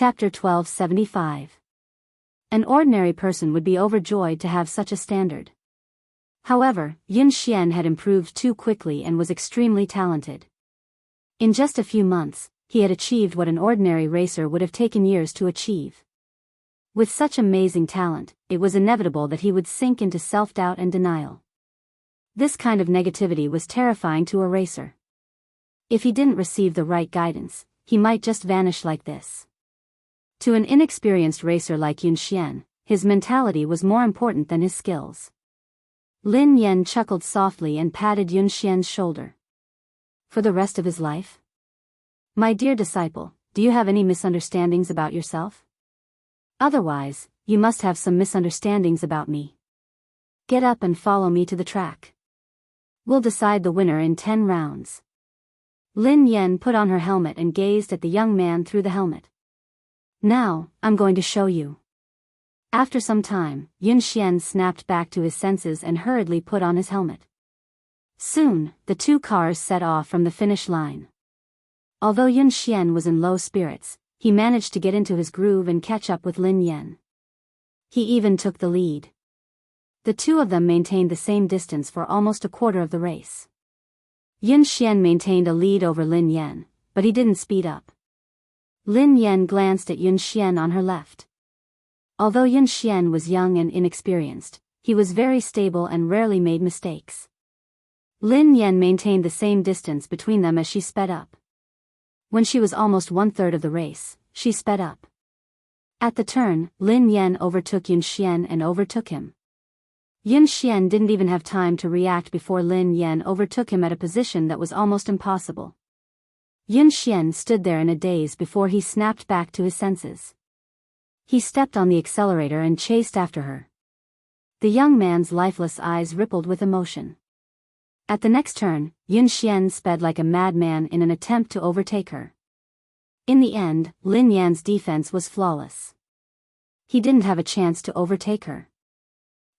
Chapter 1275. An ordinary person would be overjoyed to have such a standard. However, Yun Xian had improved too quickly and was extremely talented. In just a few months, he had achieved what an ordinary racer would have taken years to achieve. With such amazing talent, it was inevitable that he would sink into self-doubt and denial. This kind of negativity was terrifying to a racer. If he didn't receive the right guidance, he might just vanish like this. To an inexperienced racer like Yun Xian, his mentality was more important than his skills. Lin Yan chuckled softly and patted Yun Xian's shoulder. For the rest of his life? My dear disciple, do you have any misunderstandings about yourself? Otherwise, you must have some misunderstandings about me. Get up and follow me to the track. We'll decide the winner in 10 rounds. Lin Yan put on her helmet and gazed at the young man through the helmet. Now, I'm going to show you. After some time, Yun Xian snapped back to his senses and hurriedly put on his helmet. Soon, the two cars set off from the finish line. Although Yun Xian was in low spirits, he managed to get into his groove and catch up with Lin Yan. He even took the lead. The two of them maintained the same distance for almost a quarter of the race. Yun Xian maintained a lead over Lin Yan, but he didn't speed up. Lin Yan glanced at Yun Xian on her left. Although Yun Xian was young and inexperienced, he was very stable and rarely made mistakes. Lin Yan maintained the same distance between them as she sped up. When she was almost 1/3 of the race, she sped up. At the turn, Lin Yan overtook Yun Xian and overtook him. Yun Xian didn't even have time to react before Lin Yan overtook him at a position that was almost impossible. Yun Xian stood there in a daze before he snapped back to his senses. He stepped on the accelerator and chased after her. The young man's lifeless eyes rippled with emotion. At the next turn, Yun Xian sped like a madman in an attempt to overtake her. In the end, Lin Yan's defense was flawless. He didn't have a chance to overtake her.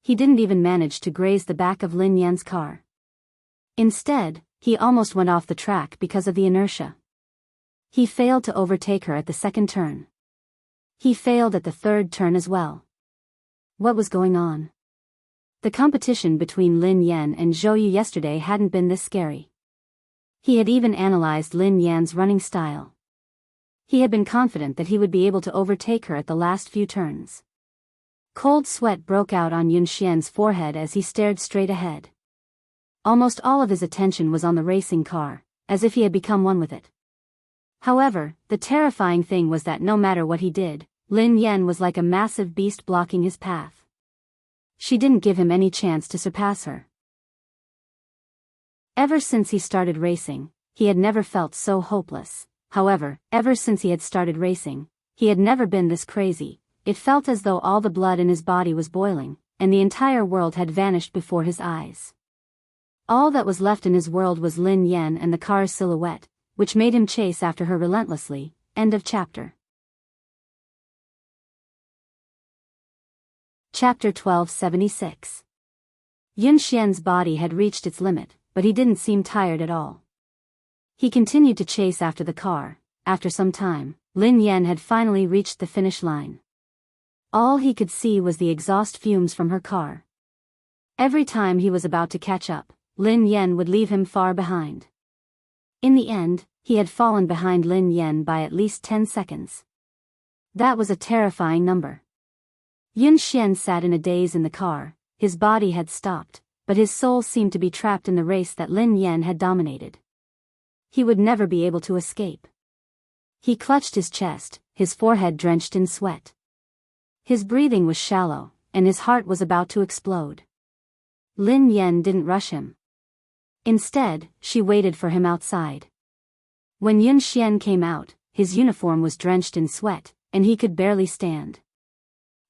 He didn't even manage to graze the back of Lin Yan's car. Instead, he almost went off the track because of the inertia. He failed to overtake her at the second turn. He failed at the third turn as well. What was going on? The competition between Lin Yan and Zhou Yu yesterday hadn't been this scary. He had even analyzed Lin Yan's running style. He had been confident that he would be able to overtake her at the last few turns. Cold sweat broke out on Yun Xian's forehead as he stared straight ahead. Almost all of his attention was on the racing car, as if he had become one with it. However, the terrifying thing was that no matter what he did, Lin Yan was like a massive beast blocking his path. She didn't give him any chance to surpass her. Ever since he started racing, he had never felt so hopeless. However, ever since he had started racing, he had never been this crazy. It felt as though all the blood in his body was boiling, and the entire world had vanished before his eyes. All that was left in his world was Lin Yan and the car's silhouette, which made him chase after her relentlessly. End of chapter. Chapter 1276. Yun Xian's body had reached its limit, but he didn't seem tired at all. He continued to chase after the car. After some time, Lin Yan had finally reached the finish line. All he could see was the exhaust fumes from her car. Every time he was about to catch up, Lin Yan would leave him far behind. In the end, he had fallen behind Lin Yan by at least 10 seconds. That was a terrifying number. Yun Xian sat in a daze in the car. His body had stopped, but his soul seemed to be trapped in the race that Lin Yan had dominated. He would never be able to escape. He clutched his chest, his forehead drenched in sweat. His breathing was shallow, and his heart was about to explode. Lin Yan didn't rush him. Instead, she waited for him outside. When Yun Xian came out, his uniform was drenched in sweat, and he could barely stand.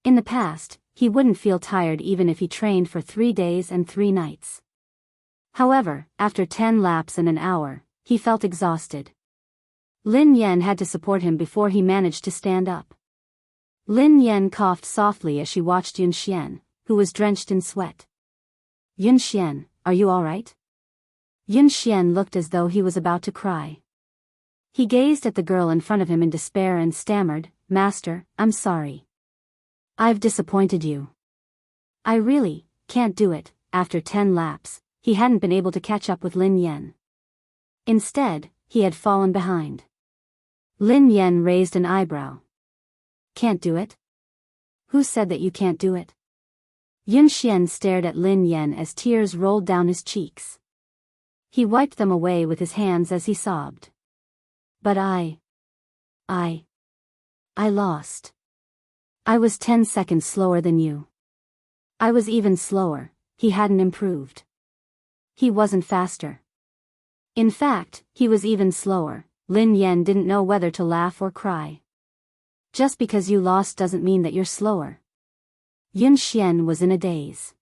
In the past, he wouldn't feel tired even if he trained for 3 days and 3 nights. However, after 10 laps and an hour, he felt exhausted. Lin Yan had to support him before he managed to stand up. Lin Yan coughed softly as she watched Yun Xian, who was drenched in sweat. Yun Xian, are you all right? Yun Xian looked as though he was about to cry. He gazed at the girl in front of him in despair and stammered, Master, I'm sorry. I've disappointed you. I really can't do it. After 10 laps, he hadn't been able to catch up with Lin Yan. Instead, he had fallen behind. Lin Yan raised an eyebrow. Can't do it? Who said that you can't do it? Yun Xian stared at Lin Yan as tears rolled down his cheeks. He wiped them away with his hands as he sobbed. But I lost. I was 10 seconds slower than you. I was even slower, he hadn't improved. He wasn't faster. In fact, he was even slower. Lin Yan didn't know whether to laugh or cry. Just because you lost doesn't mean that you're slower. Yun Xian was in a daze.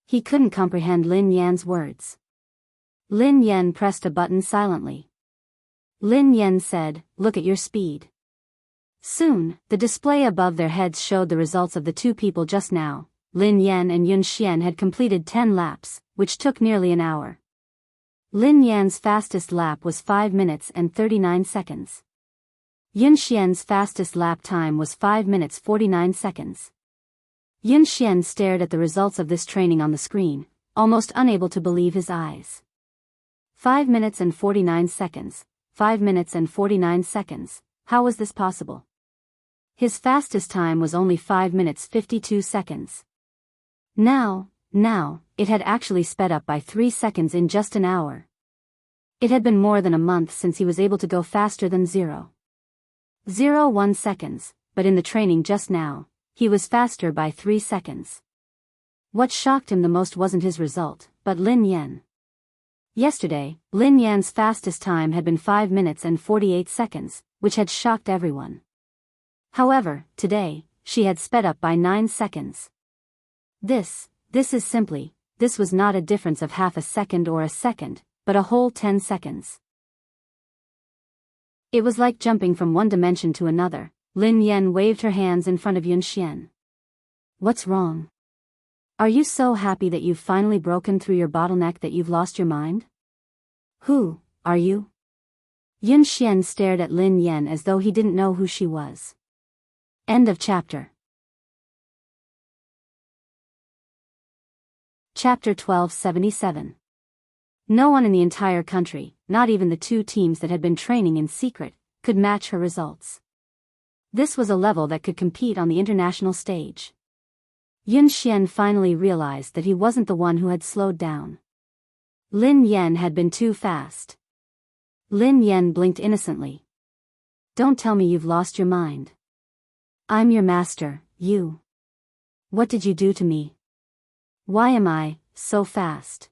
He couldn't comprehend Lin Yan's words. Lin Yan pressed a button silently. Lin Yan said, "Look at your speed." Soon, the display above their heads showed the results of the two people just now. Lin Yan and Yun Xian had completed 10 laps, which took nearly an hour. Lin Yan's fastest lap was 5 minutes and 39 seconds. Yun Xian's fastest lap time was 5 minutes 49 seconds. Yun Xian stared at the results of this training on the screen, almost unable to believe his eyes. 5 minutes and 49 seconds, 5 minutes and 49 seconds, how was this possible? His fastest time was only 5 minutes 52 seconds. Now, it had actually sped up by 3 seconds in just an hour. It had been more than a month since he was able to go faster than 0.01 seconds, but in the training just now, he was faster by 3 seconds. What shocked him the most wasn't his result, but Lin Yan. Yesterday, Lin Yan's fastest time had been 5 minutes and 48 seconds, which had shocked everyone. However, today, she had sped up by 9 seconds. This was not a difference of half a second or a second, but a whole 10 seconds. It was like jumping from one dimension to another. Lin Yan waved her hands in front of Yun Xian. What's wrong? Are you so happy that you've finally broken through your bottleneck that you've lost your mind? Who are you? Yun Xian stared at Lin Yan as though he didn't know who she was. End of chapter. Chapter 1277. No one in the entire country, not even the two teams that had been training in secret, could match her results. This was a level that could compete on the international stage. Yun Xian finally realized that he wasn't the one who had slowed down. Lin Yan had been too fast. Lin Yan blinked innocently. Don't tell me you've lost your mind. I'm your master, you. What did you do to me? Why am I so fast?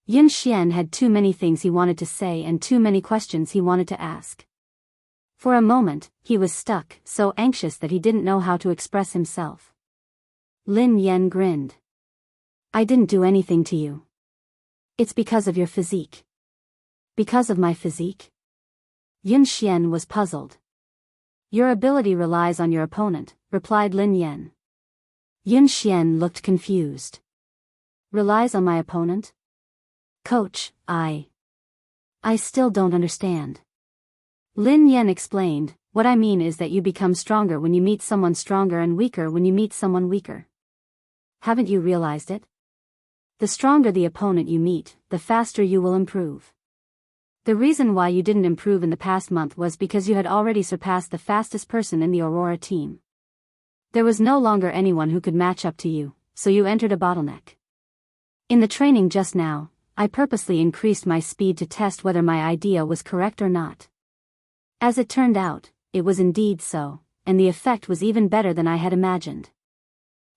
Yun Xian had too many things he wanted to say and too many questions he wanted to ask. For a moment, he was stuck, so anxious that he didn't know how to express himself. Lin Yan grinned. I didn't do anything to you. It's because of your physique. Because of my physique? Yun Xian was puzzled. Your ability relies on your opponent, replied Lin Yan. Yun Xian looked confused. Relies on my opponent? Coach, I still don't understand. Lin Yan explained, what I mean is that you become stronger when you meet someone stronger and weaker when you meet someone weaker. Haven't you realized it? The stronger the opponent you meet, the faster you will improve. The reason why you didn't improve in the past month was because you had already surpassed the fastest person in the Aurora team. There was no longer anyone who could match up to you, so you entered a bottleneck. In the training just now, I purposely increased my speed to test whether my idea was correct or not. As it turned out, it was indeed so, and the effect was even better than I had imagined.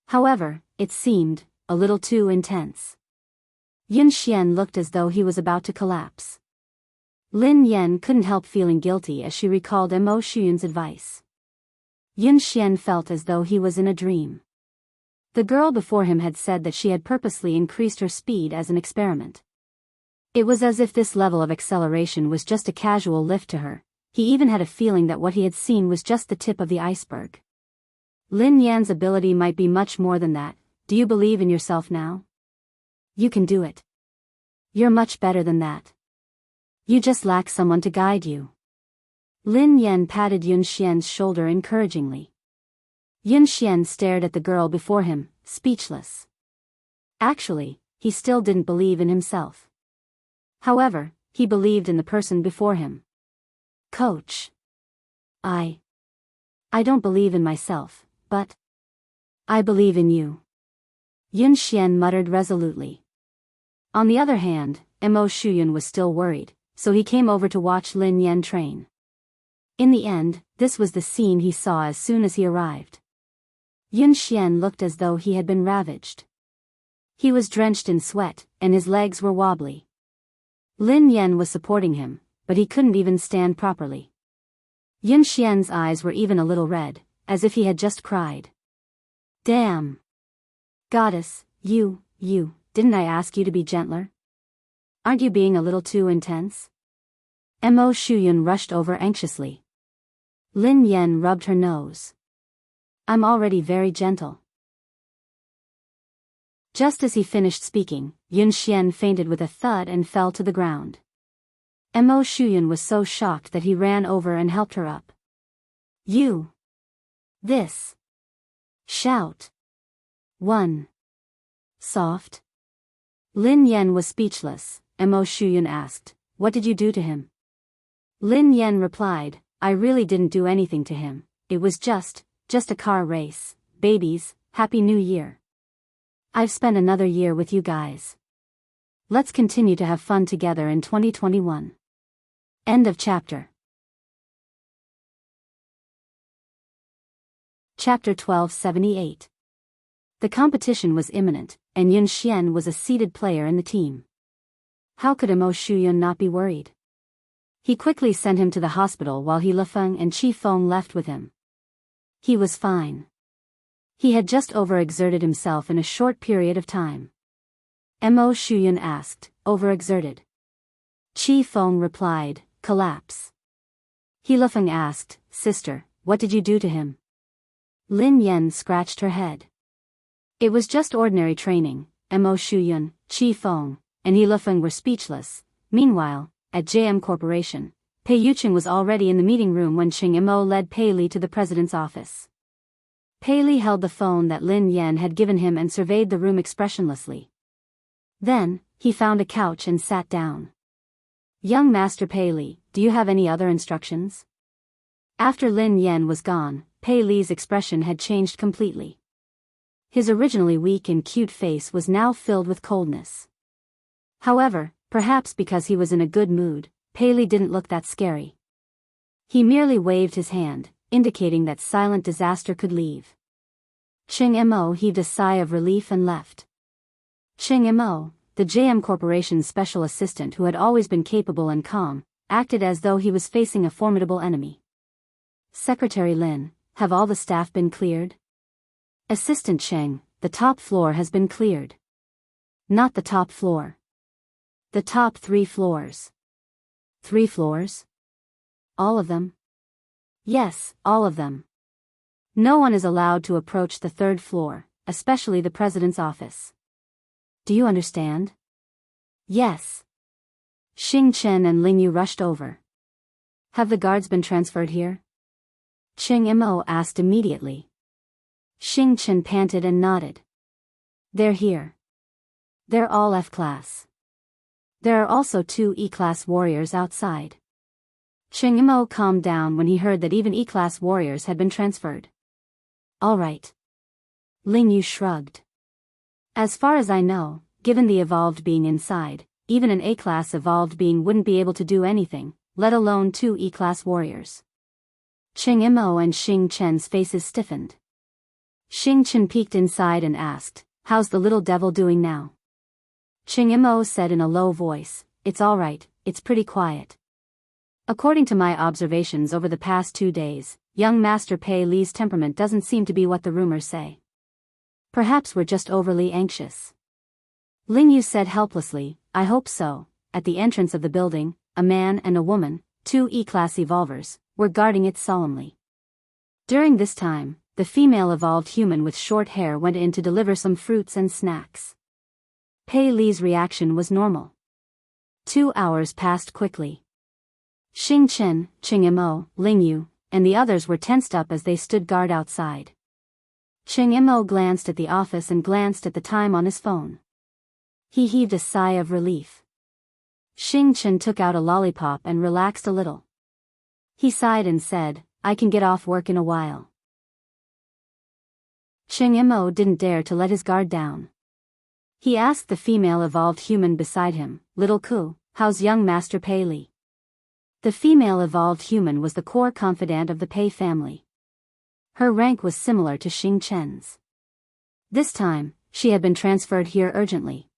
However, it seemed a little too intense. Yun Xian looked as though he was about to collapse. Lin Yan couldn't help feeling guilty as she recalled Mo Shuyun's advice. Yun Xian felt as though he was in a dream. The girl before him had said that she had purposely increased her speed as an experiment. It was as if this level of acceleration was just a casual lift to her. He even had a feeling that what he had seen was just the tip of the iceberg. Lin Yan's ability might be much more than that. Do you believe in yourself now? You can do it. You're much better than that. You just lack someone to guide you. Lin Yan patted Yun Xian's shoulder encouragingly. Yun Xian stared at the girl before him, speechless. Actually, he still didn't believe in himself. However, he believed in the person before him. Coach. I don't believe in myself, but I believe in you. Yun Xian muttered resolutely. On the other hand, Mo Shuyun was still worried, so he came over to watch Lin Yan train. In the end, this was the scene he saw as soon as he arrived. Yun Xian looked as though he had been ravaged. He was drenched in sweat, and his legs were wobbly. Lin Yan was supporting him, but he couldn't even stand properly. Yun Xian's eyes were even a little red, as if he had just cried. Damn! Goddess, you, didn't I ask you to be gentler? Aren't you being a little too intense? Mo Shuyun rushed over anxiously. Lin Yan rubbed her nose. I'm already very gentle. Just as he finished speaking, Yun Xian fainted with a thud and fell to the ground. Mo Shuyun was so shocked that he ran over and helped her up. You! This! Shout! 1. Soft. Lin Yan was speechless. Mo Shuyun asked, what did you do to him? Lin Yan replied, I really didn't do anything to him, it was just a car race. Babies, Happy New Year. I've spent another year with you guys. Let's continue to have fun together in 2021. End of chapter. Chapter 1278. The competition was imminent, and Yun Xian was a seeded player in the team. How could Mo Shuyun not be worried? He quickly sent him to the hospital while He Lifeng and Qi Feng left with him. He was fine. He had just overexerted himself in a short period of time. Mo Shuyun asked, overexerted? Qi Feng replied, collapse. He Lifeng asked, sister, what did you do to him? Lin Yan scratched her head. It was just ordinary training. Mo Shuyun, Qi Feng, and He Lifeng were speechless. Meanwhile, at JM Corporation, Pei Yuqing was already in the meeting room when Qing Mo led Pei Li to the president's office. Pei Li held the phone that Lin Yan had given him and surveyed the room expressionlessly. Then, he found a couch and sat down. Young Master Pei Li, do you have any other instructions? After Lin Yan was gone, Pei Li's expression had changed completely. His originally weak and cute face was now filled with coldness. However, perhaps because he was in a good mood, Pei Li didn't look that scary. He merely waved his hand, indicating that silent disaster could leave. Qing Mo heaved a sigh of relief and left. Qing Mo, the JM Corporation's special assistant who had always been capable and calm, acted as though he was facing a formidable enemy. Secretary Lin, have all the staff been cleared? Assistant Cheng, the top floor has been cleared. Not the top floor. The top 3 floors. 3 floors? All of them? Yes, all of them. No one is allowed to approach the 3rd floor, especially the president's office. Do you understand? Yes. Xing Chen and Ling Yu rushed over. Have the guards been transferred here? Qing Mo asked immediately. Xing Chen panted and nodded. They're here. They're all F-class. There are also 2 E-class warriors outside. Qing Mo calmed down when he heard that even E-class warriors had been transferred. All right. Ling Yu shrugged. As far as I know, given the evolved being inside, even an A-class evolved being wouldn't be able to do anything, let alone 2 E-class warriors. Qing Mo and Xing Chen's faces stiffened. Xing Chen peeked inside and asked, how's the little devil doing now? Qing Mo said in a low voice, it's all right, it's pretty quiet. According to my observations over the past 2 days, young Master Pei Li's temperament doesn't seem to be what the rumors say. Perhaps we're just overly anxious. Ling Yu said helplessly, I hope so. At the entrance of the building, a man and a woman, 2 E-class evolvers, were guarding it solemnly. During this time, the female evolved human with short hair went in to deliver some fruits and snacks. Pei Li's reaction was normal. 2 hours passed quickly. Xing Chen, Qing Mo, Ling Yu, and the others were tensed up as they stood guard outside. Qing Mo glanced at the office and glanced at the time on his phone. He heaved a sigh of relief. Xing Chen took out a lollipop and relaxed a little. He sighed and said, I can get off work in a while. Qing Mo didn't dare to let his guard down. He asked the female evolved human beside him, Little Ku, how's young Master Pei Li? The female evolved human was the core confidant of the Pei family. Her rank was similar to Xing Chen's. This time, she had been transferred here urgently.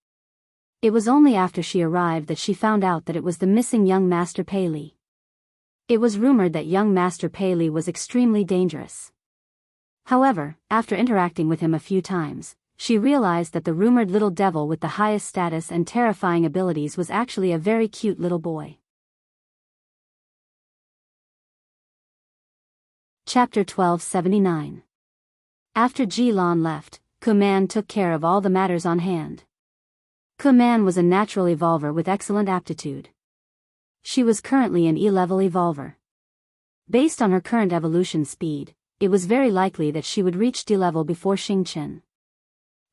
It was only after she arrived that she found out that it was the missing young Master Pei Li. It was rumored that young Master Pei Li was extremely dangerous. However, after interacting with him a few times, she realized that the rumored little devil with the highest status and terrifying abilities was actually a very cute little boy. Chapter 1279. After Ji Lan left, Kuman took care of all the matters on hand. Kuman was a natural evolver with excellent aptitude. She was currently an E-level evolver. Based on her current evolution speed, it was very likely that she would reach D-level before Xing Chen.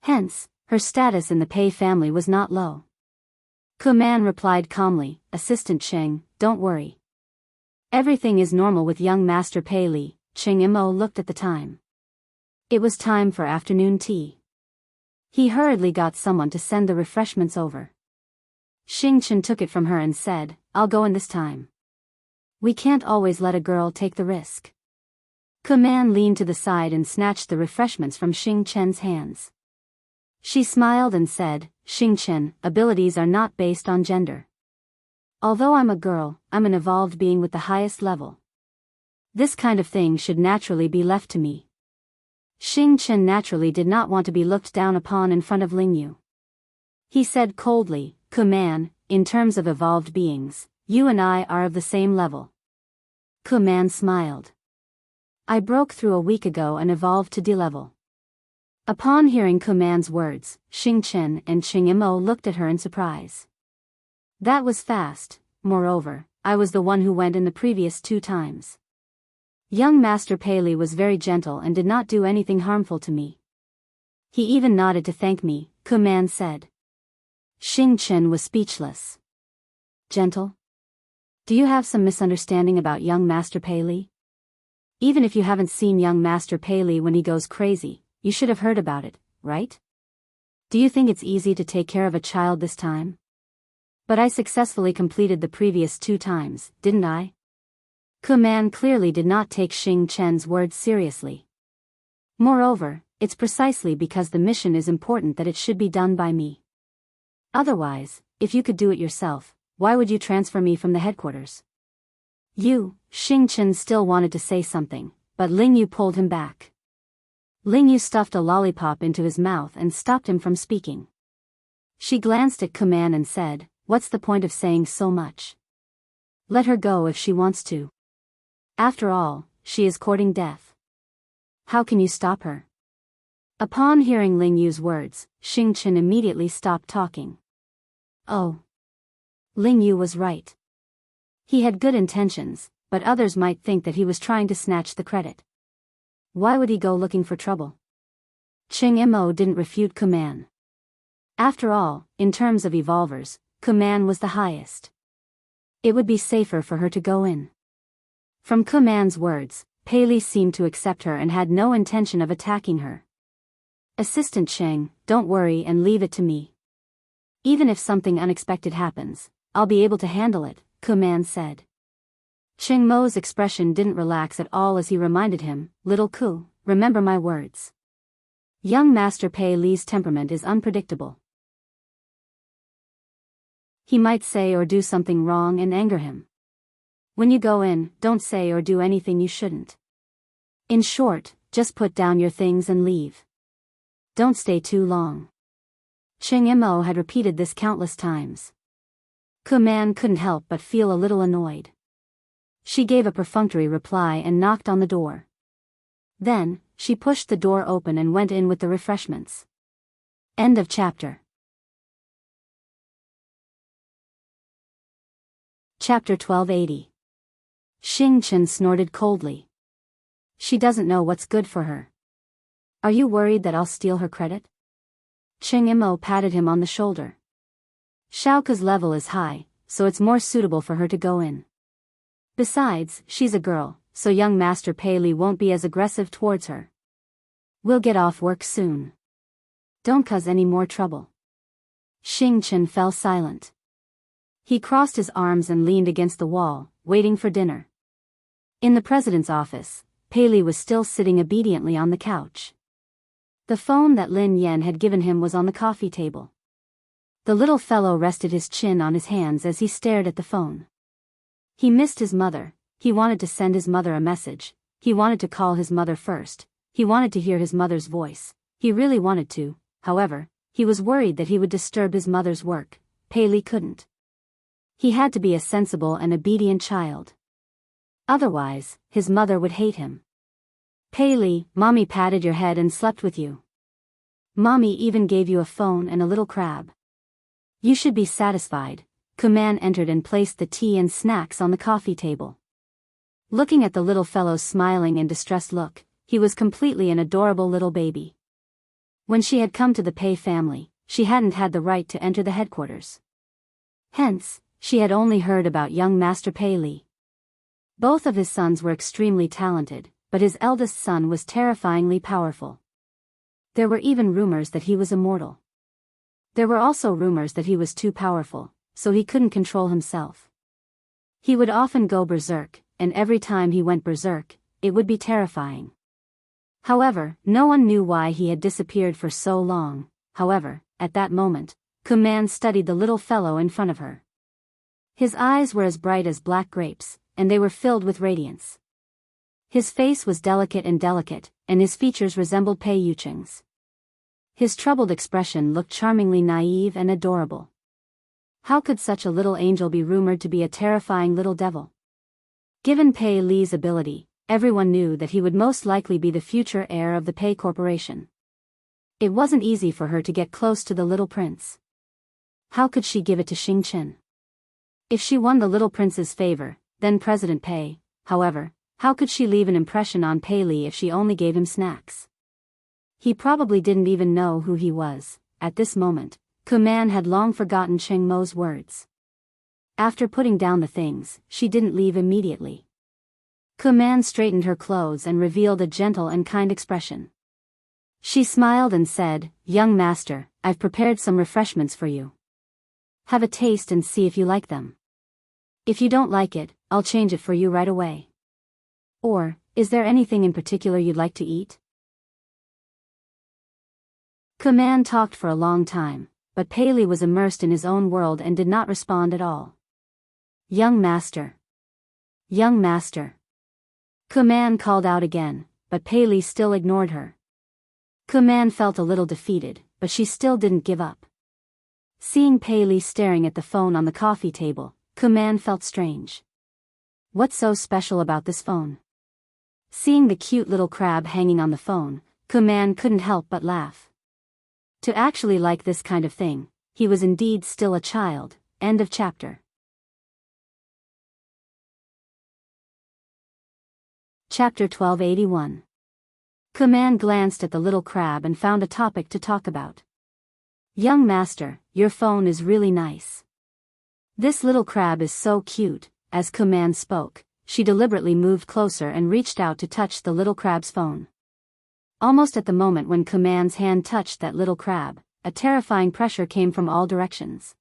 Hence, her status in the Pei family was not low. Kuman replied calmly, Assistant Cheng, don't worry. Everything is normal with young Master Pei Li. Qing Mo looked at the time. It was time for afternoon tea. He hurriedly got someone to send the refreshments over. Xing Chen took it from her and said, I'll go in this time. We can't always let a girl take the risk. Kuman leaned to the side and snatched the refreshments from Xing Chen's hands. She smiled and said, Xing Chen, abilities are not based on gender. Although I'm a girl, I'm an evolved being with the highest level. This kind of thing should naturally be left to me. Xing Chen naturally did not want to be looked down upon in front of Ling Yu. He said coldly, Kuman, in terms of evolved beings, you and I are of the same level. Kuman smiled. I broke through a week ago and evolved to D-level. Upon hearing Kuman's words, Xing Chen and Qing Mo looked at her in surprise. That was fast. Moreover, I was the one who went in the previous 2 times. Young Master Pei Li was very gentle and did not do anything harmful to me. He even nodded to thank me, Kuman said. Xing Chen was speechless. Gentle? Do you have some misunderstanding about young Master Pei Li? Even if you haven't seen young Master Pei Li when he goes crazy, you should have heard about it, right? Do you think it's easy to take care of a child this time? But I successfully completed the previous 2 times, didn't I? Kuman clearly did not take Xing Chen's words seriously. Moreover, it's precisely because the mission is important that it should be done by me. Otherwise, if you could do it yourself, why would you transfer me from the headquarters? Xing Chen still wanted to say something, but Ling Yu pulled him back. Ling Yu stuffed a lollipop into his mouth and stopped him from speaking. She glanced at Kuman and said, what's the point of saying so much? Let her go if she wants to. After all, she is courting death. How can you stop her? Upon hearing Ling Yu's words, Xing Chen immediately stopped talking. Oh. Ling Yu was right. He had good intentions, but others might think that he was trying to snatch the credit. Why would he go looking for trouble? Qing Mo didn't refute Kuman. After all, in terms of evolvers, Kuman was the highest. It would be safer for her to go in. From Kuman's words, Pei Li seemed to accept her and had no intention of attacking her. Assistant Cheng, don't worry and leave it to me. Even if something unexpected happens, I'll be able to handle it, Kuman said. Qing Mo's expression didn't relax at all as he reminded him, Little Ku, remember my words. Young Master Pei Li's temperament is unpredictable. He might say or do something wrong and anger him. When you go in, don't say or do anything you shouldn't. In short, just put down your things and leave. Don't stay too long. Qing Mo had repeated this countless times. Kuman couldn't help but feel a little annoyed. She gave a perfunctory reply and knocked on the door. Then, she pushed the door open and went in with the refreshments. End of chapter. Chapter 1280. Xing Chen snorted coldly. She doesn't know what's good for her. Are you worried that I'll steal her credit? Cheng Imo patted him on the shoulder. Xiaoke's level is high, so it's more suitable for her to go in. Besides, she's a girl, so young Master Pei Li won't be as aggressive towards her. We'll get off work soon. Don't cause any more trouble. Xing Chen fell silent. He crossed his arms and leaned against the wall, waiting for dinner. In the president's office, Pei Li was still sitting obediently on the couch. The phone that Lin Yan had given him was on the coffee table. The little fellow rested his chin on his hands as he stared at the phone. He missed his mother, he wanted to send his mother a message, he wanted to call his mother first, he wanted to hear his mother's voice, he really wanted to, however, he was worried that he would disturb his mother's work. Pei Li couldn't. He had to be a sensible and obedient child. Otherwise, his mother would hate him. Pei Li, Mommy patted your head and slept with you. Mommy even gave you a phone and a little crab. You should be satisfied. Kuman entered and placed the tea and snacks on the coffee table. Looking at the little fellow's smiling and distressed look, he was completely an adorable little baby. When she had come to the Pei family, she hadn't had the right to enter the headquarters. Hence, she had only heard about young Master Pei Li. Both of his sons were extremely talented, but his eldest son was terrifyingly powerful. There were even rumors that he was immortal. There were also rumors that he was too powerful, so he couldn't control himself. He would often go berserk, and every time he went berserk, it would be terrifying. However, no one knew why he had disappeared for so long. However, at that moment, Kuman studied the little fellow in front of her. His eyes were as bright as black grapes, and they were filled with radiance. His face was delicate, and his features resembled Pei Yucheng's. His troubled expression looked charmingly naive and adorable. How could such a little angel be rumored to be a terrifying little devil? Given Pei Li's ability, everyone knew that he would most likely be the future heir of the Pei Corporation. It wasn't easy for her to get close to the little prince. How could she give it to Xing Chen? If she won the little prince's favor, then President Pei, however, how could she leave an impression on Pei Li if she only gave him snacks? He probably didn't even know who he was. At this moment, Kuman had long forgotten Cheng Mo's words. After putting down the things, she didn't leave immediately. Kuman straightened her clothes and revealed a gentle and kind expression. She smiled and said, "Young master, I've prepared some refreshments for you. Have a taste and see if you like them. If you don't like it, I'll change it for you right away. Or, is there anything in particular you'd like to eat?" Kuman talked for a long time, but Pei Li was immersed in his own world and did not respond at all. "Young master. Young master." Kuman called out again, but Pei Li still ignored her. Kuman felt a little defeated, but she still didn't give up. Seeing Pei Li staring at the phone on the coffee table, Kuman felt strange. What's so special about this phone? Seeing the cute little crab hanging on the phone, Kuman couldn't help but laugh. To actually like this kind of thing, he was indeed still a child. End of chapter. Chapter 1281. Kuman glanced at the little crab and found a topic to talk about. "Young master, your phone is really nice. This little crab is so cute." As Kuman spoke, she deliberately moved closer and reached out to touch the little crab's phone. Almost at the moment when Kuman's hand touched that little crab, a terrifying pressure came from all directions.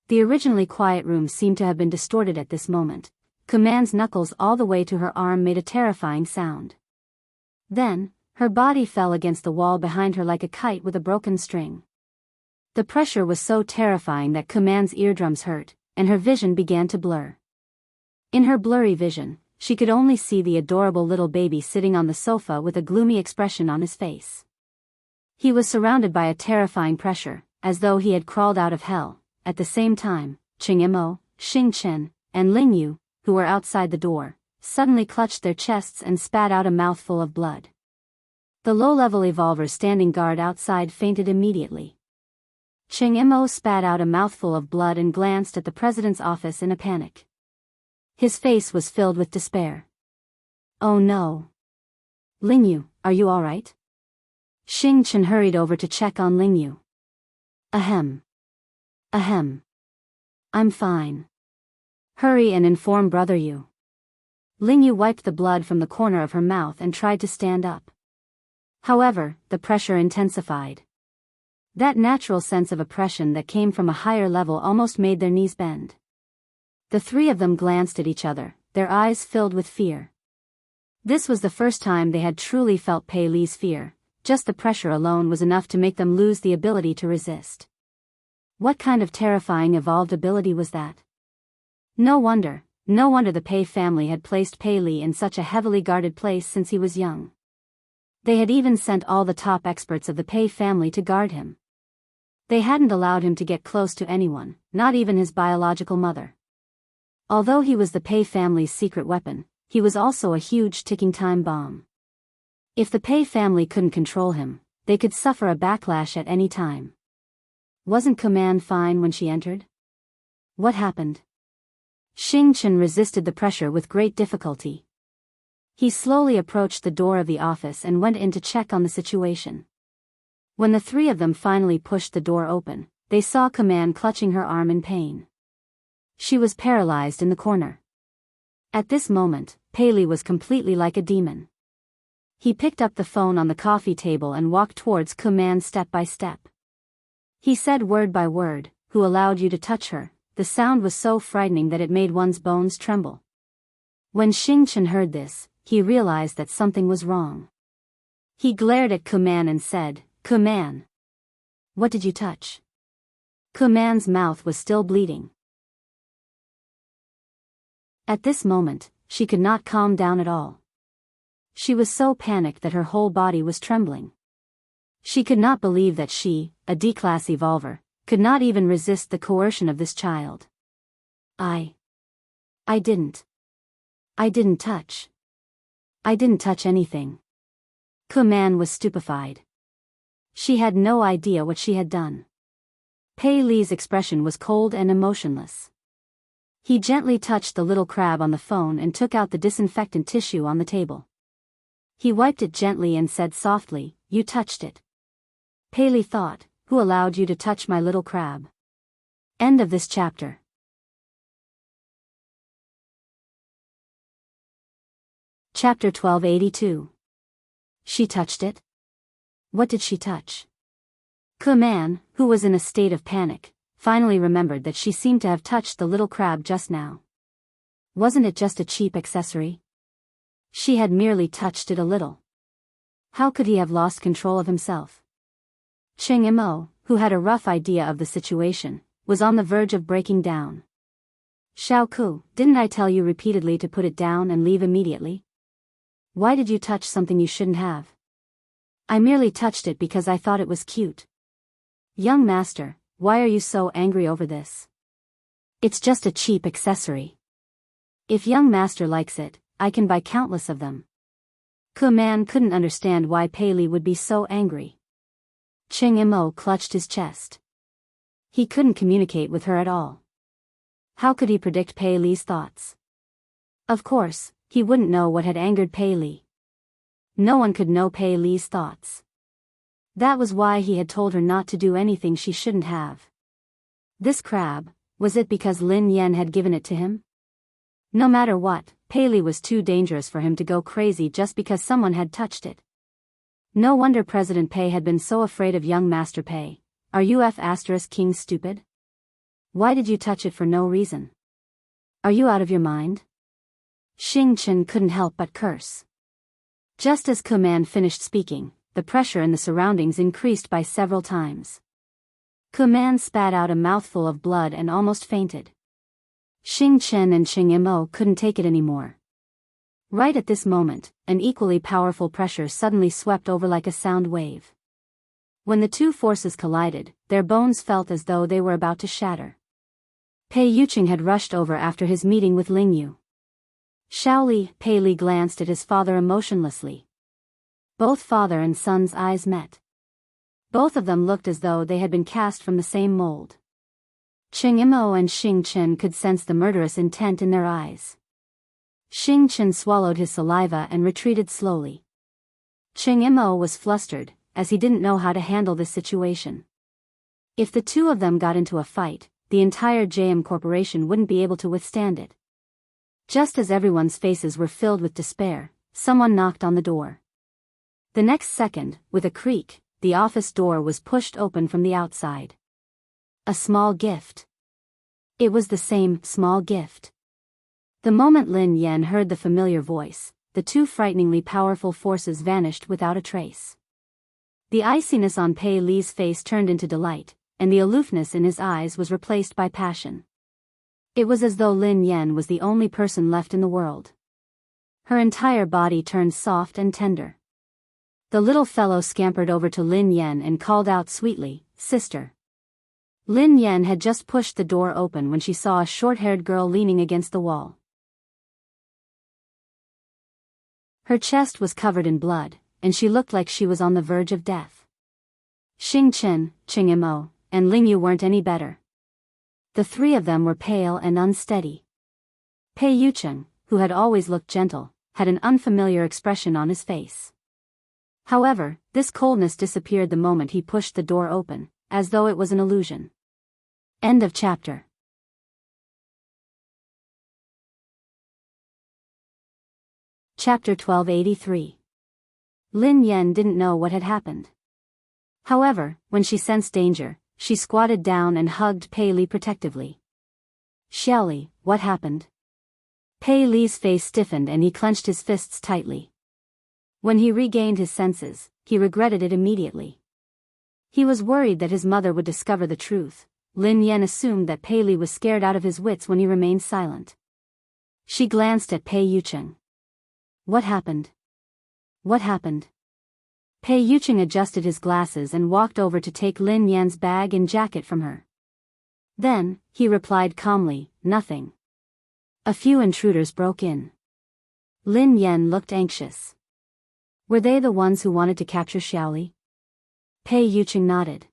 The originally quiet room seemed to have been distorted at this moment. Kuman's knuckles all the way to her arm made a terrifying sound. Then, her body fell against the wall behind her like a kite with a broken string. The pressure was so terrifying that Kuman's eardrums hurt, and her vision began to blur. In her blurry vision, she could only see the adorable little baby sitting on the sofa with a gloomy expression on his face. He was surrounded by a terrifying pressure, as though he had crawled out of hell. At the same time, Cheng Imo, Xing Chen, and Ling Yu, who were outside the door, suddenly clutched their chests and spat out a mouthful of blood. The low-level evolvers standing guard outside fainted immediately. Cheng Imo spat out a mouthful of blood and glanced at the president's office in a panic. His face was filled with despair. Oh no. Lingyu, are you alright? Xing Chen hurried over to check on Lingyu. Ahem. Ahem. I'm fine. Hurry and inform Brother Yu. Lingyu wiped the blood from the corner of her mouth and tried to stand up. However, the pressure intensified. That natural sense of oppression that came from a higher level almost made their knees bend. The three of them glanced at each other, their eyes filled with fear. This was the first time they had truly felt Pei Li's fear. Just the pressure alone was enough to make them lose the ability to resist. What kind of terrifying evolved ability was that? No wonder the Pei family had placed Pei Li in such a heavily guarded place since he was young. They had even sent all the top experts of the Pei family to guard him. They hadn't allowed him to get close to anyone, not even his biological mother. Although he was the Pei family's secret weapon, he was also a huge ticking time bomb. If the Pei family couldn't control him, they could suffer a backlash at any time. Wasn't Command fine when she entered? What happened? Xing Chen resisted the pressure with great difficulty. He slowly approached the door of the office and went in to check on the situation. When the three of them finally pushed the door open, they saw Command clutching her arm in pain. She was paralyzed in the corner. At this moment, Pei Li was completely like a demon. He picked up the phone on the coffee table and walked towards Command step by step. He said word by word, "Who allowed you to touch her?" The sound was so frightening that it made one's bones tremble. When Xing Chen heard this, he realized that something was wrong. He glared at Command and said, "Command, what did you touch?" Command's mouth was still bleeding. At this moment, she could not calm down at all. She was so panicked that her whole body was trembling. She could not believe that she, a D-class evolver, could not even resist the coercion of this child. I didn't touch. I didn't touch anything. Command was stupefied. She had no idea what she had done. Pei Li's expression was cold and emotionless. He gently touched the little crab on the phone and took out the disinfectant tissue on the table. He wiped it gently and said softly, "You touched it." Pei Li thought, "Who allowed you to touch my little crab?" End of this chapter. Chapter 1282. She touched it? What did she touch? Command, who was in a state of panic, finally remembered that she seemed to have touched the little crab just now. Wasn't it just a cheap accessory? She had merely touched it a little. How could he have lost control of himself? Cheng Imo, who had a rough idea of the situation, was on the verge of breaking down. "Xiao, didn't I tell you repeatedly to put it down and leave immediately? Why did you touch something you shouldn't have?" "I merely touched it because I thought it was cute." "Young master, why are you so angry over this? It's just a cheap accessory. If young master likes it, I can buy countless of them." Command couldn't understand why Pei Li would be so angry. Cheng Imo clutched his chest. He couldn't communicate with her at all. How could he predict Pei Li's thoughts? Of course, he wouldn't know what had angered Pei Li. No one could know Pei Li's thoughts. That was why he had told her not to do anything she shouldn't have. This crab, was it because Lin Yan had given it to him? No matter what, Pei Li was too dangerous for him to go crazy just because someone had touched it. No wonder President Pei had been so afraid of young Master Pei. Are you King stupid? Why did you touch it for no reason? Are you out of your mind? Xing Chen couldn't help but curse. Just as Command finished speaking, the pressure in the surroundings increased by several times. Command spat out a mouthful of blood and almost fainted. Xing Chen and Cheng Imo couldn't take it anymore. Right at this moment, an equally powerful pressure suddenly swept over like a sound wave. When the two forces collided, their bones felt as though they were about to shatter. Pei Yuqing had rushed over after his meeting with Lingyu. Shaoli, Pei Li glanced at his father emotionlessly. Both father and son's eyes met. Both of them looked as though they had been cast from the same mold. Cheng Imo and Xing Chen could sense the murderous intent in their eyes. Xing Chen swallowed his saliva and retreated slowly. Cheng Imo was flustered, as he didn't know how to handle this situation. If the two of them got into a fight, the entire JM Corporation wouldn't be able to withstand it. Just as everyone's faces were filled with despair, someone knocked on the door. The next second, with a creak, the office door was pushed open from the outside. A small gift. It was the same small gift. The moment Lin Yan heard the familiar voice, the two frighteningly powerful forces vanished without a trace. The iciness on Pei Li's face turned into delight, and the aloofness in his eyes was replaced by passion. It was as though Lin Yan was the only person left in the world. Her entire body turned soft and tender. The little fellow scampered over to Lin Yan and called out sweetly, "Sister." Lin Yan had just pushed the door open when she saw a short-haired girl leaning against the wall. Her chest was covered in blood, and she looked like she was on the verge of death. Xing Chen, Cheng Imo, and Ling Yu weren't any better. The three of them were pale and unsteady. Pei Yucheng, who had always looked gentle, had an unfamiliar expression on his face. However, this coldness disappeared the moment he pushed the door open, as though it was an illusion. End of chapter. Chapter 1283. Lin Yan didn't know what had happened. However, when she sensed danger, she squatted down and hugged Pei Li protectively. "Xiaoli, what happened?" Pei Li's face stiffened and he clenched his fists tightly. When he regained his senses, he regretted it immediately. He was worried that his mother would discover the truth. Lin Yan assumed that Pei Li was scared out of his wits when he remained silent. She glanced at Pei Yucheng. "What happened? What happened?" Pei Yucheng adjusted his glasses and walked over to take Lin Yan's bag and jacket from her. Then, he replied calmly, "Nothing. A few intruders broke in." Lin Yan looked anxious. "Were they the ones who wanted to capture Xiaoli?" Pei Yucheng nodded.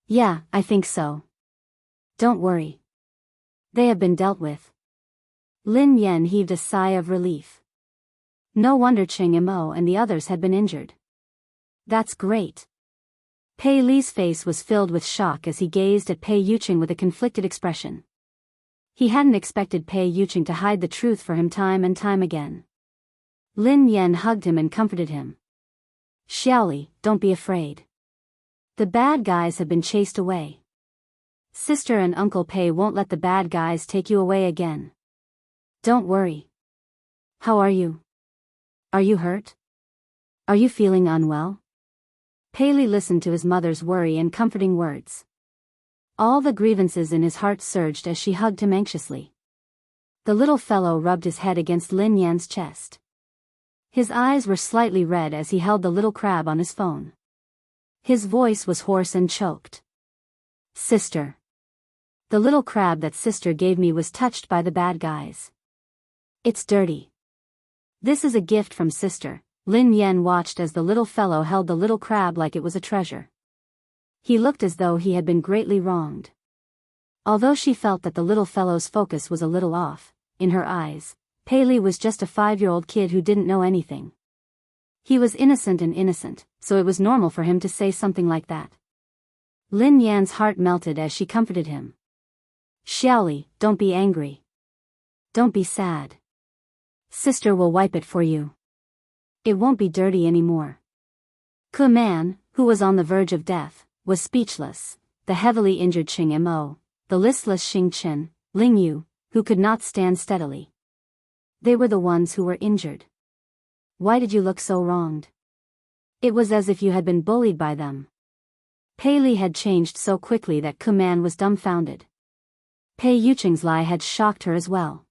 "Yeah, I think so. Don't worry. They have been dealt with." Lin Yan heaved a sigh of relief. No wonder Cheng Imo and the others had been injured. "That's great." Pei Li's face was filled with shock as he gazed at Pei Yucheng with a conflicted expression. He hadn't expected Pei Yucheng to hide the truth for him time and time again. Lin Yan hugged him and comforted him. "Xiaoli, don't be afraid. The bad guys have been chased away. Sister and Uncle Pei won't let the bad guys take you away again. Don't worry. How are you? Are you hurt? Are you feeling unwell?" Pei Li listened to his mother's worry and comforting words. All the grievances in his heart surged as she hugged him anxiously. The little fellow rubbed his head against Lin Yan's chest. His eyes were slightly red as he held the little crab on his phone. His voice was hoarse and choked. "Sister. The little crab that sister gave me was touched by the bad guys. It's dirty. This is a gift from sister." Lin Yan watched as the little fellow held the little crab like it was a treasure. He looked as though he had been greatly wronged. Although she felt that the little fellow's focus was a little off, in her eyes, Pei Li was just a 5-year-old kid who didn't know anything. He was innocent, so it was normal for him to say something like that. Lin Yan's heart melted as she comforted him. "Xiaoli, don't be angry. Don't be sad. Sister will wipe it for you. It won't be dirty anymore." Ke Man, who was on the verge of death, was speechless. The heavily injured Cheng Imo, the listless Xing Chen, Ling Yu, who could not stand steadily. They were the ones who were injured. "Why did you look so wronged? It was as if you had been bullied by them." Pei Li had changed so quickly that Ke Man was dumbfounded. Pei Yucheng's lie had shocked her as well.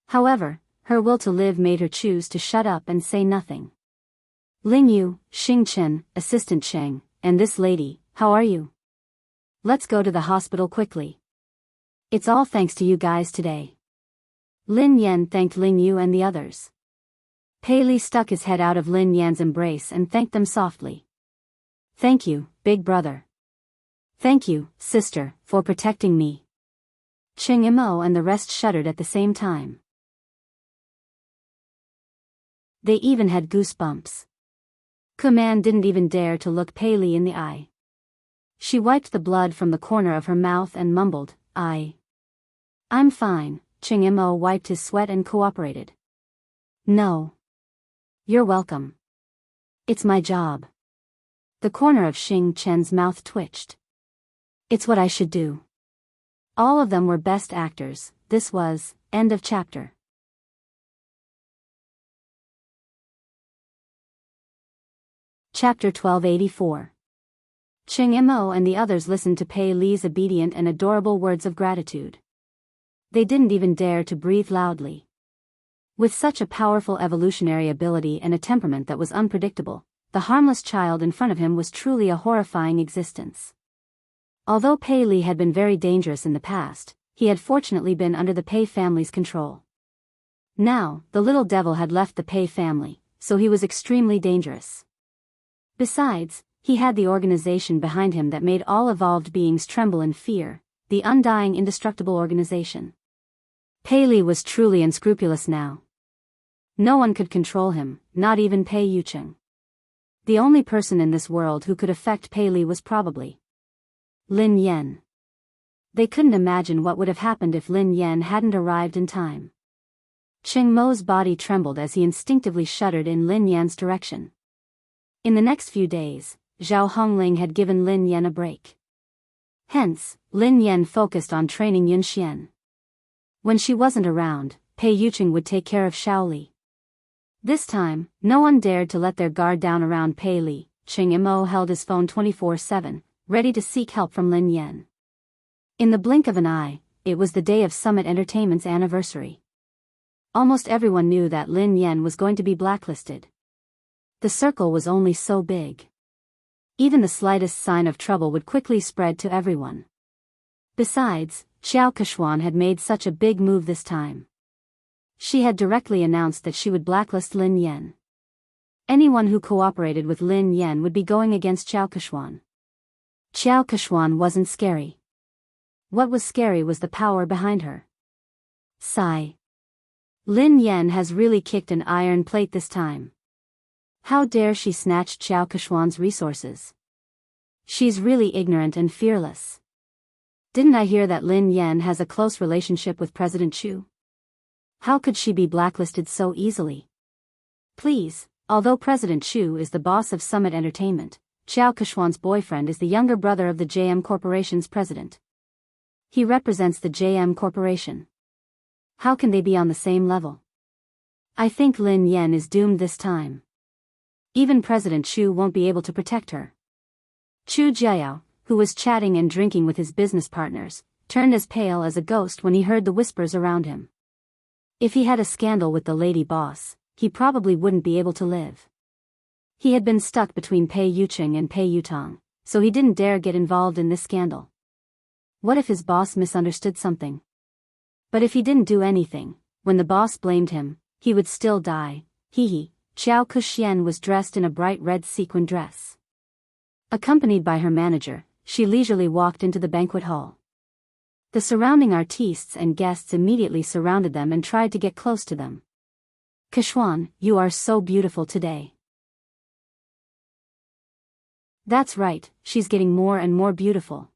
However, her will to live made her choose to shut up and say nothing. "Ling Yu, Xing Chen, Assistant Cheng, and this lady, how are you? Let's go to the hospital quickly. It's all thanks to you guys today." Lin Yan thanked Ling Yu and the others. Pei Li stuck his head out of Lin Yan's embrace and thanked them softly. "Thank you, big brother. Thank you, sister, for protecting me." Cheng Imo and the rest shuddered at the same time. They even had goosebumps. Kuman didn't even dare to look Pei Li in the eye. She wiped the blood from the corner of her mouth and mumbled, I'm fine." Ching Mo wiped his sweat and cooperated. "No. You're welcome. It's my job." The corner of Xing Chen's mouth twitched. "It's what I should do." All of them were best actors. This was, end of chapter. Chapter 1284. Ching Mo and the others listened to Pei Li's obedient and adorable words of gratitude. They didn't even dare to breathe loudly. With such a powerful evolutionary ability and a temperament that was unpredictable, the harmless child in front of him was truly a horrifying existence. Although Pei Li had been very dangerous in the past, he had fortunately been under the Pei family's control. Now, the little devil had left the Pei family, so he was extremely dangerous. Besides, he had the organization behind him that made all evolved beings tremble in fear, the undying indestructible organization. Pei Li was truly unscrupulous now. No one could control him, not even Pei Yucheng. The only person in this world who could affect Pei Li was probably Lin Yan. They couldn't imagine what would have happened if Lin Yan hadn't arrived in time. Ching Mo's body trembled as he instinctively shuddered in Lin Yan's direction. In the next few days, Zhao Hongling had given Lin Yan a break. Hence, Lin Yan focused on training Yun Xian. When she wasn't around, Pei Yucheng would take care of Shaoli. This time, no one dared to let their guard down around Pei Li. Ching Mo held his phone 24/7, ready to seek help from Lin Yan. In the blink of an eye, it was the day of Summit Entertainment's anniversary. Almost everyone knew that Lin Yan was going to be blacklisted. The circle was only so big. Even the slightest sign of trouble would quickly spread to everyone. Besides, Xiao Keshuan had made such a big move this time. She had directly announced that she would blacklist Lin Yan. Anyone who cooperated with Lin Yan would be going against Xiao Keshuan. Xiao Keshuan wasn't scary. What was scary was the power behind her. Sigh. Lin Yan has really kicked an iron plate this time. How dare she snatch Xiao Keshuan's resources? She's really ignorant and fearless. Didn't I hear that Lin Yan has a close relationship with President Chu? How could she be blacklisted so easily? Please, although President Chu is the boss of Summit Entertainment, Xiao Keshuan's boyfriend is the younger brother of the JM Corporation's president. He represents the JM Corporation. How can they be on the same level? I think Lin Yan is doomed this time. Even President Chu won't be able to protect her. Chu Jiao, who was chatting and drinking with his business partners, turned as pale as a ghost when he heard the whispers around him. If he had a scandal with the lady boss, he probably wouldn't be able to live. He had been stuck between Pei Yucheng and Pei Yutong, so he didn't dare get involved in this scandal. What if his boss misunderstood something? But if he didn't do anything, when the boss blamed him, he would still die. Xiao Kuxian was dressed in a bright red sequin dress. Accompanied by her manager, she leisurely walked into the banquet hall. The surrounding artistes and guests immediately surrounded them and tried to get close to them. Keshuan, you are so beautiful today. That's right, she's getting more and more beautiful.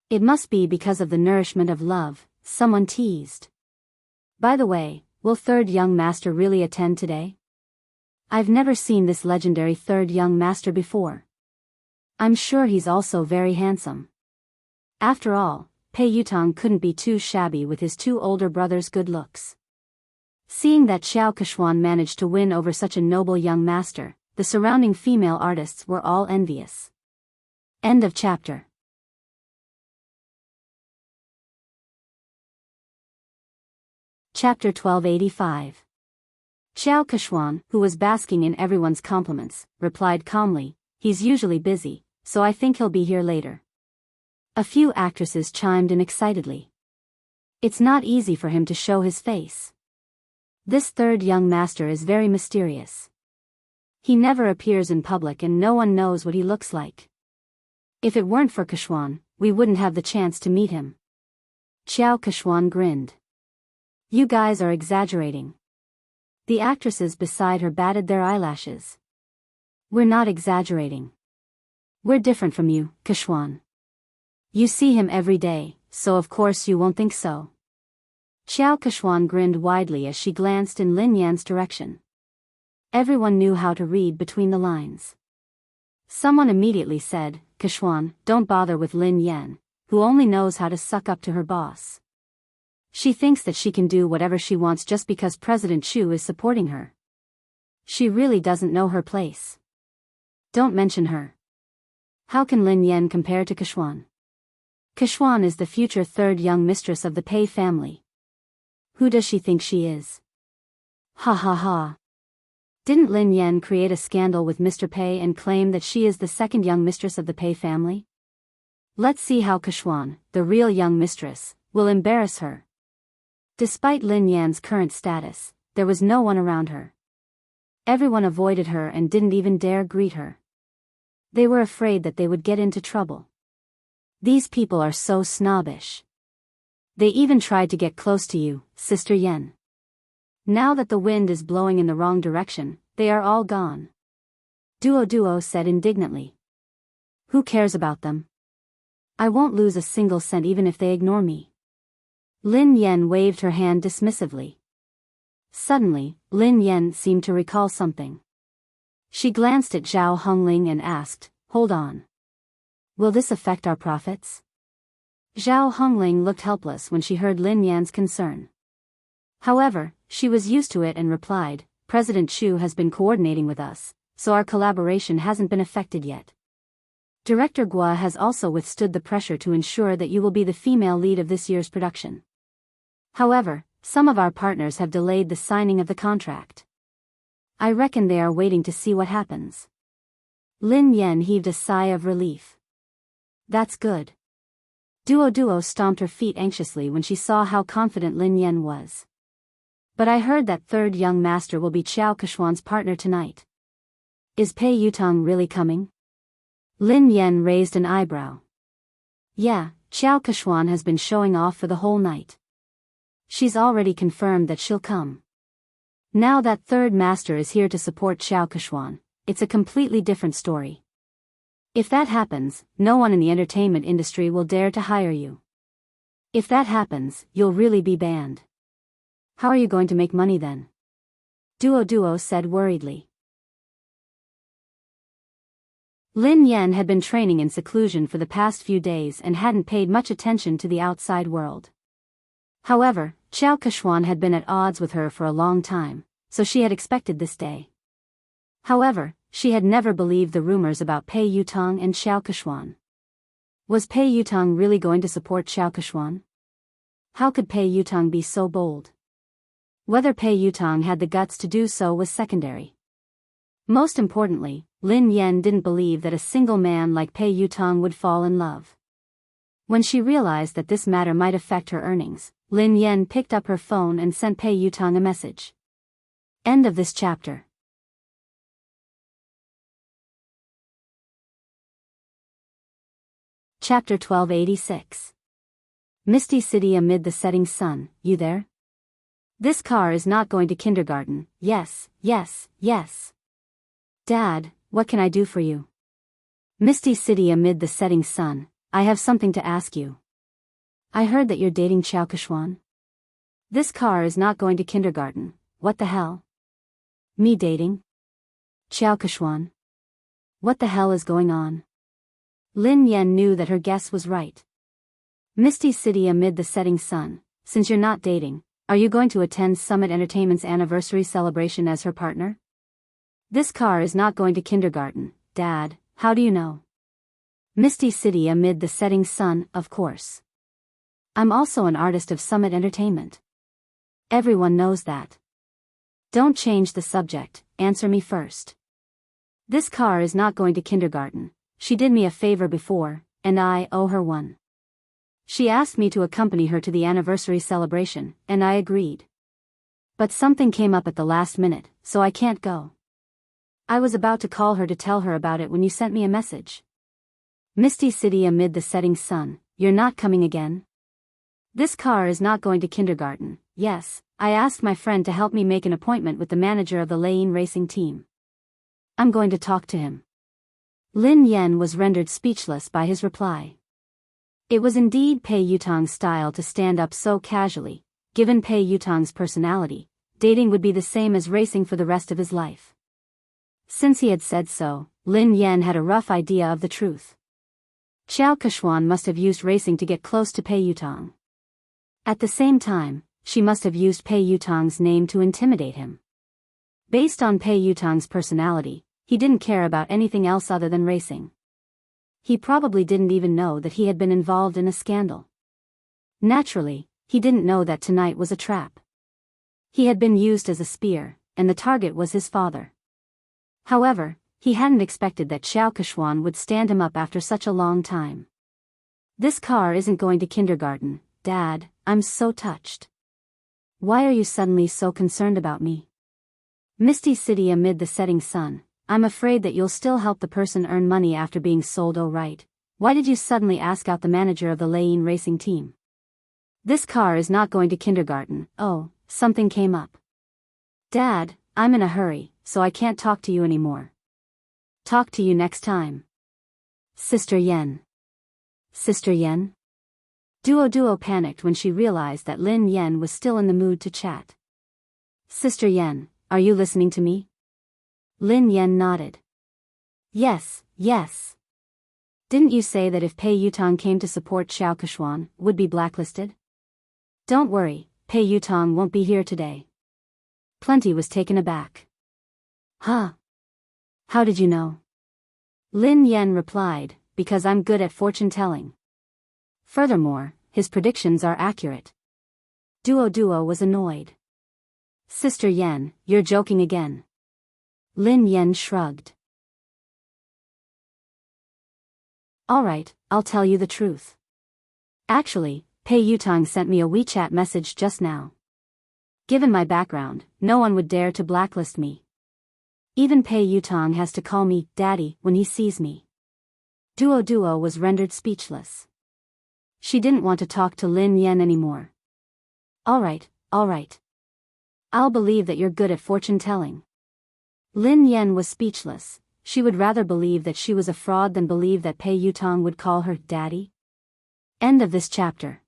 It must be because of the nourishment of love, someone teased. By the way, will third young master really attend today? I've never seen this legendary third young master before. I'm sure he's also very handsome. After all, Pei Yutong couldn't be too shabby with his two older brothers' good looks. Seeing that Xiao Keshuan managed to win over such a noble young master, the surrounding female artists were all envious. End of chapter. Chapter 1285. Xiao Keshuan, who was basking in everyone's compliments, replied calmly, "He's usually busy, so I think he'll be here later." A few actresses chimed in excitedly. It's not easy for him to show his face. This third young master is very mysterious. He never appears in public and no one knows what he looks like. If it weren't for Keshuan, we wouldn't have the chance to meet him. Xiao Keshuan grinned. You guys are exaggerating. The actresses beside her batted their eyelashes. We're not exaggerating. We're different from you, Keshwan. You see him every day, so of course you won't think so. Xiao Keshwan grinned widely as she glanced in Lin Yan's direction. Everyone knew how to read between the lines. Someone immediately said, Keshwan, don't bother with Lin Yan, who only knows how to suck up to her boss. She thinks that she can do whatever she wants just because President Chu is supporting her. She really doesn't know her place. Don't mention her. How can Lin Yan compare to Keshwan? Keshwan is the future third young mistress of the Pei family. Who does she think she is? Ha ha ha. Didn't Lin Yan create a scandal with Mr. Pei and claim that she is the second young mistress of the Pei family? Let's see how Keshwan, the real young mistress, will embarrass her. Despite Lin Yan's current status, there was no one around her. Everyone avoided her and didn't even dare greet her. They were afraid that they would get into trouble. These people are so snobbish. They even tried to get close to you, Sister Yen. Now that the wind is blowing in the wrong direction, they are all gone. Duo said indignantly. Who cares about them? I won't lose a single cent even if they ignore me. Lin Yan waved her hand dismissively. Suddenly, Lin Yan seemed to recall something. She glanced at Zhao Hongling and asked, hold on. Will this affect our profits? Zhao Hongling looked helpless when she heard Lin Yan's concern. However, she was used to it and replied, President Chu has been coordinating with us, so our collaboration hasn't been affected yet. Director Gua has also withstood the pressure to ensure that you will be the female lead of this year's production. However, some of our partners have delayed the signing of the contract. I reckon they are waiting to see what happens. Lin Yan heaved a sigh of relief. That's good. Duo stomped her feet anxiously when she saw how confident Lin Yan was. But I heard that third young master will be Xiao Keshwan's partner tonight. Is Pei Yutong really coming? Lin Yan raised an eyebrow. Yeah, Xiao Keshwan has been showing off for the whole night. She's already confirmed that she'll come. Now that third master is here to support Xiao Keshwan, it's a completely different story. If that happens, no one in the entertainment industry will dare to hire you. If that happens, you'll really be banned. How are you going to make money then? Duo said worriedly. Lin Yan had been training in seclusion for the past few days and hadn't paid much attention to the outside world. However, Xiao Keshwan had been at odds with her for a long time, so she had expected this day. However, she had never believed the rumors about Pei Yutong and Xiao Keshwan. Was Pei Yutong really going to support Xiao Keshwan? How could Pei Yutong be so bold? Whether Pei Yutong had the guts to do so was secondary. Most importantly, Lin Yan didn't believe that a single man like Pei Yutong would fall in love. When she realized that this matter might affect her earnings, Lin Yan picked up her phone and sent Pei Yutong a message. End of this chapter. Chapter 1286. Misty City amid the setting sun, you there? This car is not going to kindergarten, yes. Dad, what can I do for you? Misty City amid the setting sun, I have something to ask you. I heard that you're dating Xiao Keshwan. This car is not going to kindergarten, what the hell? Me dating? Xiao Keshwan? What the hell is going on? Lin Yan knew that her guess was right. Misty City amid the setting sun, since you're not dating, are you going to attend Summit Entertainment's anniversary celebration as her partner? This car is not going to kindergarten, Dad, how do you know? Misty City amid the setting sun, of course. I'm also an artist of Summit Entertainment. Everyone knows that. Don't change the subject, answer me first. This car is not going to kindergarten. She did me a favor before, and I owe her one. She asked me to accompany her to the anniversary celebration, and I agreed. But something came up at the last minute, so I can't go. I was about to call her to tell her about it when you sent me a message. Misty City amid the setting sun, you're not coming again? This car is not going to kindergarten, yes, I asked my friend to help me make an appointment with the manager of the Lane racing team. I'm going to talk to him. Lin Yan was rendered speechless by his reply. It was indeed Pei Yutong's style to stand up so casually. Given Pei Yutong's personality, dating would be the same as racing for the rest of his life. Since he had said so, Lin Yan had a rough idea of the truth. Xiao Keshuan must have used racing to get close to Pei Yutong. At the same time, she must have used Pei Yutong's name to intimidate him. Based on Pei Yutong's personality, he didn't care about anything else other than racing. He probably didn't even know that he had been involved in a scandal. Naturally, he didn't know that tonight was a trap. He had been used as a spear, and the target was his father. However, he hadn't expected that Xiao Keshuan would stand him up after such a long time. This car isn't going to kindergarten, Dad, I'm so touched. Why are you suddenly so concerned about me? Misty City amid the setting sun, I'm afraid that you'll still help the person earn money after being sold. Oh right, why did you suddenly ask out the manager of the Lane racing team? This car is not going to kindergarten. Oh, something came up. Dad, I'm in a hurry, so I can't talk to you anymore. Talk to you next time. Sister Yen. Sister Yen? Duo panicked when she realized that Lin Yen was still in the mood to chat. Sister Yen, are you listening to me? Lin Yen nodded. Yes. Didn't you say that if Pei Yutong came to support Xiao Keshuan, would be blacklisted? Don't worry, Pei Yutong won't be here today. Plenty was taken aback. Huh? How did you know? Lin Yen replied, because I'm good at fortune-telling. Furthermore, his predictions are accurate. Duo was annoyed. Sister Yen, you're joking again. Lin Yen shrugged. Alright, I'll tell you the truth. Actually, Pei Yutong sent me a WeChat message just now. Given my background, no one would dare to blacklist me. Even Pei Yutong has to call me Daddy when he sees me. Duo was rendered speechless. She didn't want to talk to Lin Yen anymore. Alright. I'll believe that you're good at fortune-telling. Lin Yen was speechless. She would rather believe that she was a fraud than believe that Pei Yutong would call her Daddy. End of this chapter.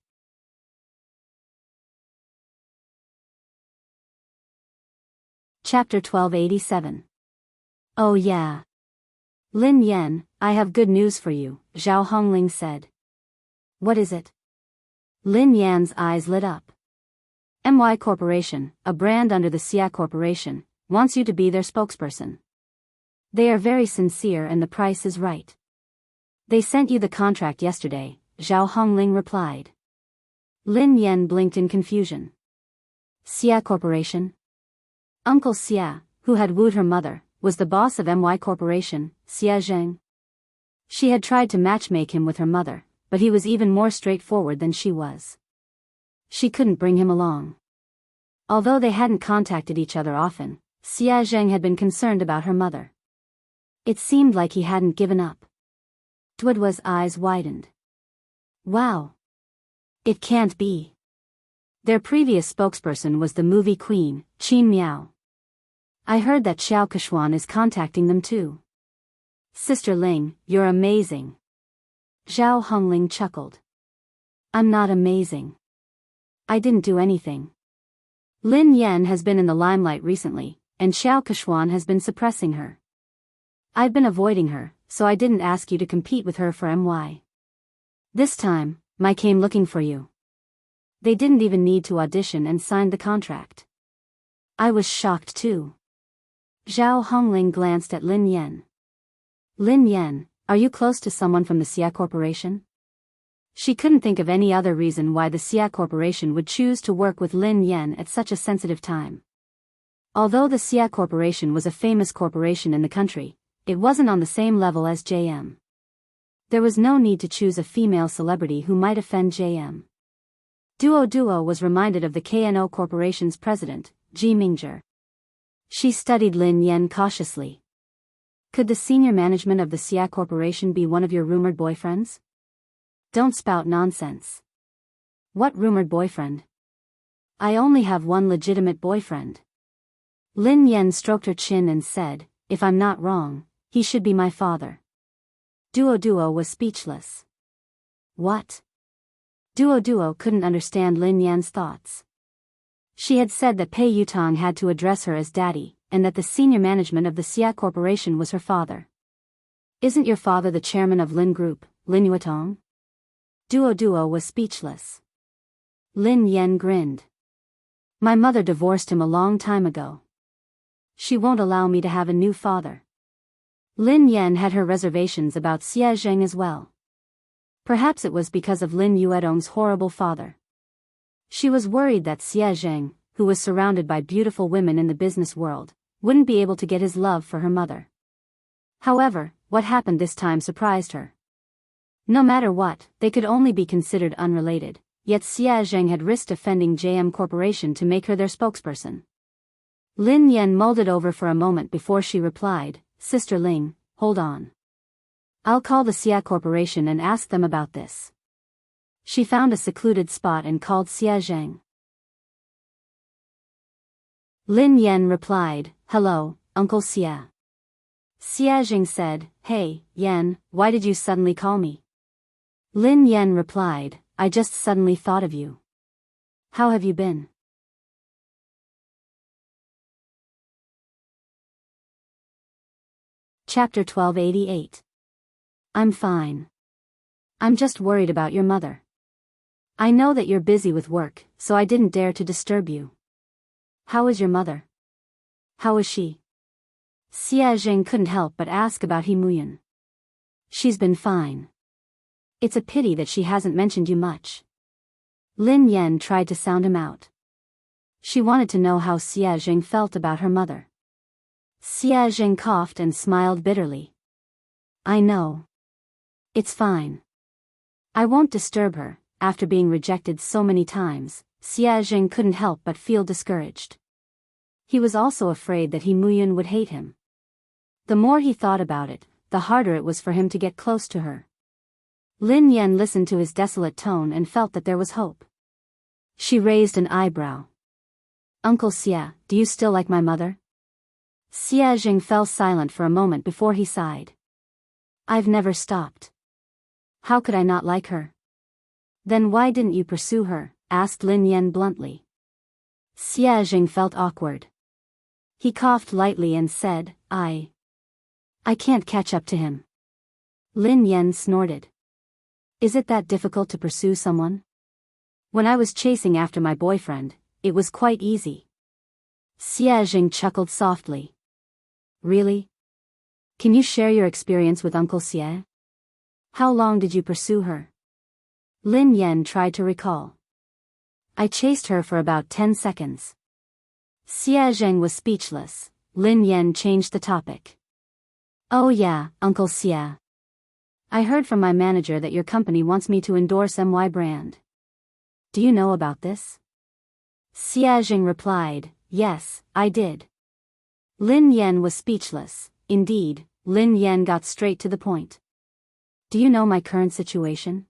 Chapter 1287. Oh yeah. Lin Yen, I have good news for you, Zhao Hongling said. What is it? Lin Yan's eyes lit up. MY Corporation, a brand under the Xia Corporation, wants you to be their spokesperson. They are very sincere and the price is right. They sent you the contract yesterday, Zhao Hongling replied. Lin Yen blinked in confusion. Xia Corporation? Uncle Xia, who had wooed her mother, was the boss of MY Corporation, Xia Zheng. She had tried to matchmake him with her mother, but he was even more straightforward than she was. She couldn't bring him along. Although they hadn't contacted each other often, Xia Zheng had been concerned about her mother. It seemed like he hadn't given up. Duoduo's eyes widened. Wow. It can't be. Their previous spokesperson was the movie queen, Qin Miao. I heard that Xiao Keshuan is contacting them too. Sister Ling, you're amazing. Zhao Hongling chuckled. I'm not amazing. I didn't do anything. Lin Yen has been in the limelight recently, and Xiao Keshuan has been suppressing her. I've been avoiding her, so I didn't ask you to compete with her for MY. This time, I came looking for you. They didn't even need to audition and signed the contract. I was shocked too. Zhao Hongling glanced at Lin Yen. Lin Yen, are you close to someone from the Xia Corporation? She couldn't think of any other reason why the Xia Corporation would choose to work with Lin Yen at such a sensitive time. Although the Xia Corporation was a famous corporation in the country, it wasn't on the same level as JM. There was no need to choose a female celebrity who might offend JM. Duo was reminded of the KNO Corporation's president, Ji Mingzhi. She studied Lin Yen cautiously. Could the senior management of the Xia Corporation be one of your rumored boyfriends? Don't spout nonsense. What rumored boyfriend? I only have one legitimate boyfriend. Lin Yan stroked her chin and said, if I'm not wrong, he should be my father. Duo was speechless. What? Duo couldn't understand Lin Yan's thoughts. She had said that Pei Yutong had to address her as daddy, and that the senior management of the Xia Corporation was her father. Isn't your father the chairman of Lin Group, Lin Yutong? Duo was speechless. Lin Yan grinned. My mother divorced him a long time ago. She won't allow me to have a new father. Lin Yan had her reservations about Xia Zheng as well. Perhaps it was because of Lin Yuedong's horrible father. She was worried that Xia Zheng, who was surrounded by beautiful women in the business world, wouldn't be able to get his love for her mother. However, what happened this time surprised her. No matter what, they could only be considered unrelated, yet Xia Zheng had risked offending JM Corporation to make her their spokesperson. Lin Yan mulled it over for a moment before she replied, Sister Ling, hold on. I'll call the Xia Corporation and ask them about this. She found a secluded spot and called Xia Zheng. Lin Yan replied, Hello, Uncle Xia. Xia Zheng said, Hey, Yan, why did you suddenly call me? Lin Yan replied, I just suddenly thought of you. How have you been? Chapter 1288. I'm fine. I'm just worried about your mother. I know that you're busy with work, so I didn't dare to disturb you. How is your mother? How is she? Xia Zheng couldn't help but ask about He Muyan. She's been fine. It's a pity that she hasn't mentioned you much. Lin Yan tried to sound him out. She wanted to know how Xia Zheng felt about her mother. Xia Zheng coughed and smiled bitterly. I know. It's fine. I won't disturb her. After being rejected so many times, Xia Zheng couldn't help but feel discouraged. He was also afraid that He Muyan would hate him. The more he thought about it, the harder it was for him to get close to her. Lin Yan listened to his desolate tone and felt that there was hope. She raised an eyebrow. Uncle Xia, do you still like my mother? Xia Zheng fell silent for a moment before he sighed. I've never stopped. How could I not like her? Then why didn't you pursue her? Asked Lin Yan bluntly. Xia Zheng felt awkward. He coughed lightly and said, I can't catch up to him. Lin Yan snorted. Is it that difficult to pursue someone? When I was chasing after my boyfriend, it was quite easy. Xia Zheng chuckled softly. Really? Can you share your experience with Uncle Xie? How long did you pursue her? Lin Yan tried to recall. I chased her for about 10 seconds. Xia Zheng was speechless. Lin Yan changed the topic. Oh yeah, Uncle Xia. I heard from my manager that your company wants me to endorse MY brand. Do you know about this? Xia Zheng replied, Yes, I did. Lin Yan was speechless. Indeed, Lin Yan got straight to the point. Do you know my current situation?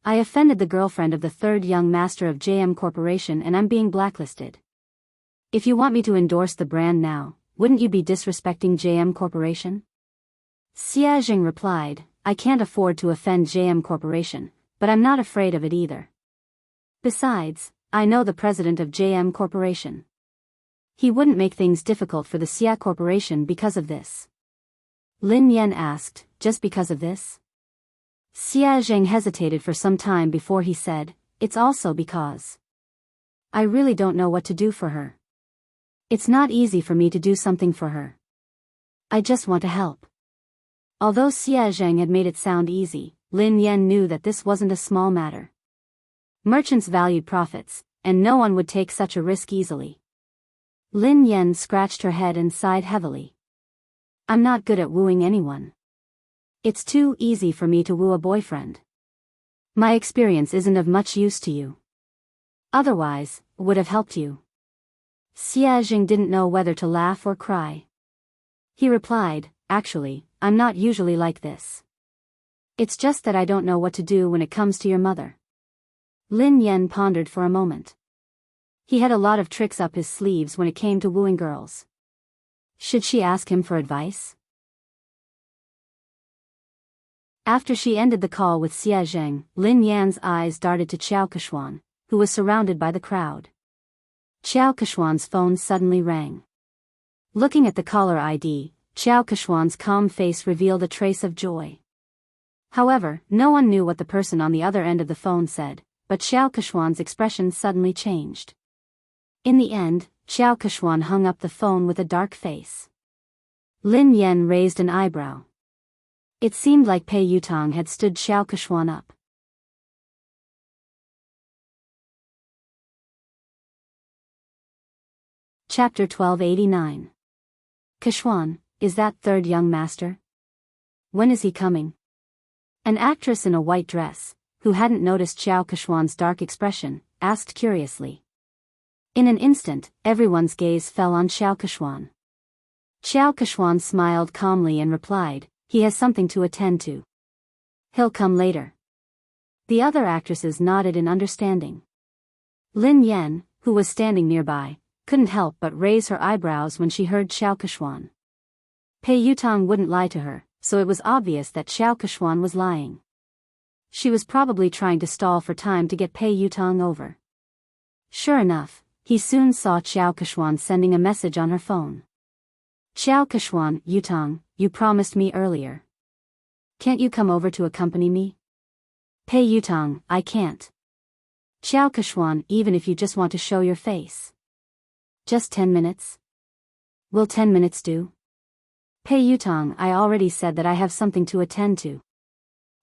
I offended the girlfriend of the third young master of JM Corporation and I'm being blacklisted. If you want me to endorse the brand now, wouldn't you be disrespecting JM Corporation? Xia Zheng replied, I can't afford to offend JM Corporation, but I'm not afraid of it either. Besides, I know the president of JM Corporation. He wouldn't make things difficult for the Xia Corporation because of this. Lin Yan asked, just because of this? Xia Zheng hesitated for some time before he said, It's also because I really don't know what to do for her. It's not easy for me to do something for her. I just want to help. Although Xia Zheng had made it sound easy, Lin Yan knew that this wasn't a small matter. Merchants valued profits, and no one would take such a risk easily. Lin Yan scratched her head and sighed heavily. I'm not good at wooing anyone. It's too easy for me to woo a boyfriend. My experience isn't of much use to you. Otherwise, would have helped you. Xia Zheng didn't know whether to laugh or cry. He replied, Actually, I'm not usually like this. It's just that I don't know what to do when it comes to your mother. Lin Yan pondered for a moment. He had a lot of tricks up his sleeves when it came to wooing girls. Should she ask him for advice? After she ended the call with Xie Zheng, Lin Yan's eyes darted to Qiao Keshuan, who was surrounded by the crowd. Qiao Keshuan's phone suddenly rang. Looking at the caller ID, Qiao Keshuan's calm face revealed a trace of joy. However, no one knew what the person on the other end of the phone said, but Qiao Keshuan's expression suddenly changed. In the end, Qiao Keshuan hung up the phone with a dark face. Lin Yan raised an eyebrow. It seemed like Pei Yutong had stood Qiao Keshuan up. Chapter 1289. Keshuan, is that third young master? When is he coming? An actress in a white dress, who hadn't noticed Qiao Keshuan's dark expression, asked curiously. In an instant, everyone's gaze fell on Qiao Keshuan. Qiao Keshuan smiled calmly and replied, he has something to attend to. He'll come later. The other actresses nodded in understanding. Lin Yan, who was standing nearby, couldn't help but raise her eyebrows when she heard Qiao Keshuan. Pei Yutong wouldn't lie to her, so it was obvious that Qiao Keshuan was lying. She was probably trying to stall for time to get Pei Yutong over. Sure enough, he soon saw Qiao Keshuan sending a message on her phone. Qiao Keshuan, Yutong, you promised me earlier. Can't you come over to accompany me? Pei Yutong, I can't. Qiao Keshuan, even if you just want to show your face. Just 10 minutes? Will 10 minutes do? Pei Yutong, I already said that I have something to attend to.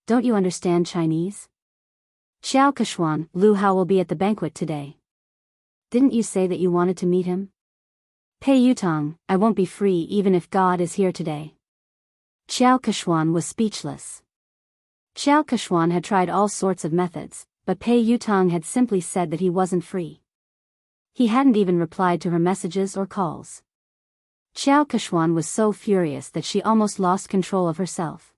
Don't you understand Chinese? Qiao Keshuan, Lu Hao will be at the banquet today. Didn't you say that you wanted to meet him? Pei Yutong, I won't be free even if God is here today. Qiao Keshuan was speechless. Qiao Keshuan had tried all sorts of methods, but Pei Yutong had simply said that he wasn't free. He hadn't even replied to her messages or calls. Qiao Keshuan was so furious that she almost lost control of herself.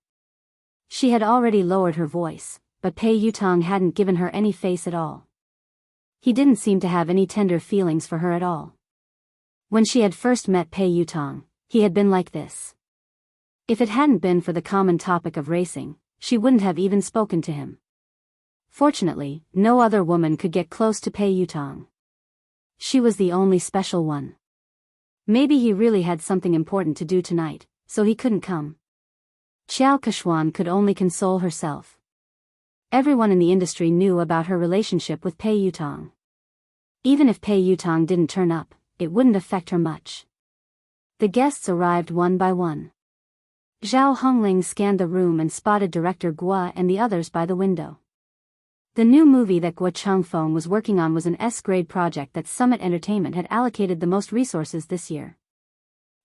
She had already lowered her voice, but Pei Yutong hadn't given her any face at all. He didn't seem to have any tender feelings for her at all. When she had first met Pei Yutong, he had been like this. If it hadn't been for the common topic of racing, she wouldn't have even spoken to him. Fortunately, no other woman could get close to Pei Yutong. She was the only special one. Maybe he really had something important to do tonight, so he couldn't come. Qiao Keshuan could only console herself. Everyone in the industry knew about her relationship with Pei Yutong. Even if Pei Yutong didn't turn up, it wouldn't affect her much. The guests arrived one by one. Zhao Hongling scanned the room and spotted director Guo and the others by the window. The new movie that Guo Changfeng was working on was an S-grade project that Summit Entertainment had allocated the most resources this year.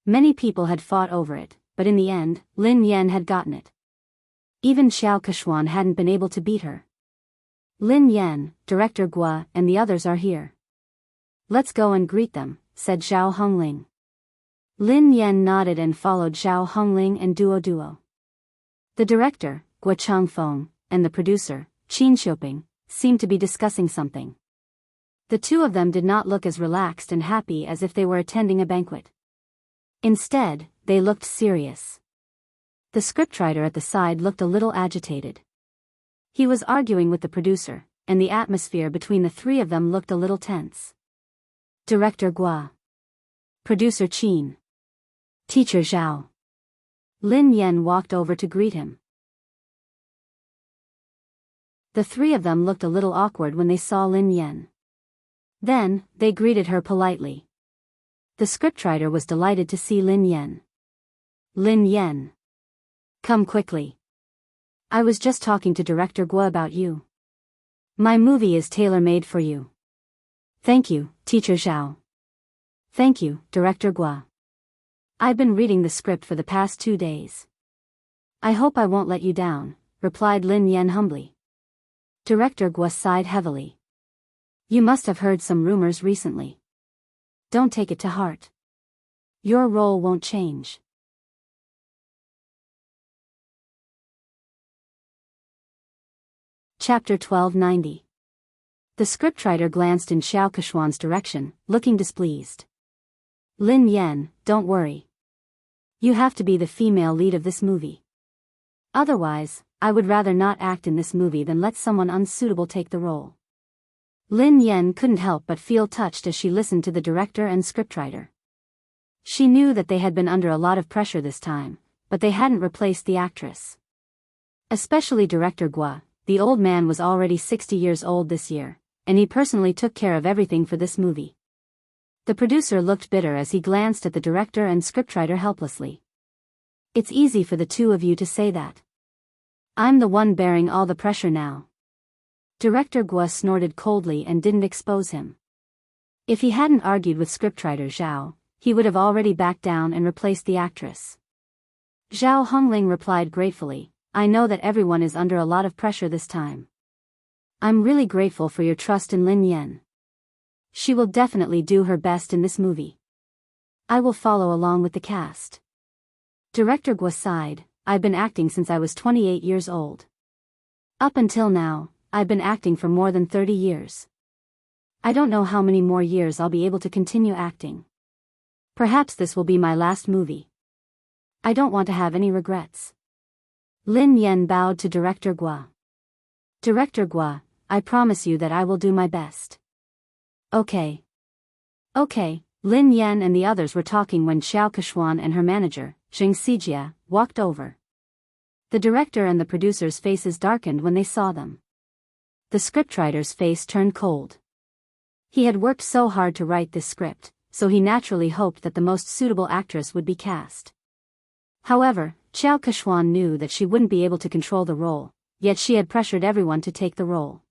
Many people had fought over it, but in the end, Lin Yan had gotten it. Even Qiao Keshuan hadn't been able to beat her. Lin Yan, director Guo, and the others are here. Let's go and greet them, said Zhao Hongling. Lin Yan nodded and followed Zhao Hongling and Duo. The director, Guo Changfeng, and the producer, Qin Xiuping, seemed to be discussing something. The two of them did not look as relaxed and happy as if they were attending a banquet. Instead, they looked serious. The scriptwriter at the side looked a little agitated. He was arguing with the producer, and the atmosphere between the three of them looked a little tense. Director Guo. Producer Qin. Teacher Zhao. Lin Yan walked over to greet him. The three of them looked a little awkward when they saw Lin Yan. Then, they greeted her politely. The scriptwriter was delighted to see Lin Yan. Lin Yan. Come quickly. I was just talking to Director Guo about you. My movie is tailor-made for you. Thank you, Teacher Zhao. Thank you, Director Guo. I've been reading the script for the past 2 days. I hope I won't let you down, replied Lin Yan humbly. Director Guo sighed heavily. You must have heard some rumors recently. Don't take it to heart. Your role won't change. Chapter 1290. The scriptwriter glanced in Xiao Keshuan's direction, looking displeased. Lin Yan, don't worry. You have to be the female lead of this movie. Otherwise, I would rather not act in this movie than let someone unsuitable take the role. Lin Yan couldn't help but feel touched as she listened to the director and scriptwriter. She knew that they had been under a lot of pressure this time, but they hadn't replaced the actress. Especially director Gua, the old man was already 60 years old this year, and he personally took care of everything for this movie. The producer looked bitter as he glanced at the director and scriptwriter helplessly. It's easy for the two of you to say that. I'm the one bearing all the pressure now. Director Gua snorted coldly and didn't expose him. If he hadn't argued with scriptwriter Zhao, he would have already backed down and replaced the actress. Zhao Hongling replied gratefully, I know that everyone is under a lot of pressure this time. I'm really grateful for your trust in Lin Yan. She will definitely do her best in this movie. I will follow along with the cast. Director Gua sighed, I've been acting since I was 28 years old. Up until now, I've been acting for more than 30 years. I don't know how many more years I'll be able to continue acting. Perhaps this will be my last movie. I don't want to have any regrets. Lin Yan bowed to Director Gua. Director Gua, I promise you that I will do my best. Okay. Okay, Lin Yan and the others were talking when Xiao Keshuan and her manager, Zheng Xijia, walked over. The director and the producer's faces darkened when they saw them. The scriptwriter's face turned cold. He had worked so hard to write this script, so he naturally hoped that the most suitable actress would be cast. However, Xiao Keshuan knew that she wouldn't be able to control the role, yet she had pressured everyone to take the role.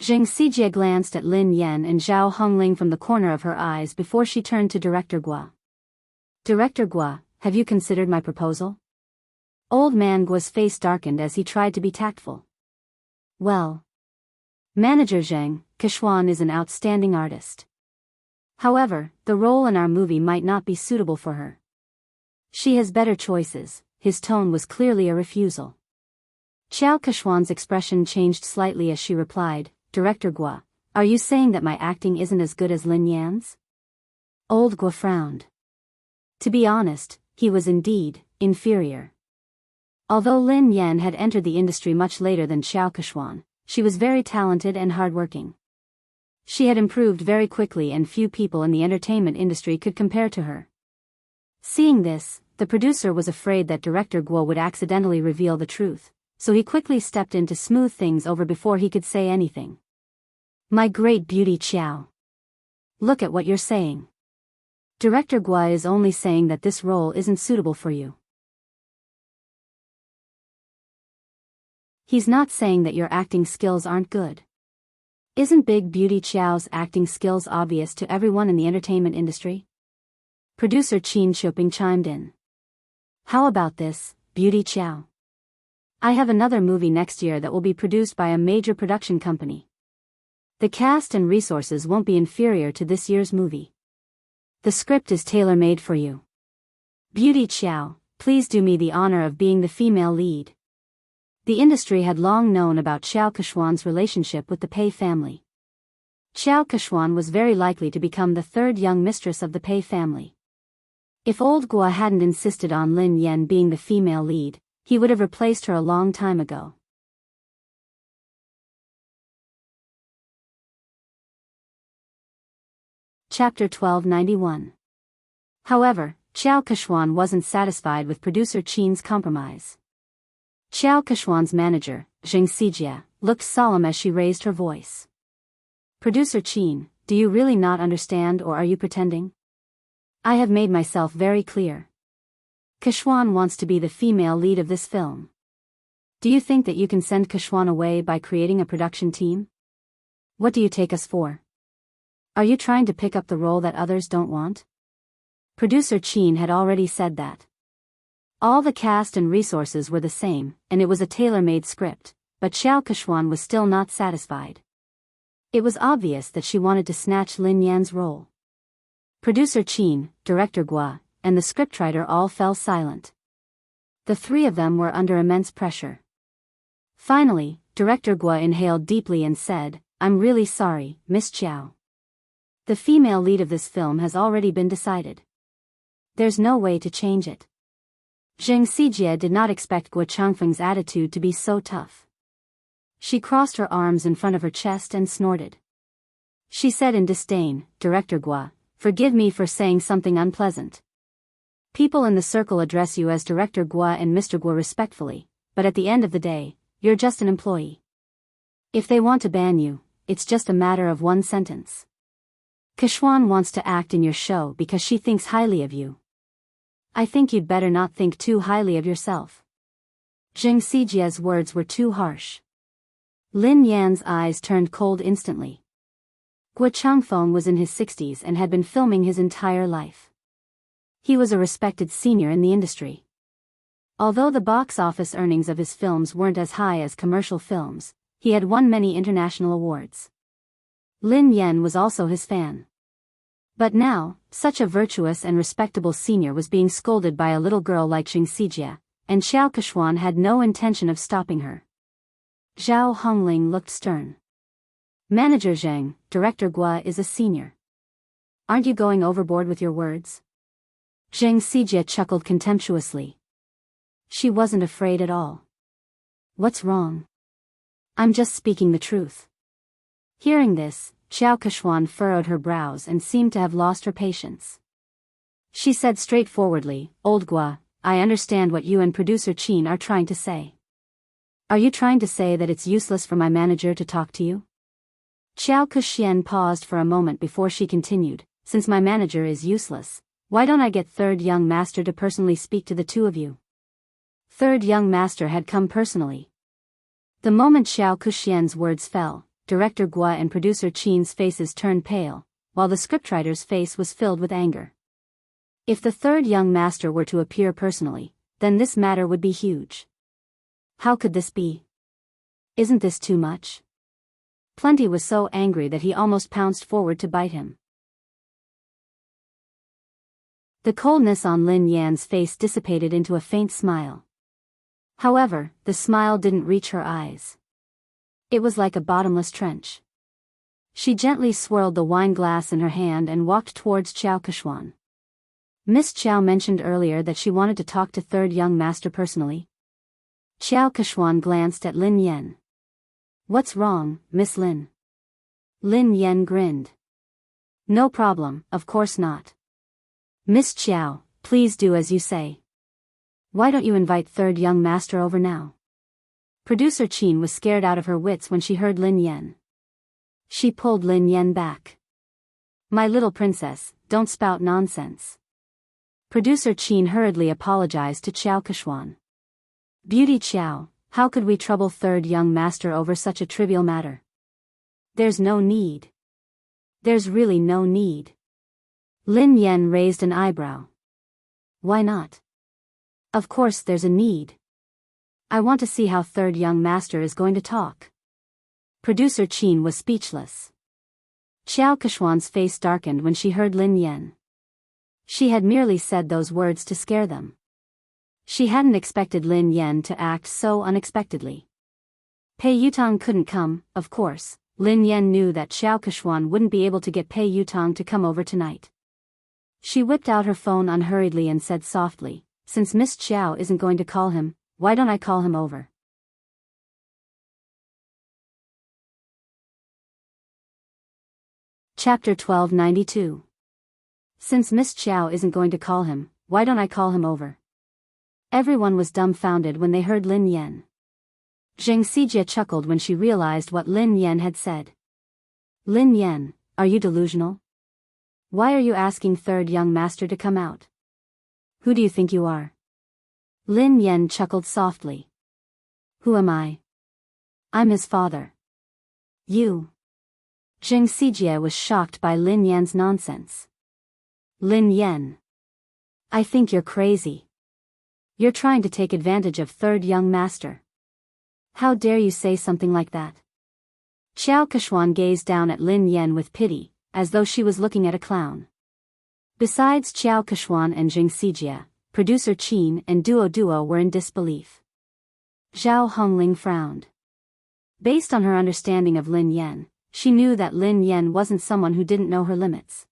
Zheng Xijie glanced at Lin Yan and Zhao Hongling from the corner of her eyes before she turned to Director Gua. Director Gua, have you considered my proposal? Old man Gua's face darkened as he tried to be tactful. Well. Manager Zheng, Keshuan is an outstanding artist. However, the role in our movie might not be suitable for her. She has better choices. His tone was clearly a refusal. Xiao Keshuan's expression changed slightly as she replied, Director Gua, are you saying that my acting isn't as good as Lin Yan's? Old Gua frowned. To be honest, he was indeed inferior. Although Lin Yan had entered the industry much later than Xiao Keshuan, she was very talented and hardworking. She had improved very quickly and few people in the entertainment industry could compare to her. Seeing this, the producer was afraid that Director Guo would accidentally reveal the truth, so he quickly stepped in to smooth things over before he could say anything. My great beauty Qiao. Look at what you're saying. Director Guo is only saying that this role isn't suitable for you. He's not saying that your acting skills aren't good. Isn't Big Beauty Qiao's acting skills obvious to everyone in the entertainment industry? Producer Qin Shoping chimed in. How about this, Beauty Qiao? I have another movie next year that will be produced by a major production company. The cast and resources won't be inferior to this year's movie. The script is tailor-made for you. Beauty Qiao, please do me the honor of being the female lead. The industry had long known about Xiao Keshuan's relationship with the Pei family. Xiao Keshuan was very likely to become the third young mistress of the Pei family. If old Gua hadn't insisted on Lin Yan being the female lead, he would have replaced her a long time ago. Chapter 1291. However, Xiao Keshuan wasn't satisfied with producer Qin's compromise. Xiao Keshuan's manager, Zheng Xijia, looked solemn as she raised her voice. Producer Qin, do you really not understand or are you pretending? I have made myself very clear. Keshuan wants to be the female lead of this film. Do you think that you can send Keshuan away by creating a production team? What do you take us for? Are you trying to pick up the role that others don't want? Producer Qin had already said that. All the cast and resources were the same, and it was a tailor-made script, but Xiao Keshuan was still not satisfied. It was obvious that she wanted to snatch Lin Yan's role. Producer Qin, Director Gua, and the scriptwriter all fell silent. The three of them were under immense pressure. Finally, Director Gua inhaled deeply and said, I'm really sorry, Miss Chiao. The female lead of this film has already been decided. There's no way to change it. Zheng Xijie did not expect Guo Changfeng's attitude to be so tough. She crossed her arms in front of her chest and snorted. She said in disdain, Director Guo, forgive me for saying something unpleasant. People in the circle address you as Director Guo and Mr. Guo respectfully, but at the end of the day, you're just an employee. If they want to ban you, it's just a matter of one sentence. Kexuan wants to act in your show because she thinks highly of you. I think you'd better not think too highly of yourself. Zheng Xijie's words were too harsh. Lin Yan's eyes turned cold instantly. Guo Changfeng was in his 60s and had been filming his entire life. He was a respected senior in the industry. Although the box office earnings of his films weren't as high as commercial films, he had won many international awards. Lin Yan was also his fan. But now, such a virtuous and respectable senior was being scolded by a little girl like Zheng Xijie, and Xiao Kexuan had no intention of stopping her. Zhao Hongling looked stern. Manager Zheng, Director Guo is a senior. Aren't you going overboard with your words? Zheng Xijie chuckled contemptuously. She wasn't afraid at all. What's wrong? I'm just speaking the truth. Hearing this, Xiao Kexuan furrowed her brows and seemed to have lost her patience. She said straightforwardly, Old Guo, I understand what you and producer Qin are trying to say. Are you trying to say that it's useless for my manager to talk to you? Xiao Kexian paused for a moment before she continued, since my manager is useless, why don't I get Third Young Master to personally speak to the two of you? Third Young Master had come personally. The moment Xiao Kexian's words fell, Director Guo and producer Qin's faces turned pale, while the scriptwriter's face was filled with anger. If the Third Young Master were to appear personally, then this matter would be huge. How could this be? Isn't this too much? Plenty was so angry that he almost pounced forward to bite him. The coldness on Lin Yan's face dissipated into a faint smile. However, the smile didn't reach her eyes. It was like a bottomless trench. She gently swirled the wine glass in her hand and walked towards Xiao Kexuan. Miss Chiao mentioned earlier that she wanted to talk to Third Young Master personally. Xiao Kexuan glanced at Lin Yan. What's wrong, Miss Lin? Lin Yan grinned. No problem, of course not. Miss Chiao, please do as you say. Why don't you invite Third Young Master over now? Producer Qin was scared out of her wits when she heard Lin Yan. She pulled Lin Yan back. My little princess, don't spout nonsense. Producer Qin hurriedly apologized to Xiao Kexuan. Beauty Chiao, how could we trouble Third Young Master over such a trivial matter? There's no need. There's really no need. Lin Yan raised an eyebrow. Why not? Of course there's a need. I want to see how Third Young Master is going to talk. Producer Qin was speechless. Xiao Kexuan's face darkened when she heard Lin Yan. She had merely said those words to scare them. She hadn't expected Lin Yan to act so unexpectedly. Pei Yutang couldn't come, of course. Lin Yan knew that Xiao Kexuan wouldn't be able to get Pei Yutang to come over tonight. She whipped out her phone unhurriedly and said softly, since Miss Chiao isn't going to call him, why don't I call him over? Chapter 1292. Since Miss Chiao isn't going to call him, why don't I call him over? Everyone was dumbfounded when they heard Lin Yan. Zheng Xijie chuckled when she realized what Lin Yan had said. Lin Yan, are you delusional? Why are you asking Third Young Master to come out? Who do you think you are? Lin Yan chuckled softly. Who am I? I'm his father. You. Zheng Xijie was shocked by Lin Yan's nonsense. Lin Yan. I think you're crazy. You're trying to take advantage of Third Young Master. How dare you say something like that? Xiao Kexuan gazed down at Lin Yan with pity, as though she was looking at a clown. Besides Xiao Kexuan and Zheng Xijie, producer Qin and Duo were in disbelief. Zhao Hongling frowned. Based on her understanding of Lin Yan, she knew that Lin Yan wasn't someone who didn't know her limits.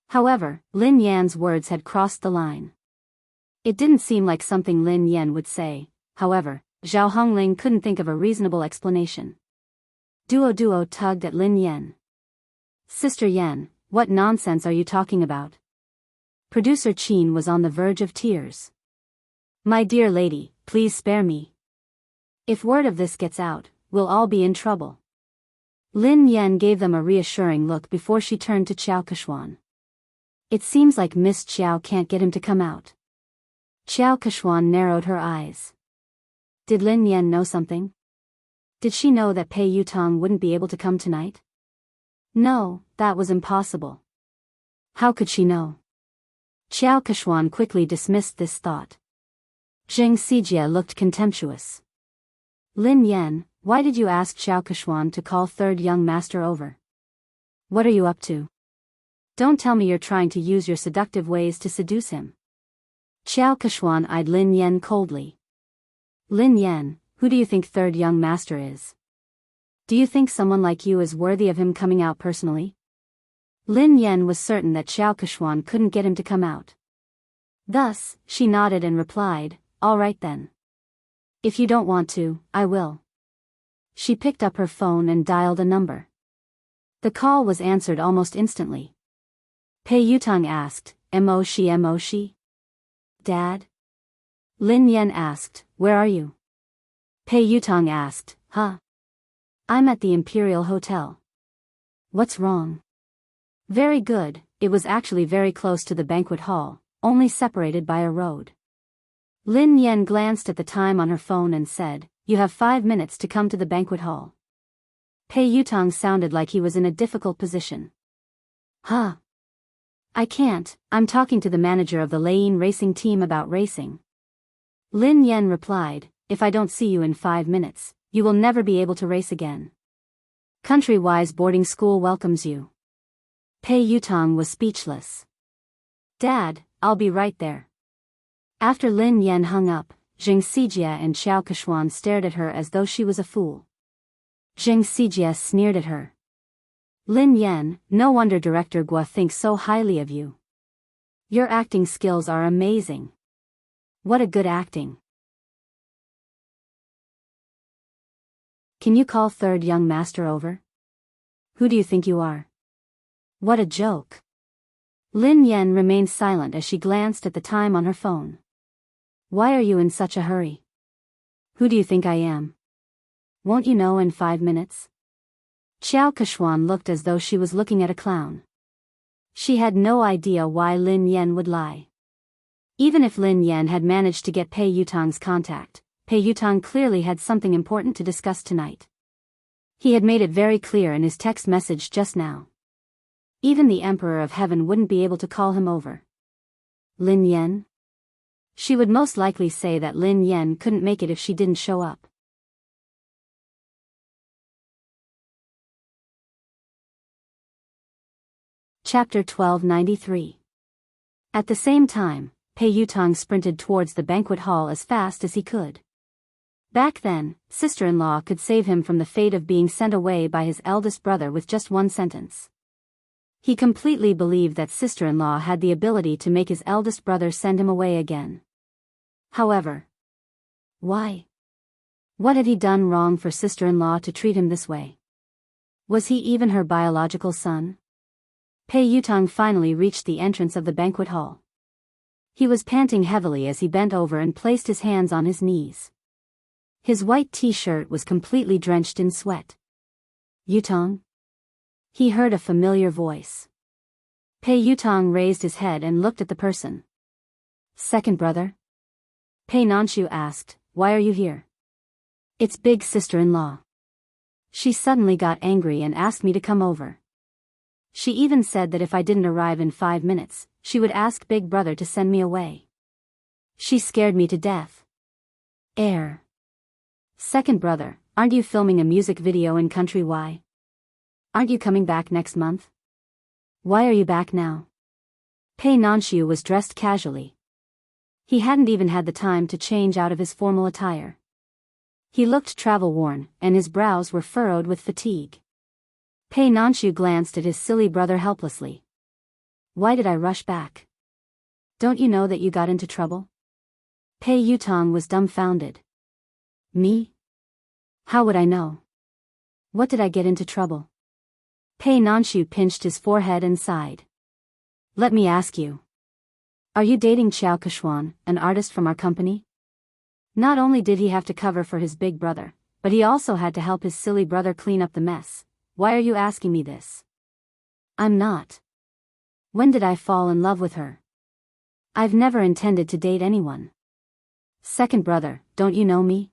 However, Lin Yan's words had crossed the line. It didn't seem like something Lin Yan would say. However, Zhao Hongling couldn't think of a reasonable explanation. Duo tugged at Lin Yan. Sister Yan, what nonsense are you talking about? Producer Qin was on the verge of tears. My dear lady, please spare me. If word of this gets out, we'll all be in trouble. Lin Yan gave them a reassuring look before she turned to Qiao Keshuan. It seems like Miss Qiao can't get him to come out. Qiao Keshuan narrowed her eyes. Did Lin Yan know something? Did she know that Pei Yutong wouldn't be able to come tonight? No, that was impossible. How could she know? Qiao Keshuan quickly dismissed this thought. Zheng Xijie looked contemptuous. Lin Yan, why did you ask Qiao Keshuan to call third young master over? What are you up to? Don't tell me you're trying to use your seductive ways to seduce him. Qiao Keshuan eyed Lin Yan coldly. Lin Yan, who do you think third young master is? Do you think someone like you is worthy of him coming out personally? Lin Yan was certain that Qiao Keshuan couldn't get him to come out. Thus, she nodded and replied, all right then. If you don't want to, I will. She picked up her phone and dialed a number. The call was answered almost instantly. Pei Yutong asked, Mo shi? Dad? Lin Yan asked, where are you? Pei Yutong asked, huh? I'm at the Imperial Hotel. What's wrong? Very good, it was actually very close to the banquet hall, only separated by a road. Lin Yan glanced at the time on her phone and said, you have 5 minutes to come to the banquet hall. Pei Yutong sounded like he was in a difficult position. Huh? I can't, I'm talking to the manager of the Lane racing team about racing. Lin Yan replied, if I don't see you in 5 minutes, you will never be able to race again. Country-wise boarding school welcomes you. Pei Yutong was speechless. Dad, I'll be right there. After Lin Yan hung up, Zheng Xijie and Qiao Keshuan stared at her as though she was a fool. Zheng Xijie sneered at her. Lin Yan, no wonder Director Guo thinks so highly of you. Your acting skills are amazing. What a good acting. Can you call third young master over? Who do you think you are? What a joke. Lin Yan remained silent as she glanced at the time on her phone. Why are you in such a hurry? Who do you think I am? Won't you know in 5 minutes? Qiao Keshuan looked as though she was looking at a clown. She had no idea why Lin Yan would lie. Even if Lin Yan had managed to get Pei Yutong's contact, Pei Yutong clearly had something important to discuss tonight. He had made it very clear in his text message just now. Even the Emperor of Heaven wouldn't be able to call him over. Lin Yan? She would most likely say that Lin Yan couldn't make it if she didn't show up. Chapter 1293. At the same time, Pei Yutong sprinted towards the banquet hall as fast as he could. Back then, sister-in-law could save him from the fate of being sent away by his eldest brother with just one sentence. He completely believed that sister-in-law had the ability to make his eldest brother send him away again. However, why? What had he done wrong for sister-in-law to treat him this way? Was he even her biological son? Pei Yutong finally reached the entrance of the banquet hall. He was panting heavily as he bent over and placed his hands on his knees. His white t-shirt was completely drenched in sweat. Yutong? He heard a familiar voice. Pei Yutong raised his head and looked at the person. Second brother? Pei Nanshu asked, why are you here? It's big sister-in-law. She suddenly got angry and asked me to come over. She even said that if I didn't arrive in 5 minutes, she would ask big brother to send me away. She scared me to death. Second brother, aren't you filming a music video in Country Y? Aren't you coming back next month? Why are you back now? Pei Nanshu was dressed casually. He hadn't even had the time to change out of his formal attire. He looked travel-worn, and his brows were furrowed with fatigue. Pei Nanshu glanced at his silly brother helplessly. Why did I rush back? Don't you know that you got into trouble? Pei Yutong was dumbfounded. Me? How would I know? What did I get into trouble? Pei Nanshu pinched his forehead and sighed. Let me ask you. Are you dating Xiao Keshuan, an artist from our company? Not only did he have to cover for his big brother, but he also had to help his silly brother clean up the mess. Why are you asking me this? I'm not. When did I fall in love with her? I've never intended to date anyone. Second brother, don't you know me?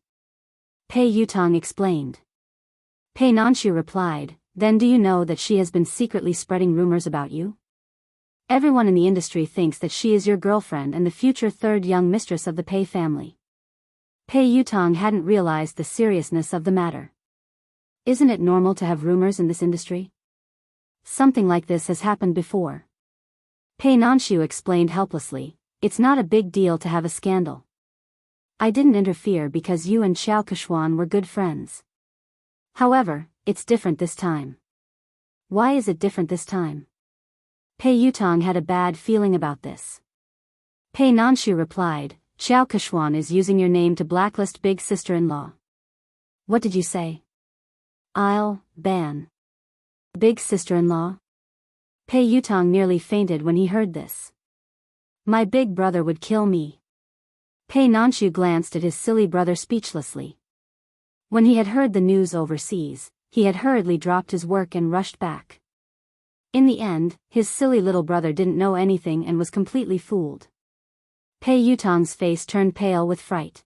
Pei Yutong explained. Pei Nanshu replied, then do you know that she has been secretly spreading rumors about you? Everyone in the industry thinks that she is your girlfriend and the future third young mistress of the Pei family. Pei Yutong hadn't realized the seriousness of the matter. Isn't it normal to have rumors in this industry? Something like this has happened before. Pei Nanshu explained helplessly, it's not a big deal to have a scandal. I didn't interfere because you and Xiao Keshuan were good friends. However, it's different this time. Why is it different this time? Pei Yutong had a bad feeling about this. Pei Nanshu replied, Xiao Keshuan is using your name to blacklist big sister-in-law. What did you say? I'll ban big sister-in-law? Pei Yutong nearly fainted when he heard this. My big brother would kill me. Pei Nanshu glanced at his silly brother speechlessly. When he had heard the news overseas, he had hurriedly dropped his work and rushed back. In the end, his silly little brother didn't know anything and was completely fooled. Pei Yutong's face turned pale with fright.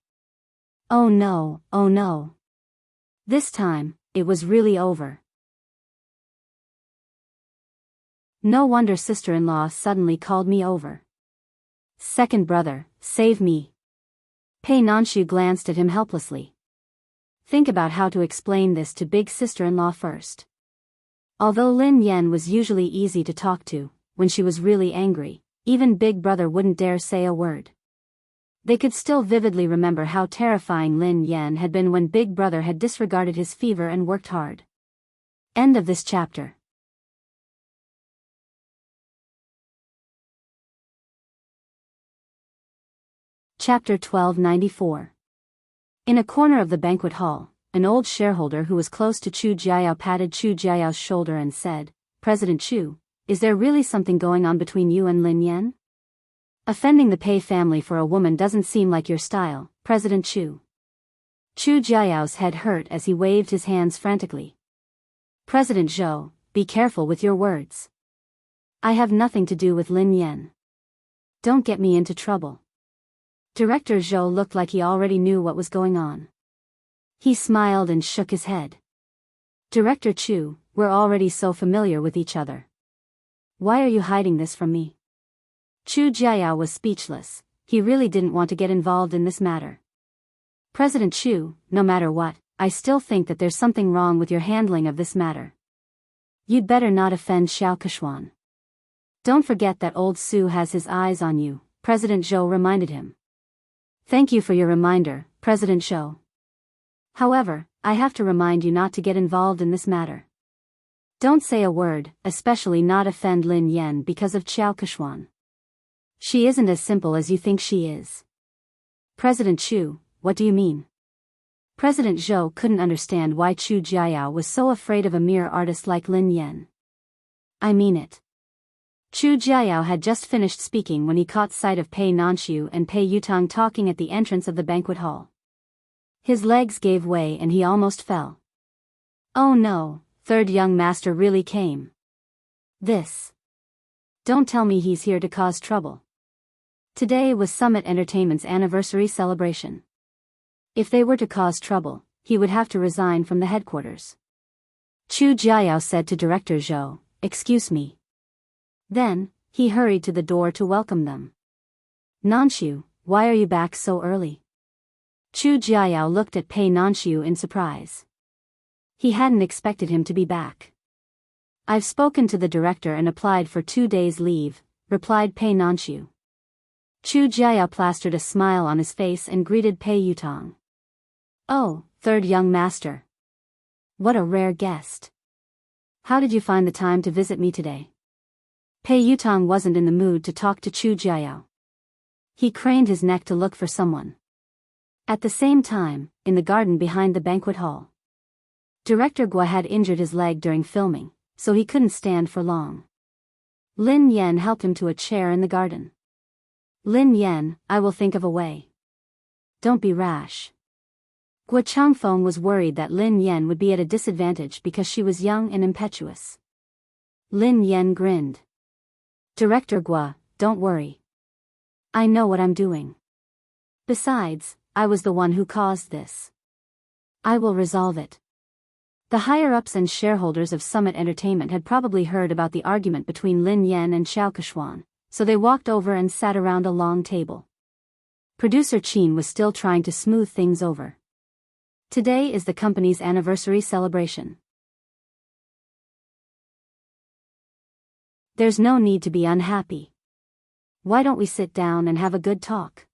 Oh no, oh no. This time, it was really over. No wonder sister-in-law suddenly called me over. Second brother, save me. Pei Nanshu glanced at him helplessly. Think about how to explain this to big sister-in-law first. Although Lin Yan was usually easy to talk to, when she was really angry, even big brother wouldn't dare say a word. They could still vividly remember how terrifying Lin Yan had been when big brother had disregarded his fever and worked hard. End of this chapter. Chapter 1294. In a corner of the banquet hall, an old shareholder who was close to Chu Jiayao patted Chu Jiayao's shoulder and said, President Chu, is there really something going on between you and Lin Yan? Offending the Pei family for a woman doesn't seem like your style, President Chu. Chu Jiayao's head hurt as he waved his hands frantically. President Zhou, be careful with your words. I have nothing to do with Lin Yan. Don't get me into trouble. Director Zhou looked like he already knew what was going on. He smiled and shook his head. Director Chu, we're already so familiar with each other. Why are you hiding this from me? Chu Jiayao was speechless. He really didn't want to get involved in this matter. President Chu, no matter what, I still think that there's something wrong with your handling of this matter. You'd better not offend Xiao Keshuan. Don't forget that old Su has his eyes on you, President Zhou reminded him. Thank you for your reminder, President Zhou. However, I have to remind you not to get involved in this matter. Don't say a word, especially not offend Lin Yan because of Xiao Keshuan. She isn't as simple as you think she is. President Chu, what do you mean? President Zhou couldn't understand why Chu Jiayao was so afraid of a mere artist like Lin Yan. I mean it. Chu Jiayao had just finished speaking when he caught sight of Pei Nanshu and Pei Yutong talking at the entrance of the banquet hall. His legs gave way and he almost fell. Oh no, third young master really came. This. Don't tell me he's here to cause trouble. Today was Summit Entertainment's anniversary celebration. If they were to cause trouble, he would have to resign from the headquarters. Chu Jiayao said to Director Zhou, excuse me. Then, he hurried to the door to welcome them. Nanshu, why are you back so early? Chu Jiayao looked at Pei Nanshu in surprise. He hadn't expected him to be back. I've spoken to the director and applied for 2 days' leave, replied Pei Nanshu. Chu Jiayao plastered a smile on his face and greeted Pei Yutong. Oh, third young master. What a rare guest. How did you find the time to visit me today? Pei Yutong wasn't in the mood to talk to Chu Jiao. He craned his neck to look for someone. At the same time, in the garden behind the banquet hall, Director Gua had injured his leg during filming, so he couldn't stand for long. Lin Yan helped him to a chair in the garden. Lin Yan, I will think of a way. Don't be rash. Gua Changfeng was worried that Lin Yan would be at a disadvantage because she was young and impetuous. Lin Yan grinned. Director Gua, don't worry. I know what I'm doing. Besides, I was the one who caused this. I will resolve it. The higher-ups and shareholders of Summit Entertainment had probably heard about the argument between Lin Yan and Xiao Kechuan, so they walked over and sat around a long table. Producer Qin was still trying to smooth things over. Today is the company's anniversary celebration. There's no need to be unhappy. Why don't we sit down and have a good talk?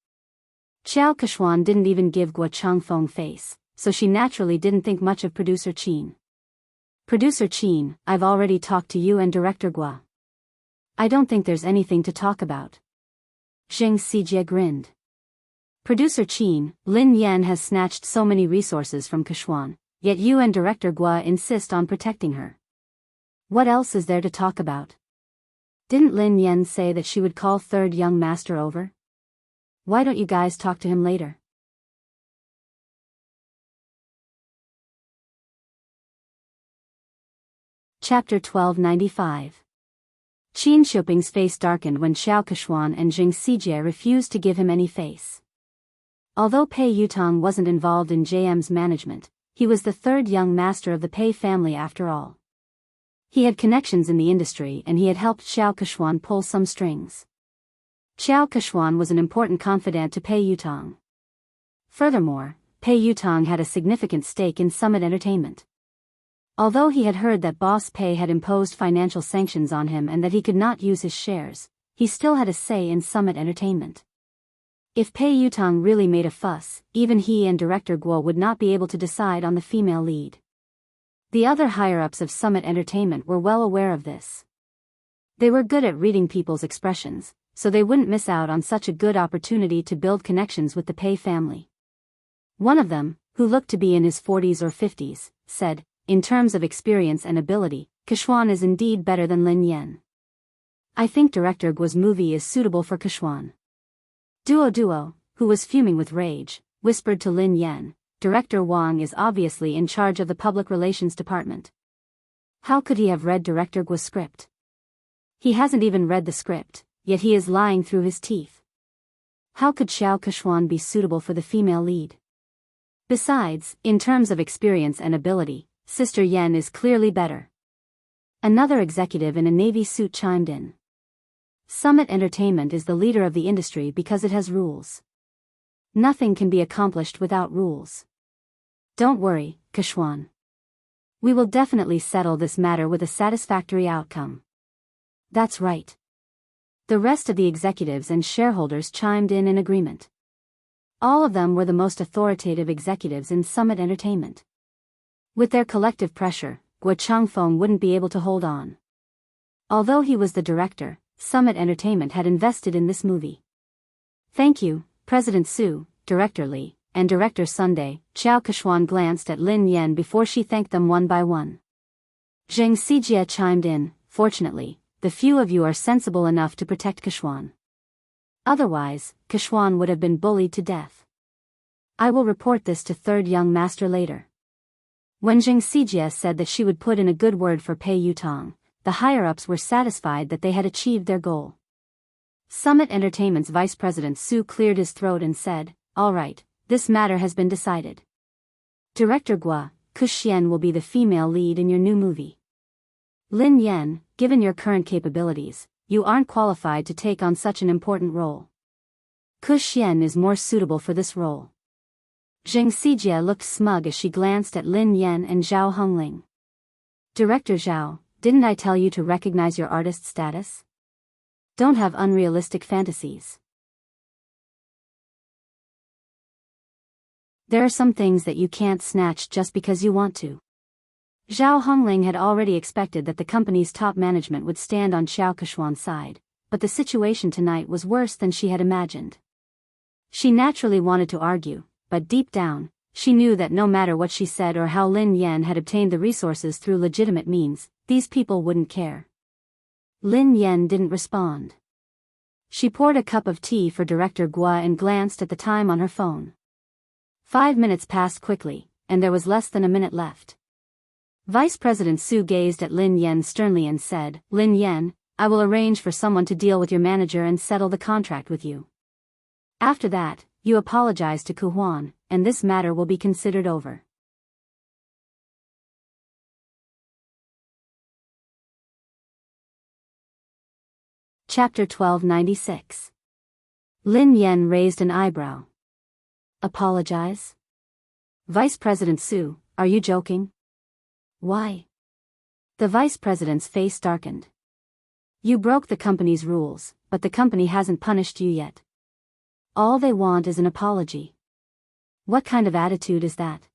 Xiao Kechuan didn't even give Gua Changfeng face, so she naturally didn't think much of Producer Qin. Producer Qin, I've already talked to you and Director Gua. I don't think there's anything to talk about. Zheng Xijie grinned. Producer Qin, Lin Yan has snatched so many resources from Kechuan, yet you and Director Gua insist on protecting her. What else is there to talk about? Didn't Lin Yan say that she would call third young master over? Why don't you guys talk to him later? Chapter 1295. Qin Shuping's face darkened when Xiao Kechuan and Zheng Xijie refused to give him any face. Although Pei Yutong wasn't involved in JM's management, he was the third young master of the Pei family after all. He had connections in the industry and he had helped Xiao Kechuan pull some strings. Xiao Kechuan was an important confidant to Pei Yutong. Furthermore, Pei Yutong had a significant stake in Summit Entertainment. Although he had heard that Boss Pei had imposed financial sanctions on him and that he could not use his shares, he still had a say in Summit Entertainment. If Pei Yutong really made a fuss, even he and Director Guo would not be able to decide on the female lead. The other higher-ups of Summit Entertainment were well aware of this. They were good at reading people's expressions, so they wouldn't miss out on such a good opportunity to build connections with the Pei family. One of them, who looked to be in his 40s or 50s, said, in terms of experience and ability, Kechuan is indeed better than Lin Yan. I think Director Guo's movie is suitable for Kechuan. Duo, who was fuming with rage, whispered to Lin Yan, Director Wang is obviously in charge of the public relations department. How could he have read Director Guo's script? He hasn't even read the script, yet he is lying through his teeth. How could Xiao Kechuan be suitable for the female lead? Besides, in terms of experience and ability, Sister Yen is clearly better. Another executive in a navy suit chimed in. Summit Entertainment is the leader of the industry because it has rules. Nothing can be accomplished without rules. Don't worry, Kechuan. We will definitely settle this matter with a satisfactory outcome. That's right. The rest of the executives and shareholders chimed in agreement. All of them were the most authoritative executives in Summit Entertainment. With their collective pressure, Gua Changfeng wouldn't be able to hold on. Although he was the director, Summit Entertainment had invested in this movie. Thank you, President Su, Director Li, and Director Sunday. Xiao Kechuan glanced at Lin Yan before she thanked them one by one. Zheng Xijie chimed in, fortunately, the few of you are sensible enough to protect Kechuan. Otherwise, Kechuan would have been bullied to death. I will report this to third young master later. When Zheng Xijie said that she would put in a good word for Pei Yutong, the higher-ups were satisfied that they had achieved their goal. Summit Entertainment's Vice President Su cleared his throat and said, all right, this matter has been decided. Director Gua, Kuxian will be the female lead in your new movie. Lin Yan, given your current capabilities, you aren't qualified to take on such an important role. Kuxian is more suitable for this role. Zheng Xijie looked smug as she glanced at Lin Yan and Zhao Hongling. Director Zhao, didn't I tell you to recognize your artist status? Don't have unrealistic fantasies. There are some things that you can't snatch just because you want to. Zhao Hongling had already expected that the company's top management would stand on Xiao Keshuan's side, but the situation tonight was worse than she had imagined. She naturally wanted to argue, but deep down, she knew that no matter what she said or how Lin Yan had obtained the resources through legitimate means, these people wouldn't care. Lin Yan didn't respond. She poured a cup of tea for Director Gua and glanced at the time on her phone. 5 minutes passed quickly, and there was less than a minute left. Vice President Su gazed at Lin Yan sternly and said, "Lin Yan, I will arrange for someone to deal with your manager and settle the contract with you. After that, you apologize to Kuhuan, and this matter will be considered over." Chapter 1296. Lin Yan raised an eyebrow. Apologize? Vice President Su, are you joking? Why? The Vice President's face darkened. You broke the company's rules, but the company hasn't punished you yet. All they want is an apology. What kind of attitude is that?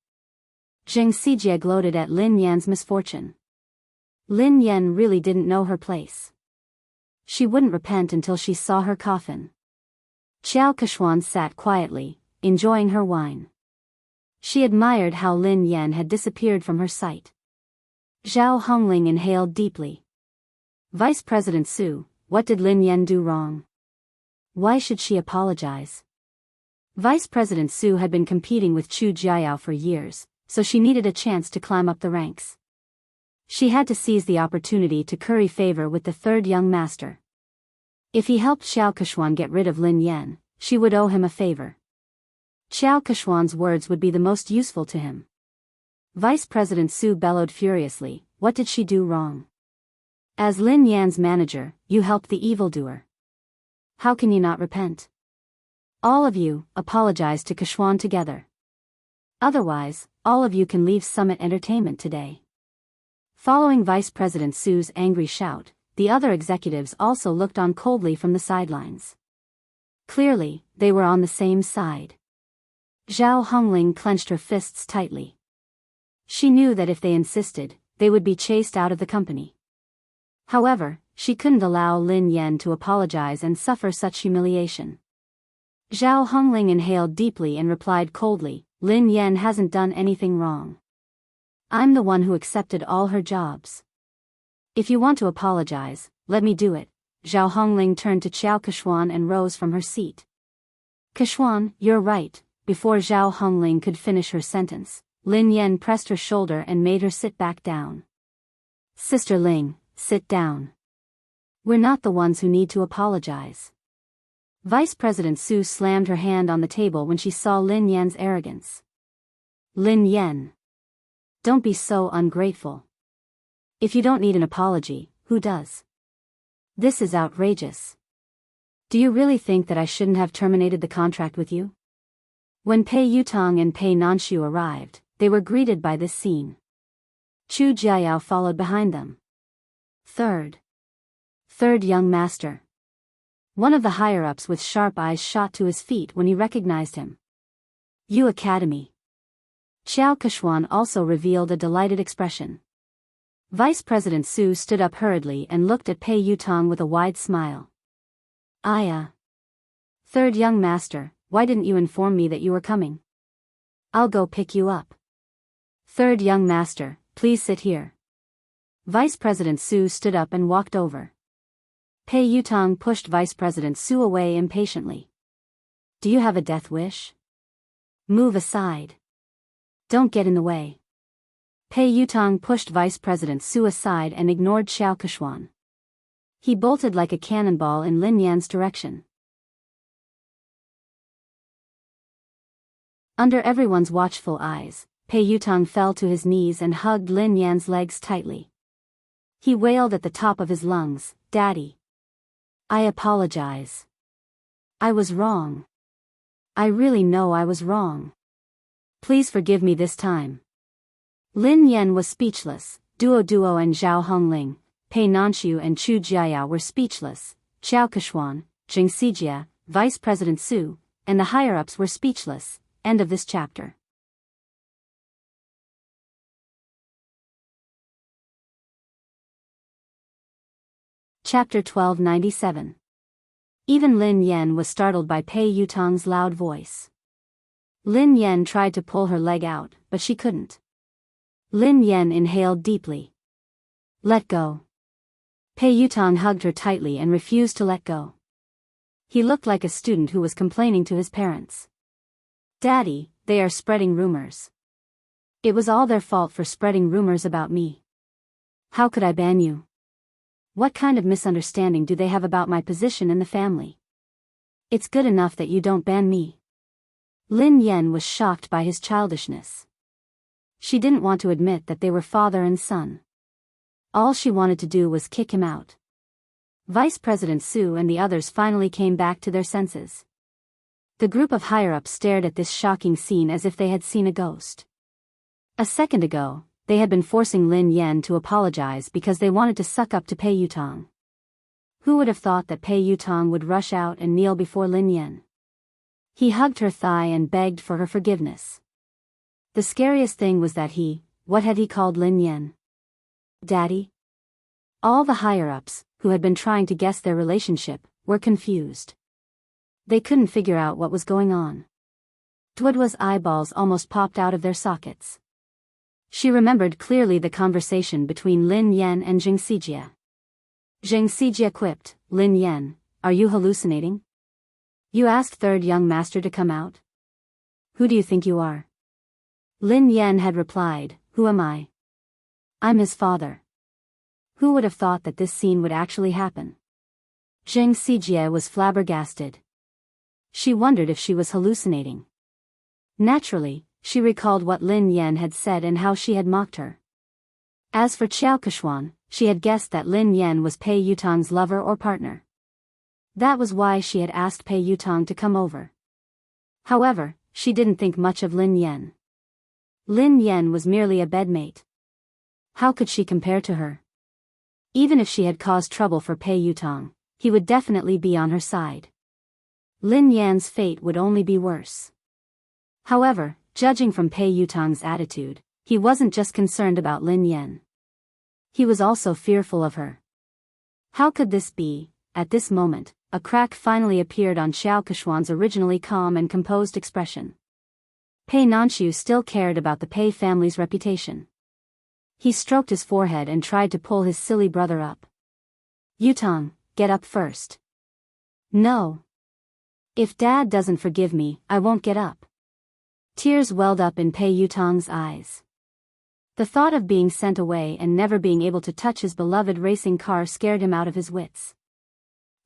Zheng Xijie gloated at Lin Yan's misfortune. Lin Yan really didn't know her place. She wouldn't repent until she saw her coffin. Xiao Keshuan sat quietly, enjoying her wine. She admired how Lin Yan had disappeared from her sight. Zhao Hongling inhaled deeply. Vice President Su, what did Lin Yan do wrong? Why should she apologize? Vice President Su had been competing with Chu Jiayao for years, so she needed a chance to climb up the ranks. She had to seize the opportunity to curry favor with the third young master. If he helped Xiao Keshuan get rid of Lin Yan, she would owe him a favor. Xiao Keshuan's words would be the most useful to him. Vice President Su bellowed furiously, what did she do wrong? As Lin Yan's manager, you helped the evildoer. How can you not repent? All of you, apologize to Keshuan together. Otherwise, all of you can leave Summit Entertainment today. Following Vice President Su's angry shout, the other executives also looked on coldly from the sidelines. Clearly, they were on the same side. Zhao Hongling clenched her fists tightly. She knew that if they insisted, they would be chased out of the company. However, she couldn't allow Lin Yan to apologize and suffer such humiliation. Zhao Hongling inhaled deeply and replied coldly, Lin Yan hasn't done anything wrong. I'm the one who accepted all her jobs. If you want to apologize, let me do it. Zhao Hongling turned to Xiao Keshuan and rose from her seat. Keshuan, you're right. Before Zhao Hongling could finish her sentence, Lin Yan pressed her shoulder and made her sit back down. Sister Ling, sit down. We're not the ones who need to apologize. Vice President Su slammed her hand on the table when she saw Lin Yan's arrogance. Lin Yan. Don't be so ungrateful. If you don't need an apology, who does? This is outrageous. Do you really think that I shouldn't have terminated the contract with you? When Pei Yutong and Pei Nanshu arrived, they were greeted by this scene. Chu Jiayao followed behind them. Third young master. One of the higher-ups with sharp eyes shot to his feet when he recognized him. Yu Academy. Xiao Keshuan also revealed a delighted expression. Vice President Su stood up hurriedly and looked at Pei Yutong with a wide smile. Third young master, why didn't you inform me that you were coming? I'll go pick you up. Third young master, please sit here. Vice President Su stood up and walked over. Pei Yutong pushed Vice President Su away impatiently. Do you have a death wish? Move aside. Don't get in the way. Pei Yutong pushed Vice President Su aside and ignored Xiao Keshuan. He bolted like a cannonball in Lin Yan's direction. Under everyone's watchful eyes, Pei Yutong fell to his knees and hugged Lin Yan's legs tightly. He wailed at the top of his lungs, Daddy. I apologize. I was wrong. I really know I was wrong. Please forgive me this time. Lin Yan was speechless. Duo and Zhao Hongling, Pei Nanshu and Chu Jiayao were speechless. Xiao Keshuan, Zheng Xijie, Vice President Su, and the higher-ups were speechless. End of this chapter. Chapter 1297. Even Lin Yan was startled by Pei Yutong's loud voice. Lin Yan tried to pull her leg out, but she couldn't. Lin Yan inhaled deeply. Let go. Pei Yutong hugged her tightly and refused to let go. He looked like a student who was complaining to his parents. Daddy, they are spreading rumors. It was all their fault for spreading rumors about me. How could I ban you? What kind of misunderstanding do they have about my position in the family? It's good enough that you don't ban me. Lin Yan was shocked by his childishness. She didn't want to admit that they were father and son. All she wanted to do was kick him out. Vice President Su and the others finally came back to their senses. The group of higher-ups stared at this shocking scene as if they had seen a ghost. A second ago, they had been forcing Lin Yan to apologize because they wanted to suck up to Pei Yutong. Who would have thought that Pei Yutong would rush out and kneel before Lin Yan? He hugged her thigh and begged for her forgiveness. The scariest thing was that what had he called Lin Yan? Daddy? All the higher-ups, who had been trying to guess their relationship, were confused. They couldn't figure out what was going on. Duodwa's eyeballs almost popped out of their sockets. She remembered clearly the conversation between Lin Yan and Zheng Xijie. Zheng Xijie quipped, Lin Yan, are you hallucinating? You asked third young master to come out? Who do you think you are? Lin Yan had replied, who am I? I'm his father. Who would have thought that this scene would actually happen? Zheng Xijie was flabbergasted. She wondered if she was hallucinating. Naturally, she recalled what Lin Yan had said and how she had mocked her. As for Qiao Keshuan, she had guessed that Lin Yan was Pei Yutong's lover or partner. That was why she had asked Pei Yutong to come over. However, she didn't think much of Lin Yan. Lin Yan was merely a bedmate. How could she compare to her? Even if she had caused trouble for Pei Yutong, he would definitely be on her side. Lin Yan's fate would only be worse. However, judging from Pei Yutong's attitude, he wasn't just concerned about Lin Yan. He was also fearful of her. How could this be? At this moment, a crack finally appeared on Xiao Keshuan's originally calm and composed expression. Pei Nanxiu still cared about the Pei family's reputation. He stroked his forehead and tried to pull his silly brother up. Yutong, get up first. No. If Dad doesn't forgive me, I won't get up. Tears welled up in Pei Yutong's eyes. The thought of being sent away and never being able to touch his beloved racing car scared him out of his wits.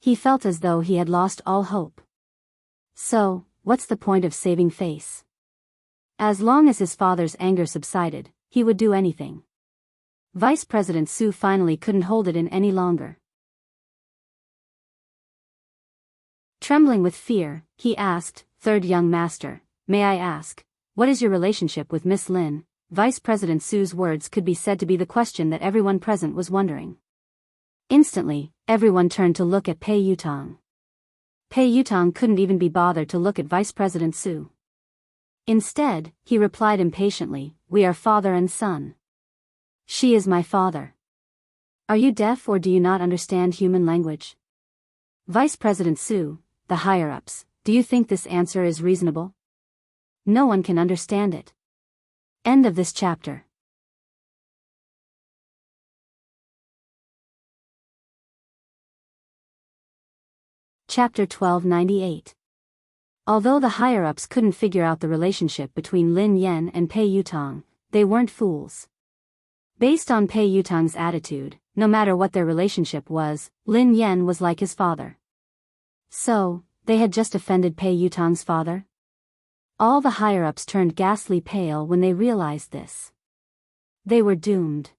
He felt as though he had lost all hope. So, what's the point of saving face? As long as his father's anger subsided, he would do anything. Vice President Su finally couldn't hold it in any longer. Trembling with fear, he asked, Third young master, may I ask, what is your relationship with Miss Lin? Vice President Su's words could be said to be the question that everyone present was wondering. Instantly, everyone turned to look at Pei Yutong. Pei Yutong couldn't even be bothered to look at Vice President Su. Instead, he replied impatiently, we are father and son. She is my father. Are you deaf or do you not understand human language? Vice President Su, the higher-ups, do you think this answer is reasonable? No one can understand it. End of this chapter. Chapter 1298. Although the higher-ups couldn't figure out the relationship between Lin Yan and Pei Yutong, they weren't fools. Based on Pei Yutong's attitude, no matter what their relationship was, Lin Yan was like his father. So, they had just offended Pei Yutong's father? All the higher-ups turned ghastly pale when they realized this. They were doomed.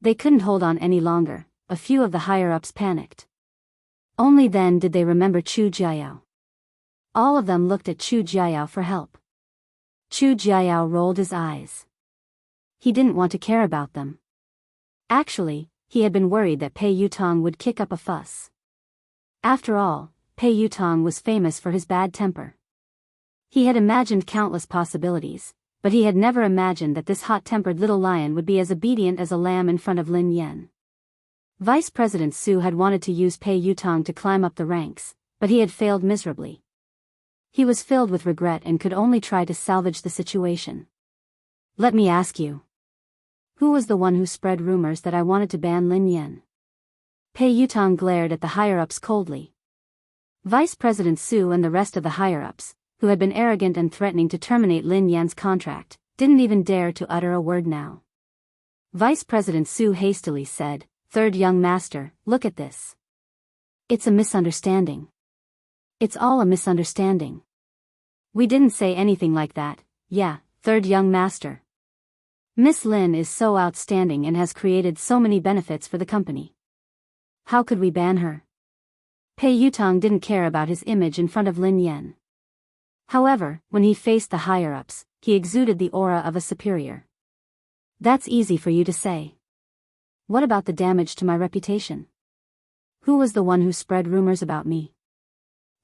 They couldn't hold on any longer. A few of the higher-ups panicked. Only then did they remember Chu Jiayao. All of them looked at Chu Jiayao for help. Chu Jiayao rolled his eyes. He didn't want to care about them. Actually, he had been worried that Pei Yutong would kick up a fuss. After all, Pei Yutong was famous for his bad temper. He had imagined countless possibilities, but he had never imagined that this hot-tempered little lion would be as obedient as a lamb in front of Lin Yan. Vice President Su had wanted to use Pei Yutong to climb up the ranks, but he had failed miserably. He was filled with regret and could only try to salvage the situation. Let me ask you. Who was the one who spread rumors that I wanted to ban Lin Yan? Pei Yutong glared at the higher-ups coldly. Vice President Su and the rest of the higher-ups, who had been arrogant and threatening to terminate Lin Yan's contract, didn't even dare to utter a word now. Vice President Su hastily said, "Third young master, look at this. It's a misunderstanding. It's all a misunderstanding. We didn't say anything like that, yeah, third young master. Miss Lin is so outstanding and has created so many benefits for the company. How could we ban her?" Pei Yutong didn't care about his image in front of Lin Yan. However, when he faced the higher-ups, he exuded the aura of a superior. That's easy for you to say. What about the damage to my reputation? Who was the one who spread rumors about me?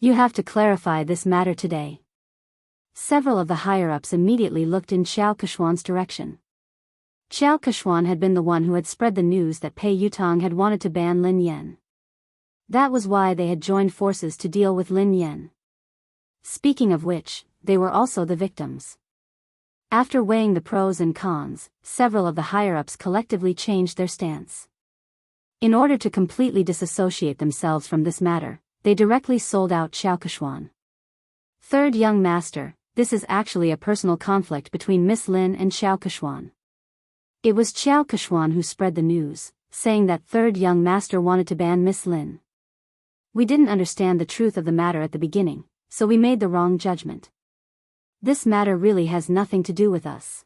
You have to clarify this matter today. Several of the higher-ups immediately looked in Xiao Keshuan's direction. Xiao Keshuan had been the one who had spread the news that Pei Yutong had wanted to ban Lin Yan. That was why they had joined forces to deal with Lin Yan. Speaking of which, they were also the victims. After weighing the pros and cons, several of the higher-ups collectively changed their stance. In order to completely disassociate themselves from this matter, they directly sold out Xiao Keshuan. Third young master, this is actually a personal conflict between Miss Lin and Xiao Keshuan. It was Xiao Keshuan who spread the news, saying that third young master wanted to ban Miss Lin. We didn't understand the truth of the matter at the beginning, so we made the wrong judgment. This matter really has nothing to do with us.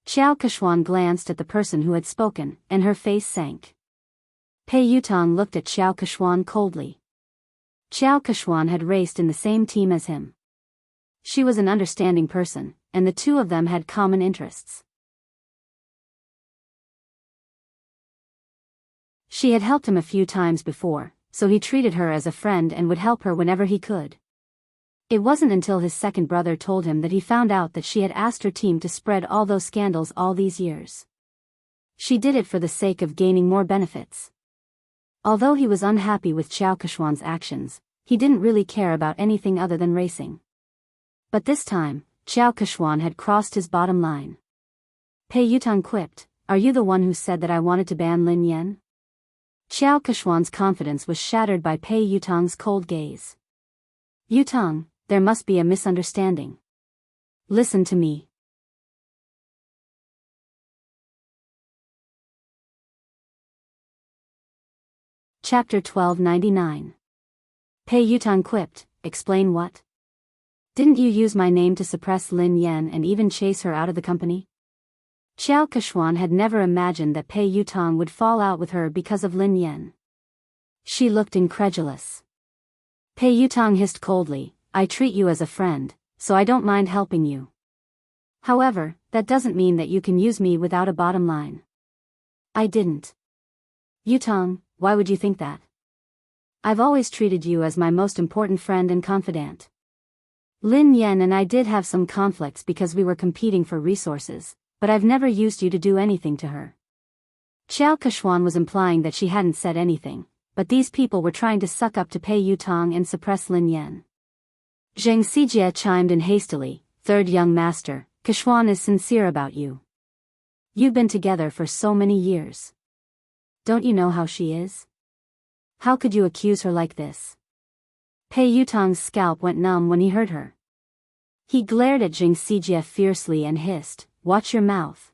Xiao Keshuan glanced at the person who had spoken, and her face sank. Pei Yutong looked at Xiao Keshuan coldly. Xiao Keshuan had raced in the same team as him. She was an understanding person, and the two of them had common interests. She had helped him a few times before, so he treated her as a friend and would help her whenever he could. It wasn't until his second brother told him that he found out that she had asked her team to spread all those scandals all these years. She did it for the sake of gaining more benefits. Although he was unhappy with Xiao Keshuan's actions, he didn't really care about anything other than racing. But this time, Xiao Keshuan had crossed his bottom line. Pei Yutong quipped, "Are you the one who said that I wanted to ban Lin Yan?" Xiao Keshuan's confidence was shattered by Pei Yutong's cold gaze. "Yutong, there must be a misunderstanding. Listen to me." Chapter 1299. Pei Yutong quipped, "Explain what? Didn't you use my name to suppress Lin Yan and even chase her out of the company?" Xiao Keshuan had never imagined that Pei Yutong would fall out with her because of Lin Yan. She looked incredulous. Pei Yutong hissed coldly, "I treat you as a friend, so I don't mind helping you. However, that doesn't mean that you can use me without a bottom line." "I didn't." "Yutong, why would you think that? I've always treated you as my most important friend and confidant. Lin Yan and I did have some conflicts because we were competing for resources, but I've never used you to do anything to her." Xiao Keshuan was implying that she hadn't said anything, but these people were trying to suck up to Pei Yutong and suppress Lin Yan. Zheng Xijie chimed in hastily, "Third young master, Keshuan is sincere about you. You've been together for so many years. Don't you know how she is? How could you accuse her like this?" Pei Yutong's scalp went numb when he heard her. He glared at Zheng Xijie fiercely and hissed, "Watch your mouth.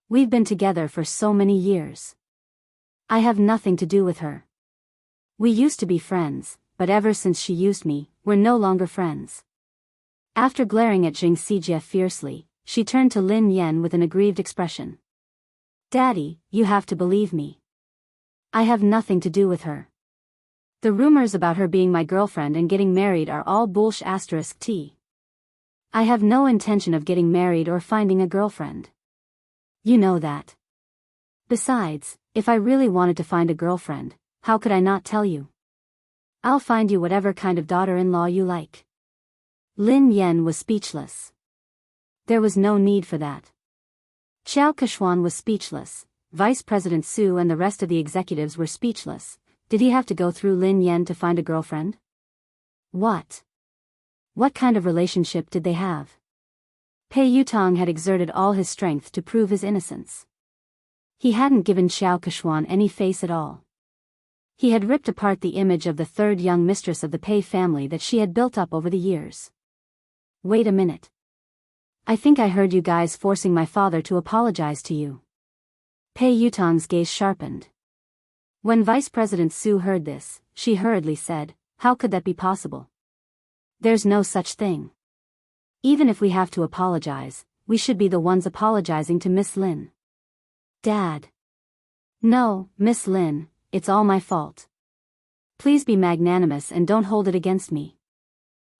We've been together for so many years. I have nothing to do with her. We used to be friends, but ever since she used me, we're no longer friends." After glaring at Zheng Xijie fiercely, she turned to Lin Yan with an aggrieved expression. "Daddy, you have to believe me. I have nothing to do with her. The rumors about her being my girlfriend and getting married are all bullsh*t. I have no intention of getting married or finding a girlfriend. You know that. Besides, if I really wanted to find a girlfriend, how could I not tell you? I'll find you whatever kind of daughter-in-law you like." Lin Yan was speechless. There was no need for that. Xiao Keshuan was speechless. Vice President Su and the rest of the executives were speechless. Did he have to go through Lin Yan to find a girlfriend? What kind of relationship did they have? Pei Yutong had exerted all his strength to prove his innocence. He hadn't given Xiao Kechuan any face at all. He had ripped apart the image of the third young mistress of the Pei family that she had built up over the years. Wait a minute. I think I heard you guys forcing my father to apologize to you. Pei Yutong's gaze sharpened. When Vice President Su heard this, she hurriedly said, "How could that be possible? There's no such thing. Even if we have to apologize, we should be the ones apologizing to Miss Lin." Dad. No, Miss Lin, it's all my fault. Please be magnanimous and don't hold it against me.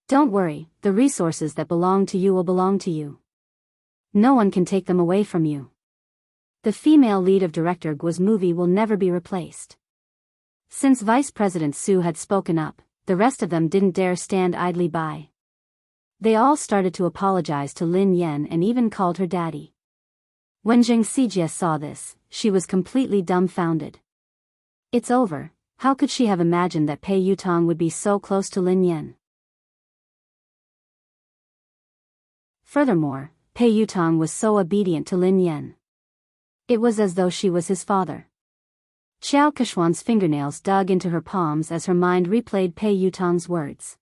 Don't worry, the resources that belong to you will belong to you. No one can take them away from you. The female lead of Director Guo's movie will never be replaced. Since Vice President Su had spoken up, the rest of them didn't dare stand idly by. They all started to apologize to Lin Yan and even called her daddy. When Zheng Xijie saw this, she was completely dumbfounded. It's over. How could she have imagined that Pei Yutong would be so close to Lin Yan? Furthermore, Pei Yutong was so obedient to Lin Yan. It was as though she was his father. Xiao Kechuan's fingernails dug into her palms as her mind replayed Pei Yutong's words.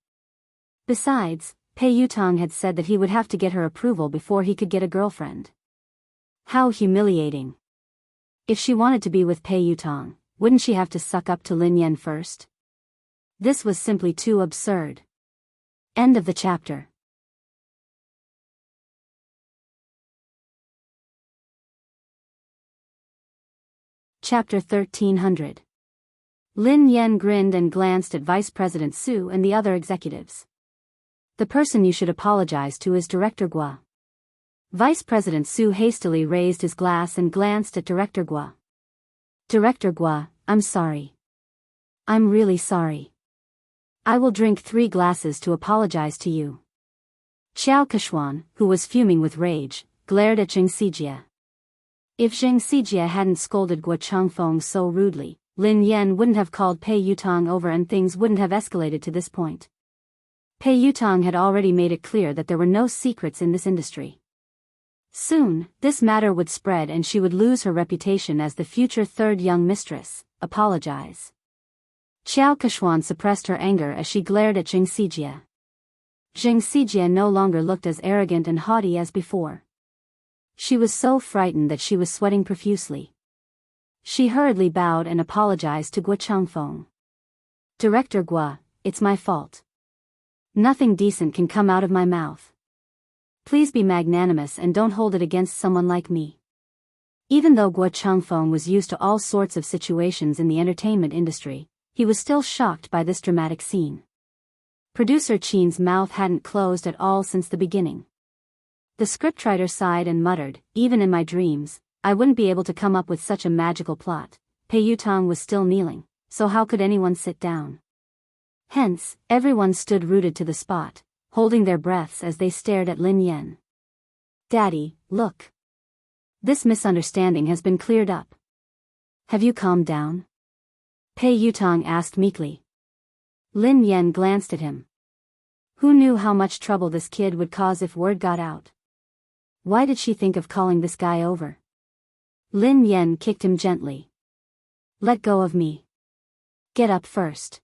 Besides, Pei Yutong had said that he would have to get her approval before he could get a girlfriend. How humiliating. If she wanted to be with Pei Yutong, wouldn't she have to suck up to Lin Yan first? This was simply too absurd. End of the chapter. Chapter 1300. Lin Yan grinned and glanced at Vice President Su and the other executives. The person you should apologize to is Director Guo. Vice President Su hastily raised his glass and glanced at Director Guo. Director Guo, I'm sorry. I'm really sorry. I will drink 3 glasses to apologize to you. Xiao Kechuan, who was fuming with rage, glared at Zheng Xijie. If Zheng Xijie hadn't scolded Guo Changfeng so rudely, Lin Yan wouldn't have called Pei Yutong over and things wouldn't have escalated to this point. Pei Yutong had already made it clear that there were no secrets in this industry. Soon, this matter would spread and she would lose her reputation as the future third young mistress. Apologize. Xiao Kechuan suppressed her anger as she glared at Zheng Xijie. Zheng Xijie no longer looked as arrogant and haughty as before. She was so frightened that she was sweating profusely. She hurriedly bowed and apologized to Guo Changfeng. Director Guo, it's my fault. Nothing decent can come out of my mouth. Please be magnanimous and don't hold it against someone like me. Even though Guo Changfeng was used to all sorts of situations in the entertainment industry, he was still shocked by this dramatic scene. Producer Qin's mouth hadn't closed at all since the beginning. The scriptwriter sighed and muttered, even in my dreams, I wouldn't be able to come up with such a magical plot. Pei Yutong was still kneeling, so how could anyone sit down? Hence, everyone stood rooted to the spot, holding their breaths as they stared at Lin Yan. Daddy, look. This misunderstanding has been cleared up. Have you calmed down? Pei Yutong asked meekly. Lin Yan glanced at him. Who knew how much trouble this kid would cause if word got out? Why did she think of calling this guy over? Lin Yan kicked him gently. Let go of me. Get up first.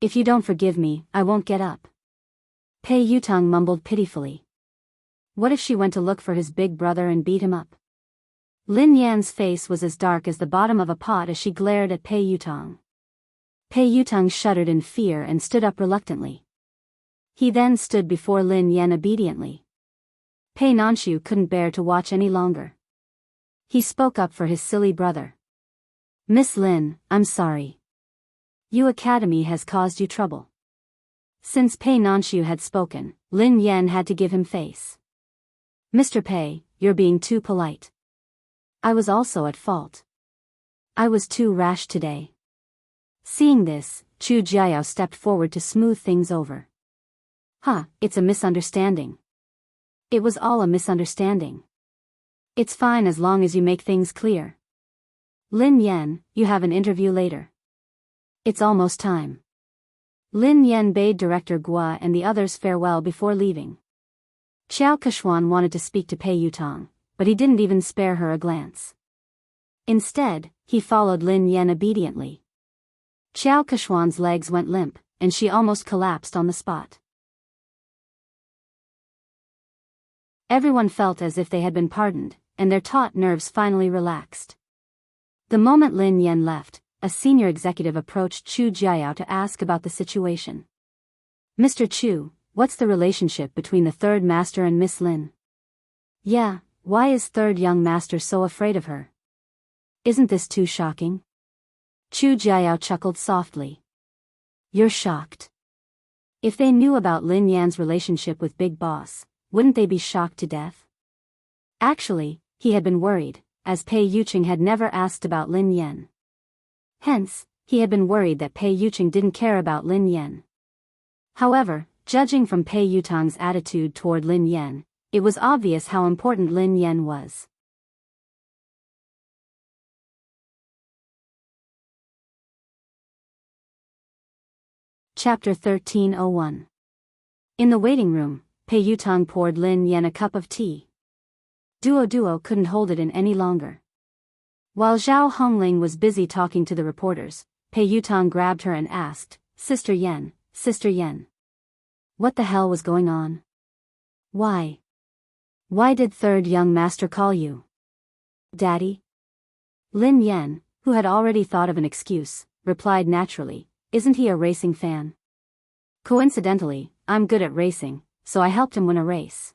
If you don't forgive me, I won't get up. Pei Yutong mumbled pitifully. What if she went to look for his big brother and beat him up? Lin Yan's face was as dark as the bottom of a pot as she glared at Pei Yutong. Pei Yutong shuddered in fear and stood up reluctantly. He then stood before Lin Yan obediently. Pei Nanshu couldn't bear to watch any longer. He spoke up for his silly brother. Miss Lin, I'm sorry. Yu Academy has caused you trouble. Since Pei Nanshu had spoken, Lin Yan had to give him face. Mr. Pei, you're being too polite. I was also at fault. I was too rash today. Seeing this, Chu Jiao stepped forward to smooth things over. It's a misunderstanding. It was all a misunderstanding. It's fine as long as you make things clear. Lin Yan, you have an interview later. It's almost time. Lin Yan bade Director Gua and the others farewell before leaving. Xiao Keshuan wanted to speak to Pei Yutong, but he didn't even spare her a glance. Instead, he followed Lin Yan obediently. Xiao Keshuan's legs went limp, and she almost collapsed on the spot. Everyone felt as if they had been pardoned, and their taut nerves finally relaxed. The moment Lin Yan left, a senior executive approached Chu Jiayao to ask about the situation. Mr. Chu, what's the relationship between the third master and Miss Lin? Yeah, why is third young master so afraid of her? Isn't this too shocking? Chu Jiayao chuckled softly. You're shocked. If they knew about Lin Yan's relationship with Big Boss, wouldn't they be shocked to death? Actually, he had been worried, as Pei Yuqing had never asked about Lin Yan. Hence, he had been worried that Pei Yuqing didn't care about Lin Yan. However, judging from Pei Yutong's attitude toward Lin Yan, it was obvious how important Lin Yan was. Chapter 1301. In the waiting room, Pei Yutong poured Lin Yan a cup of tea. Duo couldn't hold it in any longer. While Zhao Hongling was busy talking to the reporters, Pei Yutong grabbed her and asked, Sister Yan, what the hell was going on? Why did third young master call you? Daddy? Lin Yan, who had already thought of an excuse, replied naturally, isn't he a racing fan? Coincidentally, I'm good at racing, so I helped him win a race.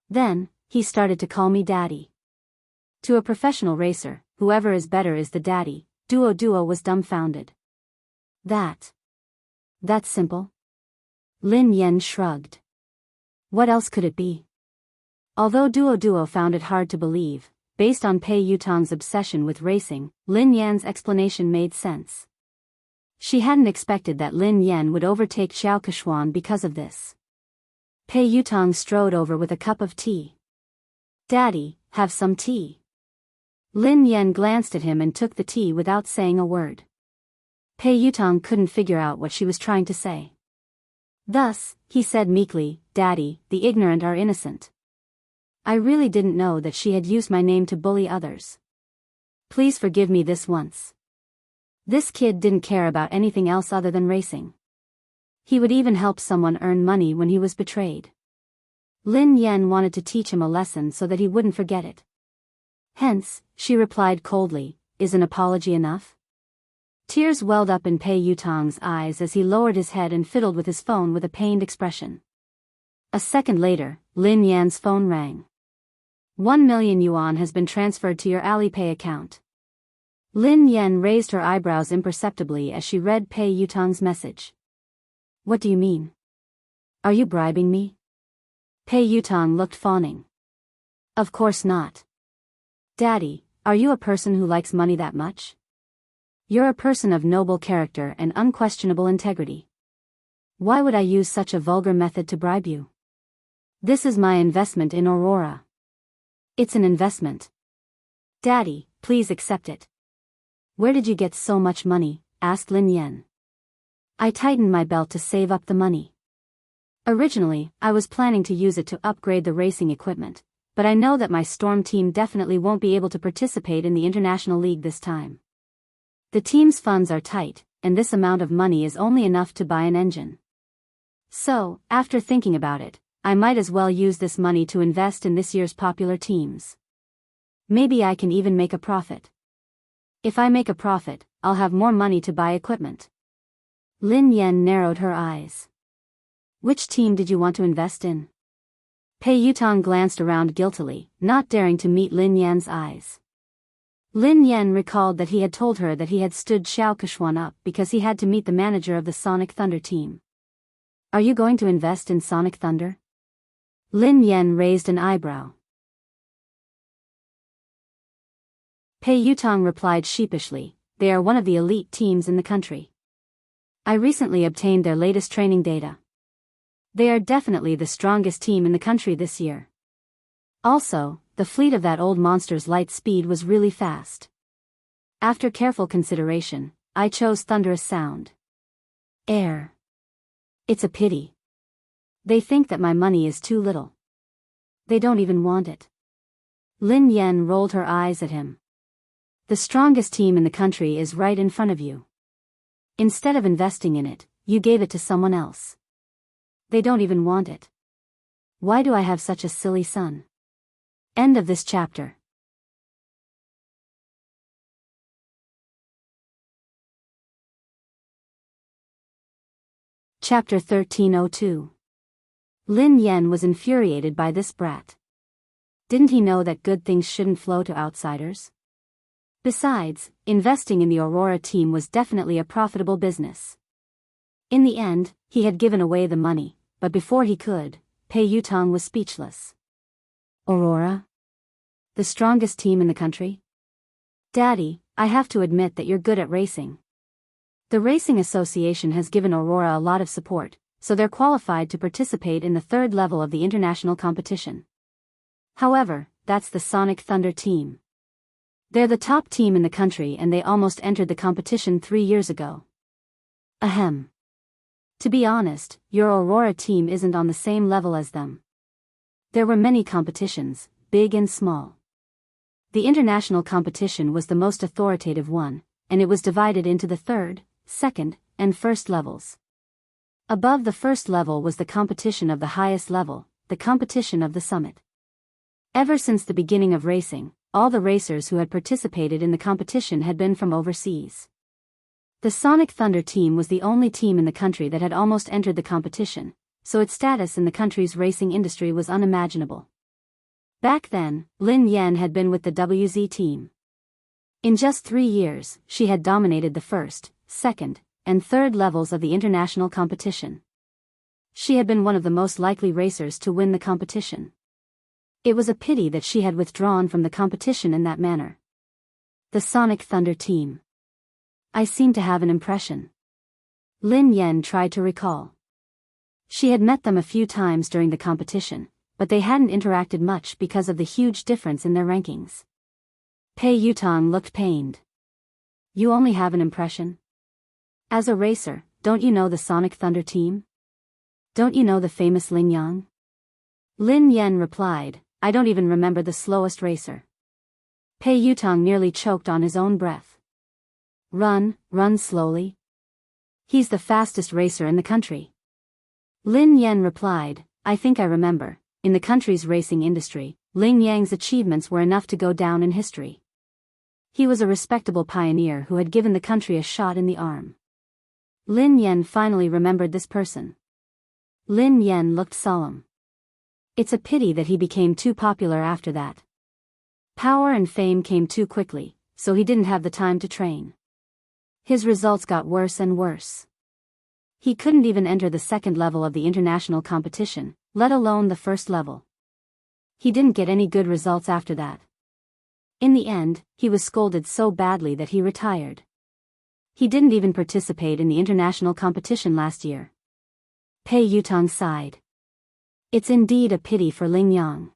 Then, he started to call me daddy. To a professional racer, whoever is better is the daddy. Duo was dumbfounded. That's simple? Lin Yan shrugged. What else could it be? Although Duo found it hard to believe, based on Pei Yutong's obsession with racing, Lin Yan's explanation made sense. She hadn't expected that Lin Yan would overtake Xiao Keshuan because of this. Pei Yutong strode over with a cup of tea. Daddy, have some tea. Lin Yan glanced at him and took the tea without saying a word. Pei Yutong couldn't figure out what she was trying to say. Thus, he said meekly, Daddy, the ignorant are innocent. I really didn't know that she had used my name to bully others. Please forgive me this once. This kid didn't care about anything else other than racing. He would even help someone earn money when he was betrayed. Lin Yan wanted to teach him a lesson so that he wouldn't forget it. Hence, she replied coldly, is an apology enough? Tears welled up in Pei Yutong's eyes as he lowered his head and fiddled with his phone with a pained expression. A second later, Lin Yan's phone rang. 1 million yuan has been transferred to your Alipay account. Lin Yan raised her eyebrows imperceptibly as she read Pei Yutong's message. What do you mean? Are you bribing me? Pei Yutong looked fawning. Of course not. Daddy, are you a person who likes money that much? You're a person of noble character and unquestionable integrity. Why would I use such a vulgar method to bribe you? This is my investment in Aurora. It's an investment. Daddy, please accept it. Where did you get so much money? Asked Lin Yan. I tightened my belt to save up the money. Originally, I was planning to use it to upgrade the racing equipment, but I know that my Storm team definitely won't be able to participate in the International League this time. The team's funds are tight, and this amount of money is only enough to buy an engine. So, after thinking about it, I might as well use this money to invest in this year's popular teams. Maybe I can even make a profit. If I make a profit, I'll have more money to buy equipment. Lin Yan narrowed her eyes. Which team did you want to invest in? Pei Yutong glanced around guiltily, not daring to meet Lin Yan's eyes. Lin Yan recalled that he had told her that he had stood Xiao Keshuan up because he had to meet the manager of the Sonic Thunder team. Are you going to invest in Sonic Thunder? Lin Yan raised an eyebrow. Pei Yutong replied sheepishly, they are one of the elite teams in the country. I recently obtained their latest training data. They are definitely the strongest team in the country this year. Also, the fleet of that old monster's light speed was really fast. After careful consideration, I chose thunderous sound. Air. It's a pity. They think that my money is too little. They don't even want it. Lin Yan rolled her eyes at him. The strongest team in the country is right in front of you. Instead of investing in it, you gave it to someone else. They don't even want it. Why do I have such a silly son? End of this chapter. Chapter 1302. Lin Yan was infuriated by this brat. Didn't he know that good things shouldn't flow to outsiders? Besides, investing in the Aurora team was definitely a profitable business. In the end, he had given away the money, but before he could, Pei Yutong was speechless. Aurora? The strongest team in the country? Daddy, I have to admit that you're good at racing. The Racing Association has given Aurora a lot of support, so they're qualified to participate in the third level of the international competition. However, that's the Sonic Thunder team. They're the top team in the country and they almost entered the competition 3 years ago. Ahem. To be honest, your Aurora team isn't on the same level as them. There were many competitions, big and small. The international competition was the most authoritative one, and it was divided into the third, second, and first levels. Above the first level was the competition of the highest level, the competition of the summit. Ever since the beginning of racing, all the racers who had participated in the competition had been from overseas. The Sonic Thunder team was the only team in the country that had almost entered the competition, so its status in the country's racing industry was unimaginable. Back then, Lin Yan had been with the WZ team. In just 3 years, she had dominated the first, second, and third levels of the international competition. She had been one of the most likely racers to win the competition. It was a pity that she had withdrawn from the competition in that manner. The Sonic Thunder team. I seem to have an impression. Lin Yan tried to recall. She had met them a few times during the competition, but they hadn't interacted much because of the huge difference in their rankings. Pei Yutong looked pained. You only have an impression? As a racer, don't you know the Sonic Thunder team? Don't you know the famous Ling Yang? Lin Yan replied, I don't even remember the slowest racer. Pei Yutong nearly choked on his own breath. Run slowly. He's the fastest racer in the country. Lin Yan replied, I think I remember, in the country's racing industry, Ling Yang's achievements were enough to go down in history. He was a respectable pioneer who had given the country a shot in the arm. Lin Yan finally remembered this person. Lin Yan looked solemn. It's a pity that he became too popular after that. Power and fame came too quickly, so he didn't have the time to train. His results got worse and worse. He couldn't even enter the second level of the international competition, let alone the first level. He didn't get any good results after that. In the end, he was scolded so badly that he retired. He didn't even participate in the international competition last year. Pei Yutong sighed. It's indeed a pity for Ling Yang.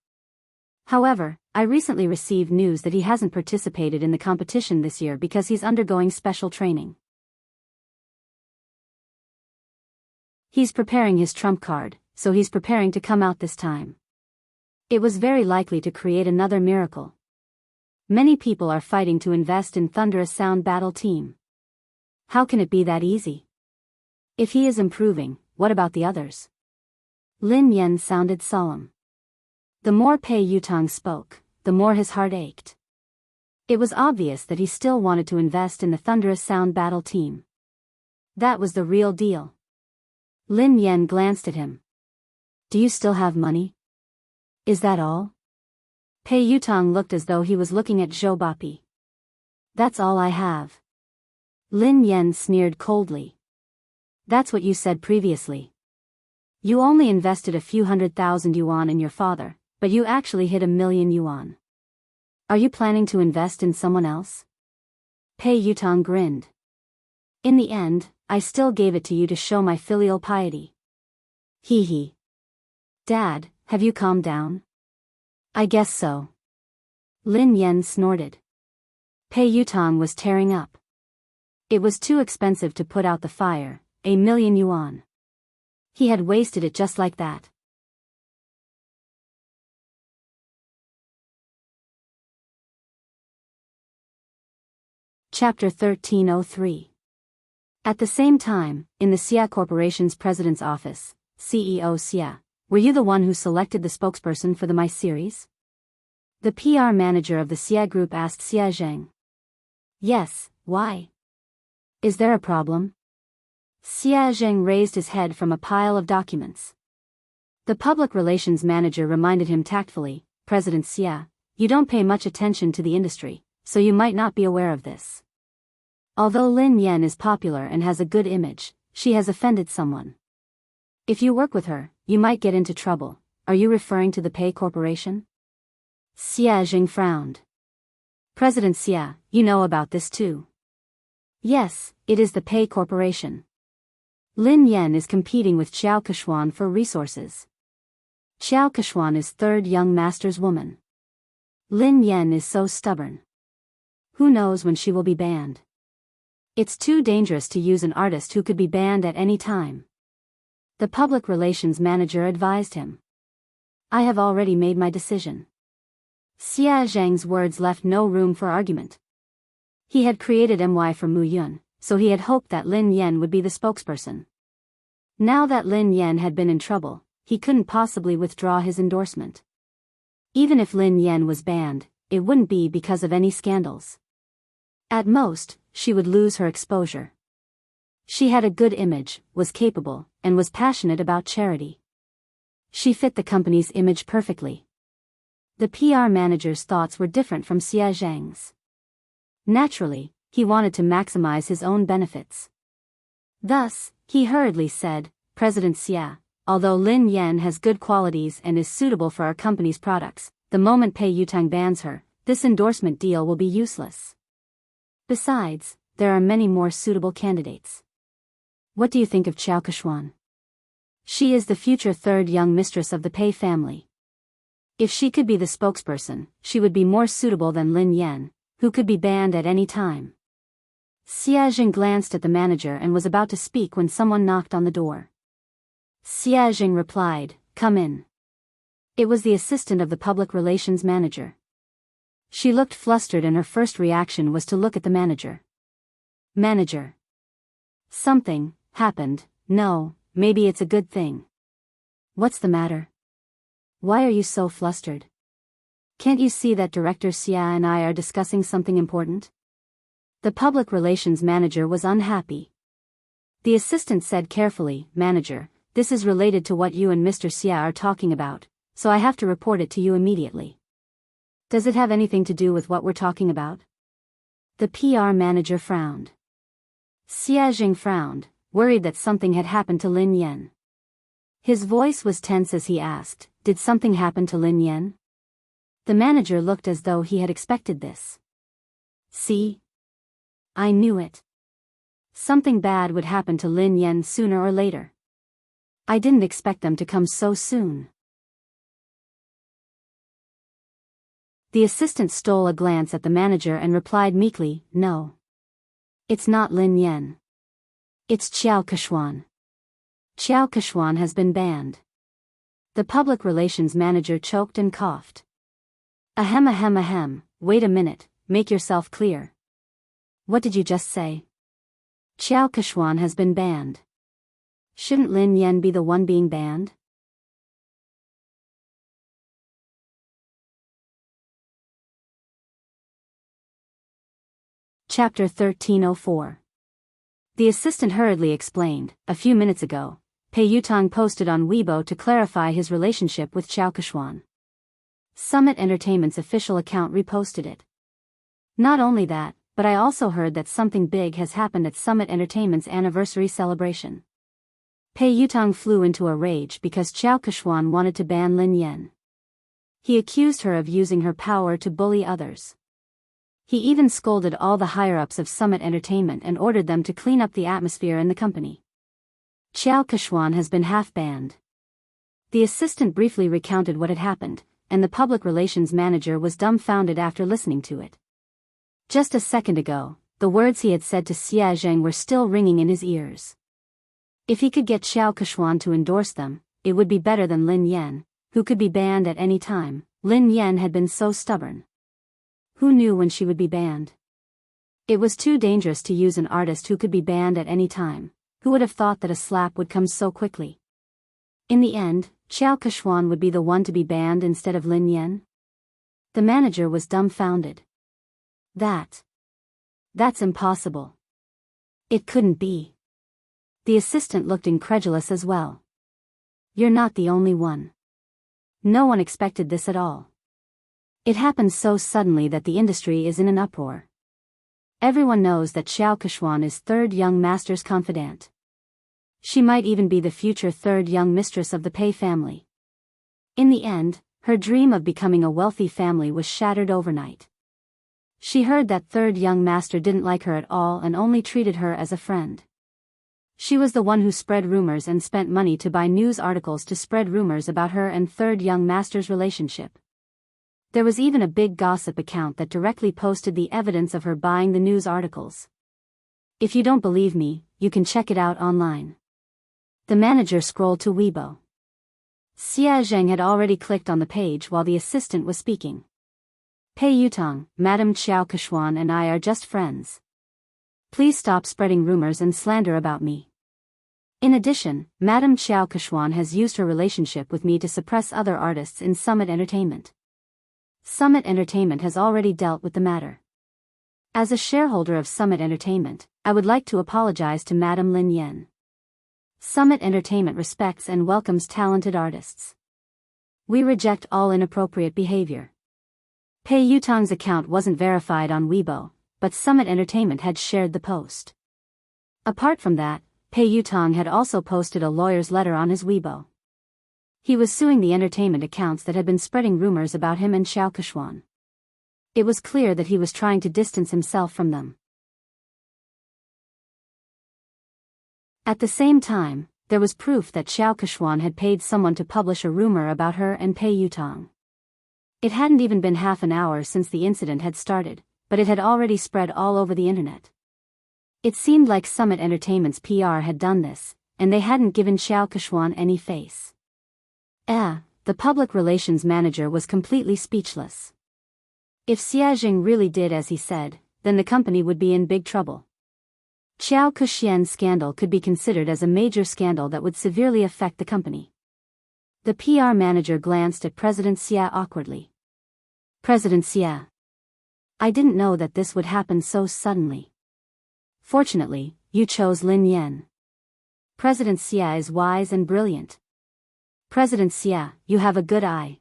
However, I recently received news that he hasn't participated in the competition this year because he's undergoing special training. He's preparing his trump card, so he's preparing to come out this time. It was very likely to create another miracle. Many people are fighting to invest in Thunderous Sound Battle Team. How can it be that easy? If he is improving, what about the others? Lin Yan sounded solemn. The more Pei Yutong spoke, the more his heart ached. It was obvious that he still wanted to invest in the Thunderous Sound Battle Team. That was the real deal. Lin Yan glanced at him. Do you still have money? Is that all? Pei Yutong looked as though he was looking at Zhou Bapi. That's all I have. Lin Yan sneered coldly. That's what you said previously. You only invested a few 100,000 yuan in your father, but you actually hit 1,000,000 yuan. Are you planning to invest in someone else? Pei Yutong grinned. In the end, I still gave it to you to show my filial piety. Hee hee. Dad, have you calmed down? I guess so. Lin Yan snorted. Pei Yutang was tearing up. It was too expensive to put out the fire, 1,000,000 yuan. He had wasted it just like that. Chapter 1303. At the same time, in the Xia Corporation's president's office, CEO Xia, were you the one who selected the spokesperson for the My series? The PR manager of the Xia Group asked Xia Zheng. Yes, why? Is there a problem? Xia Zheng raised his head from a pile of documents. The public relations manager reminded him tactfully, President Xia, you don't pay much attention to the industry, so you might not be aware of this. Although Lin Yan is popular and has a good image, she has offended someone. If you work with her, you might get into trouble. Are you referring to the Pei Corporation? Xia Zheng frowned. President Xia, you know about this too. Yes, it is the Pei Corporation. Lin Yan is competing with Xiao Keshuan for resources. Xiao Keshuan is third young master's woman. Lin Yan is so stubborn. Who knows when she will be banned? It's too dangerous to use an artist who could be banned at any time. The public relations manager advised him. I have already made my decision. Xia Zheng's words left no room for argument. He had created MY for Mu Yun, so he had hoped that Lin Yan would be the spokesperson. Now that Lin Yan had been in trouble, he couldn't possibly withdraw his endorsement. Even if Lin Yan was banned, it wouldn't be because of any scandals. At most, she would lose her exposure. She had a good image, was capable, and was passionate about charity. She fit the company's image perfectly. The PR manager's thoughts were different from Xia Zheng's. Naturally, he wanted to maximize his own benefits. Thus, he hurriedly said, President Xia, although Lin Yan has good qualities and is suitable for our company's products, the moment Pei Yutang bans her, this endorsement deal will be useless. Besides, there are many more suitable candidates. What do you think of Xiao Keshuan? She is the future third young mistress of the Pei family. If she could be the spokesperson, she would be more suitable than Lin Yan, who could be banned at any time. Xia Zheng glanced at the manager and was about to speak when someone knocked on the door. Xia Zheng replied, Come in. It was the assistant of the public relations manager. She looked flustered and her first reaction was to look at the manager. Manager. Something happened. No, maybe it's a good thing. What's the matter? Why are you so flustered? Can't you see that Director Xia and I are discussing something important? The public relations manager was unhappy. The assistant said carefully, Manager, this is related to what you and Mr. Xia are talking about, so I have to report it to you immediately. Does it have anything to do with what we're talking about? The PR manager frowned. Xia Zheng frowned, worried that something had happened to Lin Yan. His voice was tense as he asked, Did something happen to Lin Yan? The manager looked as though he had expected this. See? I knew it. Something bad would happen to Lin Yan sooner or later. I didn't expect them to come so soon. The assistant stole a glance at the manager and replied meekly, No. It's not Lin Yan. It's Xiao Keshuan. Xiao Keshuan has been banned. The public relations manager choked and coughed. Ahem ahem ahem, wait a minute, make yourself clear. What did you just say? Xiao Keshuan has been banned. Shouldn't Lin Yan be the one being banned? Chapter 1304. The assistant hurriedly explained, a few minutes ago, Pei Yutang posted on Weibo to clarify his relationship with Xiao Keshuan. Summit Entertainment's official account reposted it. Not only that, but I also heard that something big has happened at Summit Entertainment's anniversary celebration. Pei Yutang flew into a rage because Xiao Keshuan wanted to ban Lin Yan. He accused her of using her power to bully others. He even scolded all the higher-ups of Summit Entertainment and ordered them to clean up the atmosphere in the company. Xiao Keshuan has been half-banned. The assistant briefly recounted what had happened, and the public relations manager was dumbfounded after listening to it. Just a second ago, the words he had said to Xia Zheng were still ringing in his ears. If he could get Xiao Keshuan to endorse them, it would be better than Lin Yan, who could be banned at any time. Lin Yan had been so stubborn. Who knew when she would be banned? It was too dangerous to use an artist who could be banned at any time. Who would have thought that a slap would come so quickly? In the end, Xiao Keshuan would be the one to be banned instead of Lin Yan? The manager was dumbfounded. That's impossible. It couldn't be. The assistant looked incredulous as well. You're not the only one. No one expected this at all. It happened so suddenly that the industry is in an uproar. Everyone knows that Xiao Keshuan is third young master's confidant. She might even be the future third young mistress of the Pei family. In the end, her dream of becoming a wealthy family was shattered overnight. She heard that third young master didn't like her at all and only treated her as a friend. She was the one who spread rumors and spent money to buy news articles to spread rumors about her and third young master's relationship. There was even a big gossip account that directly posted the evidence of her buying the news articles. If you don't believe me, you can check it out online. The manager scrolled to Weibo. Xia Zheng had already clicked on the page while the assistant was speaking. Pei Yutong, Madame Xiao Keshuan and I are just friends. Please stop spreading rumors and slander about me. In addition, Madame Xiao Keshuan has used her relationship with me to suppress other artists in Summit Entertainment. Summit Entertainment has already dealt with the matter. As a shareholder of Summit Entertainment, I would like to apologize to Madame Lin Yan. Summit Entertainment respects and welcomes talented artists. We reject all inappropriate behavior. Pei Yutong's account wasn't verified on Weibo, but Summit Entertainment had shared the post. Apart from that, Pei Yutong had also posted a lawyer's letter on his Weibo. He was suing the entertainment accounts that had been spreading rumors about him and Xiao Keshuan. It was clear that he was trying to distance himself from them. At the same time, there was proof that Xiao Keshuan had paid someone to publish a rumor about her and Pei Yutong. It hadn't even been half an hour since the incident had started, but it had already spread all over the internet. It seemed like Summit Entertainment's PR had done this, and they hadn't given Xiao Keshuan any face. The public relations manager was completely speechless. If Xia Zheng really did as he said, then the company would be in big trouble. Xiao Keshuan's scandal could be considered as a major scandal that would severely affect the company. The PR manager glanced at President Xia awkwardly. President Xia. I didn't know that this would happen so suddenly. Fortunately, you chose Lin Yan. President Xia is wise and brilliant. President Xia, you have a good eye.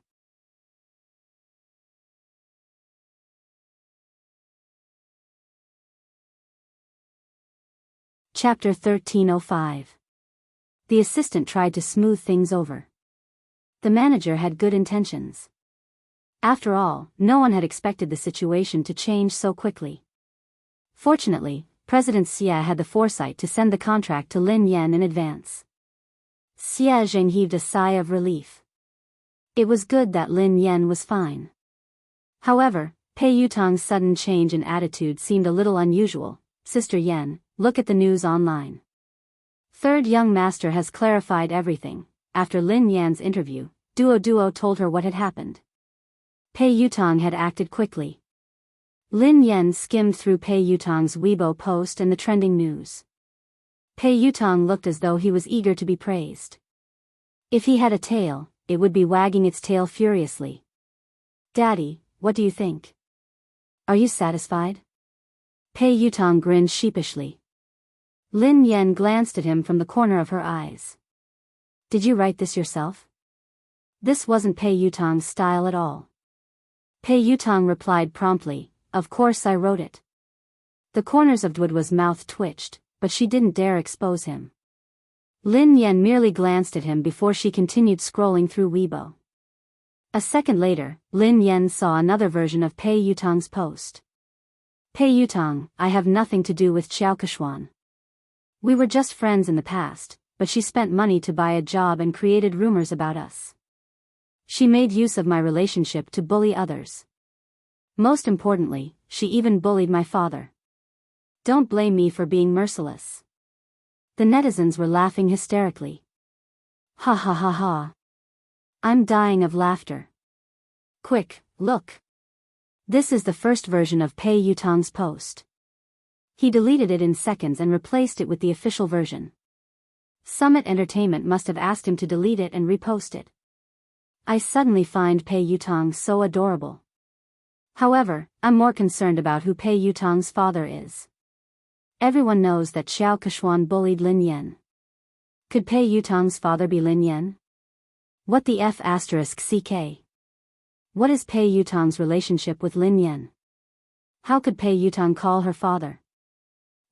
Chapter 1305. The assistant tried to smooth things over. The manager had good intentions. After all, no one had expected the situation to change so quickly. Fortunately, President Xia had the foresight to send the contract to Lin Yan in advance. Xia Zheng heaved a sigh of relief. It was good that Lin Yan was fine. However, Pei Yutong's sudden change in attitude seemed a little unusual. Sister Yan, look at the news online. Third young master has clarified everything. After Lin Yan's interview, Duo told her what had happened. Pei Yutong had acted quickly. Lin Yan skimmed through Pei Yutong's Weibo post and the trending news. Pei Yutong looked as though he was eager to be praised. If he had a tail, it would be wagging its tail furiously. Daddy, what do you think? Are you satisfied? Pei Yutong grinned sheepishly. Lin Yan glanced at him from the corner of her eyes. Did you write this yourself? This wasn't Pei Yutong's style at all. Pei Yutong replied promptly, of course I wrote it. The corners of Duo's mouth twitched, but she didn't dare expose him. Lin Yan merely glanced at him before she continued scrolling through Weibo. A second later, Lin Yan saw another version of Pei Yutong's post. Pei Yutong, I have nothing to do with Xiao Keshuan. We were just friends in the past, but she spent money to buy a job and created rumors about us. She made use of my relationship to bully others. Most importantly, she even bullied my father. Don't blame me for being merciless. The netizens were laughing hysterically. Ha ha ha ha. I'm dying of laughter. Quick, look. This is the first version of Pei Yutong's post. He deleted it in seconds and replaced it with the official version. Summit Entertainment must have asked him to delete it and repost it. I suddenly find Pei Yutong so adorable. However, I'm more concerned about who Pei Yutong's father is. Everyone knows that Xiao Keshuan bullied Lin Yan. Could Pei Yutong's father be Lin Yan? What the F***? What is Pei Yutong's relationship with Lin Yan? How could Pei Yutong call her father?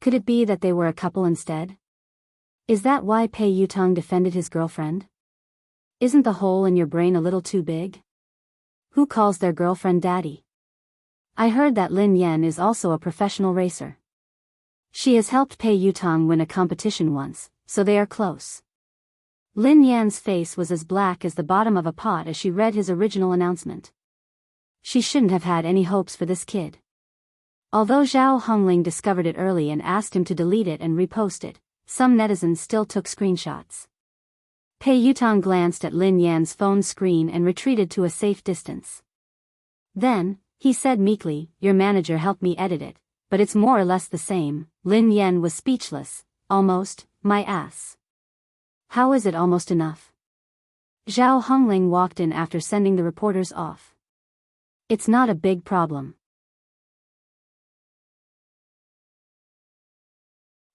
Could it be that they were a couple instead? Is that why Pei Yutong defended his girlfriend? Isn't the hole in your brain a little too big? Who calls their girlfriend daddy? I heard that Lin Yan is also a professional racer. She has helped Pei Yutong win a competition once, so they are close. Lin Yan's face was as black as the bottom of a pot as she read his original announcement. She shouldn't have had any hopes for this kid. Although Zhao Hongling discovered it early and asked him to delete it and repost it, some netizens still took screenshots. Pei Yutong glanced at Lin Yan's phone screen and retreated to a safe distance. Then, he said meekly, "Your manager helped me edit it, but it's more or less the same." Lin Yan was speechless. "Almost, my ass. How is it almost enough?" Zhao Hongling walked in after sending the reporters off. "It's not a big problem.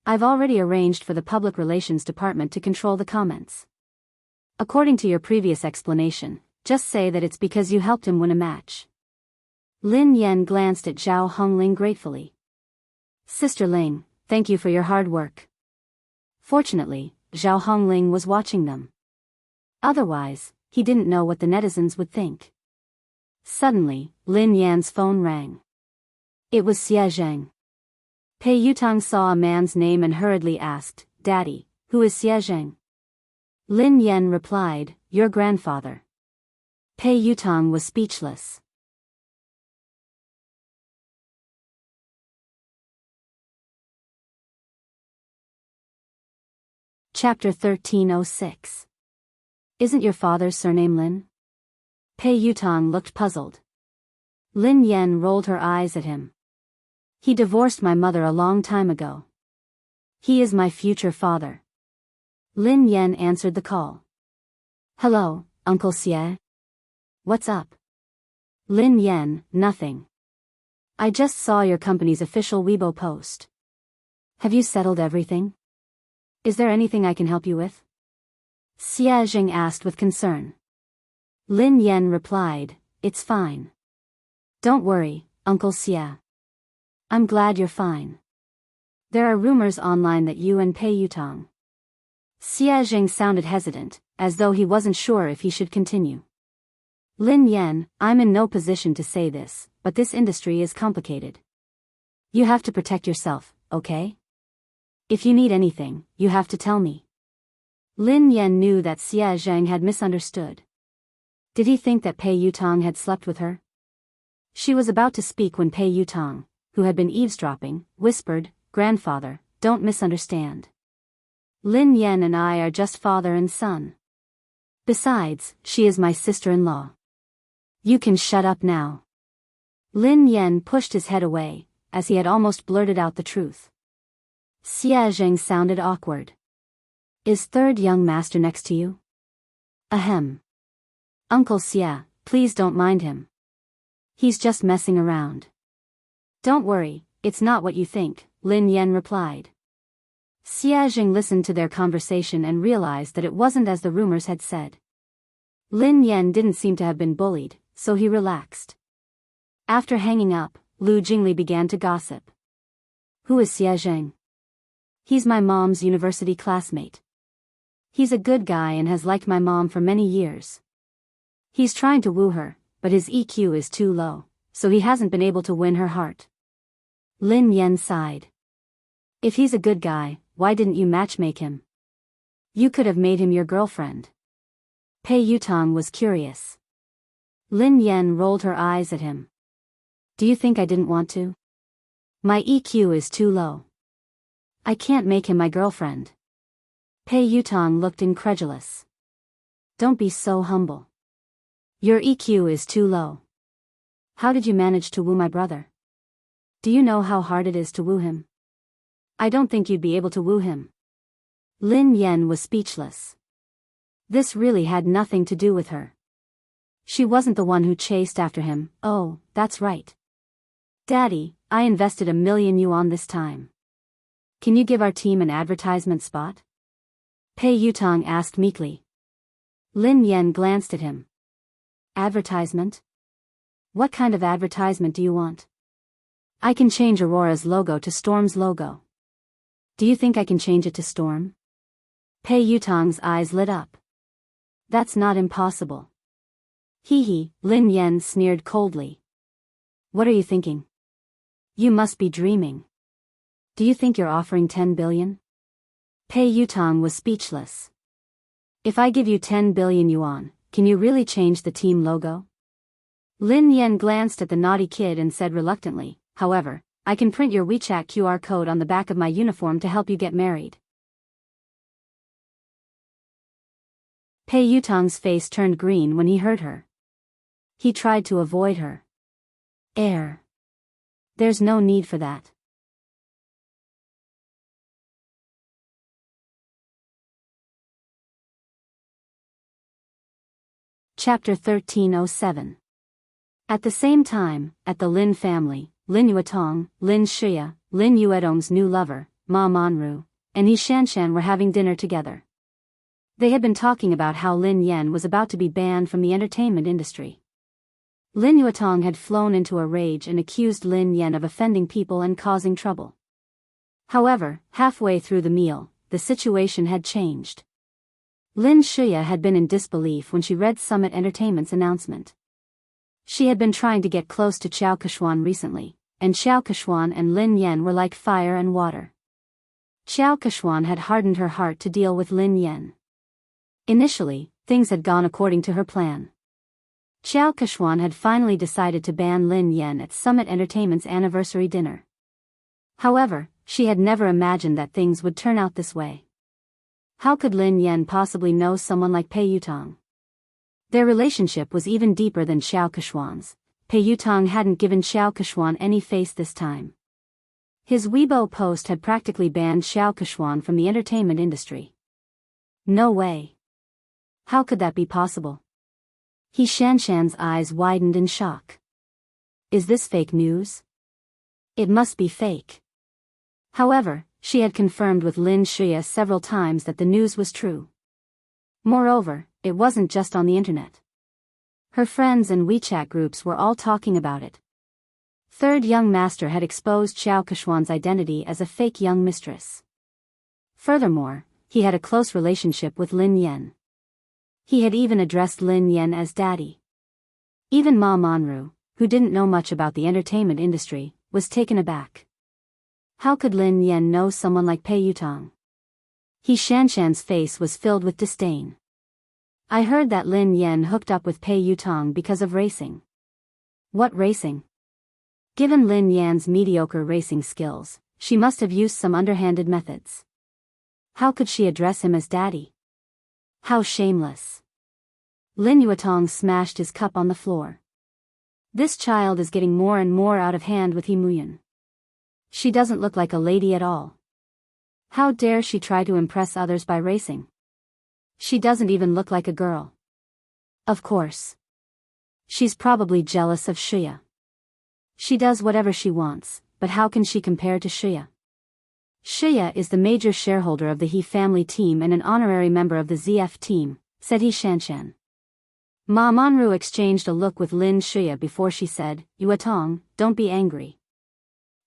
I've already arranged for the public relations department to control the comments. According to your previous explanation, just say that it's because you helped him win a match." Lin Yan glanced at Zhao Hongling gratefully. "Sister Ling, thank you for your hard work." Fortunately, Zhao Hongling was watching them. Otherwise, he didn't know what the netizens would think. Suddenly, Lin Yan's phone rang. It was Xie Zheng. Pei Yutong saw a man's name and hurriedly asked, "Daddy, who is Xie Zheng?" Lin Yan replied, "Your grandfather." Pei Yutong was speechless. Chapter 1306. Isn't your father's surname Lin? Pei Yutong looked puzzled. Lin Yan rolled her eyes at him. He divorced my mother a long time ago. He is my future father. Lin Yan answered the call. "Hello, Uncle Xie. What's up?" Lin Yan, "Nothing. I just saw your company's official Weibo post. Have you settled everything? Is there anything I can help you with?" Xie Zheng asked with concern. Lin Yan replied, "It's fine. Don't worry, Uncle Xie. I'm glad you're fine. There are rumors online that you and Pei Yutong." Xie Zheng sounded hesitant, as though he wasn't sure if he should continue. Lin Yan, "I'm in no position to say this, but this industry is complicated. You have to protect yourself, okay? If you need anything, you have to tell me." Lin Yan knew that Xie Zheng had misunderstood. Did he think that Pei Yutong had slept with her? She was about to speak when Pei Yutong, who had been eavesdropping, whispered, "Grandfather, don't misunderstand. Lin Yan and I are just father and son. Besides, she is my sister-in-law. You can shut up now." Lin Yan pushed his head away, as he had almost blurted out the truth. Xie Zheng sounded awkward. "Is third young master next to you?" "Ahem. Uncle Xie, please don't mind him. He's just messing around." "Don't worry, it's not what you think," Lin Yan replied. Xie Zheng listened to their conversation and realized that it wasn't as the rumors had said. Lin Yan didn't seem to have been bullied, so he relaxed. After hanging up, Lu Jingli began to gossip. "Who is Xie Zheng?" "He's my mom's university classmate. He's a good guy and has liked my mom for many years. He's trying to woo her, but his EQ is too low, so he hasn't been able to win her heart." Lin Yan sighed. "If he's a good guy, why didn't you matchmake him? You could have made him your girlfriend." Pei Yutong was curious. Lin Yan rolled her eyes at him. "Do you think I didn't want to?" My EQ is too low. I can't make him my girlfriend. Pei Yutong looked incredulous. Don't be so humble. Your EQ is too low. How did you manage to woo my brother? Do you know how hard it is to woo him? I don't think you'd be able to woo him. Lin Yen was speechless. This really had nothing to do with her. She wasn't the one who chased after him. Oh, that's right. Daddy, I invested 1,000,000 yuan this time. Can you give our team an advertisement spot? Pei Yutong asked meekly. Lin Yen glanced at him. Advertisement? What kind of advertisement do you want? I can change Aurora's logo to Storm's logo. Do you think I can change it to Storm? Pei Yutong's eyes lit up. That's not impossible. Hee hee, Lin Yen sneered coldly. What are you thinking? You must be dreaming. Do you think you're offering 10 billion? Pei Yutong was speechless. If I give you 10 billion yuan, can you really change the team logo? Lin Yen glanced at the naughty kid and said reluctantly, however, I can print your WeChat QR code on the back of my uniform to help you get married. Pei Yutong's face turned green when he heard her. He tried to avoid her. There's no need for that. Chapter 1307. At the same time, at the Lin family, Lin Yuetong, Lin Shuya, Lin Yuedong's new lover, Ma Manru, and Yi Shanshan were having dinner together. They had been talking about how Lin Yen was about to be banned from the entertainment industry. Lin Yuetong had flown into a rage and accused Lin Yen of offending people and causing trouble. However, halfway through the meal, the situation had changed. Lin Shuya had been in disbelief when she read Summit Entertainment's announcement. She had been trying to get close to Xiao Keshuan recently, and Xiao Keshuan and Lin Yen were like fire and water. Xiao Keshuan had hardened her heart to deal with Lin Yen. Initially, things had gone according to her plan. Xiao Keshuan had finally decided to ban Lin Yen at Summit Entertainment's anniversary dinner. However, she had never imagined that things would turn out this way. How could Lin Yen possibly know someone like Pei Yutong? Their relationship was even deeper than Xiao Keshuan's. Pei Yutong hadn't given Xiao Keshuan any face this time. His Weibo post had practically banned Xiao Keshuan from the entertainment industry. No way. How could that be possible? Yi Shanshan's eyes widened in shock. Is this fake news? It must be fake. However, she had confirmed with Lin Shuya several times that the news was true. Moreover, it wasn't just on the internet. Her friends and WeChat groups were all talking about it. Third young master had exposed Xiao Keshuan's identity as a fake young mistress. Furthermore, he had a close relationship with Lin Yen. He had even addressed Lin Yen as daddy. Even Ma Manru, who didn't know much about the entertainment industry, was taken aback. How could Lin Yen know someone like Pei Yutong? Yi Shanshan's face was filled with disdain. I heard that Lin Yen hooked up with Pei Yutong because of racing. What racing? Given Lin Yan's mediocre racing skills, she must have used some underhanded methods. How could she address him as daddy? How shameless. Lin Yuetong smashed his cup on the floor. This child is getting more and more out of hand with He Muyan. She doesn't look like a lady at all. How dare she try to impress others by racing? She doesn't even look like a girl. Of course. She's probably jealous of Shuya. She does whatever she wants, but how can she compare to Shuya? Shuya is the major shareholder of the He family team and an honorary member of the ZF team, said Yi Shanshan. Ma Manru exchanged a look with Lin Shuya before she said, Yuetong, don't be angry.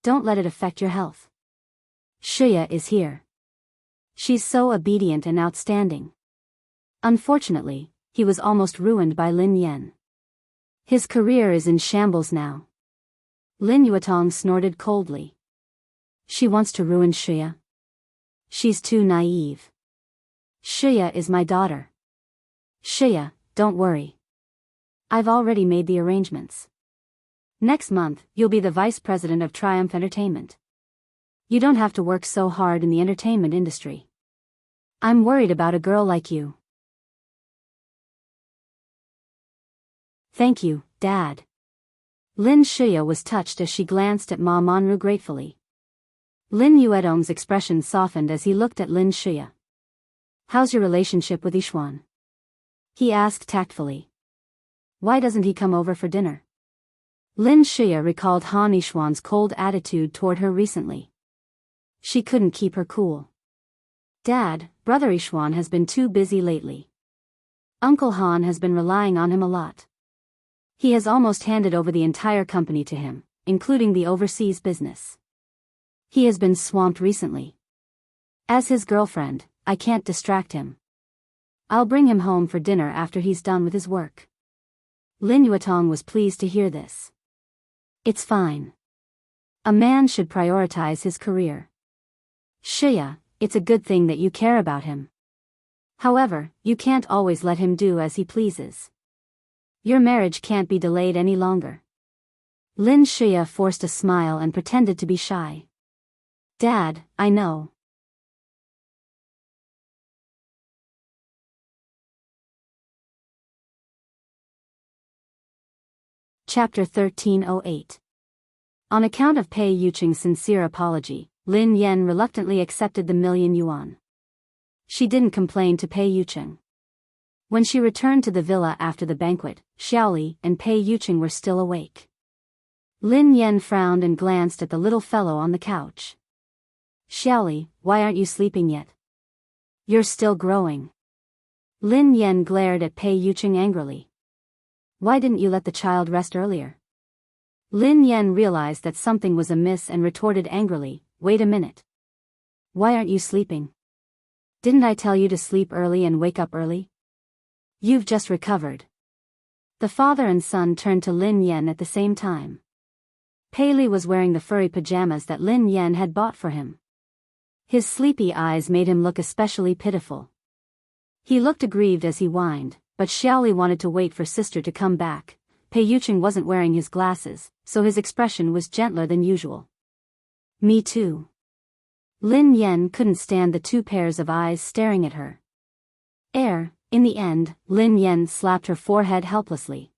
Don't let it affect your health. Shuya is here. She's so obedient and outstanding. Unfortunately, he was almost ruined by Lin Yen. His career is in shambles now. Lin Yuetong snorted coldly. She wants to ruin Shuya. She's too naive. Shuya is my daughter. Shuya, don't worry. I've already made the arrangements. Next month, you'll be the vice president of Triumph Entertainment. You don't have to work so hard in the entertainment industry. I'm worried about a girl like you. Thank you, Dad. Lin Shuya was touched as she glanced at Ma Monru gratefully. Lin Yuedong's expression softened as he looked at Lin Shuya. How's your relationship with Yixuan? He asked tactfully. Why doesn't he come over for dinner? Lin Shuya recalled Han Yixuan's cold attitude toward her recently. She couldn't keep her cool. Dad, Brother Yixuan has been too busy lately. Uncle Han has been relying on him a lot. He has almost handed over the entire company to him, including the overseas business. He has been swamped recently. As his girlfriend, I can't distract him. I'll bring him home for dinner after he's done with his work. Lin Yuetong was pleased to hear this. It's fine. A man should prioritize his career. Shuya, it's a good thing that you care about him. However, you can't always let him do as he pleases. Your marriage can't be delayed any longer. Lin Shuya forced a smile and pretended to be shy. Dad, I know. Chapter 1308. On account of Pei Yuqing's sincere apology, Lin Yan reluctantly accepted the $1,000,000 yuan. She didn't complain to Pei Yuqing. When she returned to the villa after the banquet, Xiaoli and Pei Yuqing were still awake. Lin Yan frowned and glanced at the little fellow on the couch. Xiaoli, why aren't you sleeping yet? You're still growing. Lin Yan glared at Pei Yuqing angrily. Why didn't you let the child rest earlier? Lin Yan realized that something was amiss and retorted angrily, wait a minute. Why aren't you sleeping? Didn't I tell you to sleep early and wake up early? You've just recovered. The father and son turned to Lin Yan at the same time. Pei Li was wearing the furry pajamas that Lin Yan had bought for him. His sleepy eyes made him look especially pitiful. He looked aggrieved as he whined, but Xiaoli wanted to wait for sister to come back. Pei Yuqing wasn't wearing his glasses, so his expression was gentler than usual. Me too. Lin Yan couldn't stand the two pairs of eyes staring at her. In the end, Lin Yan slapped her forehead helplessly.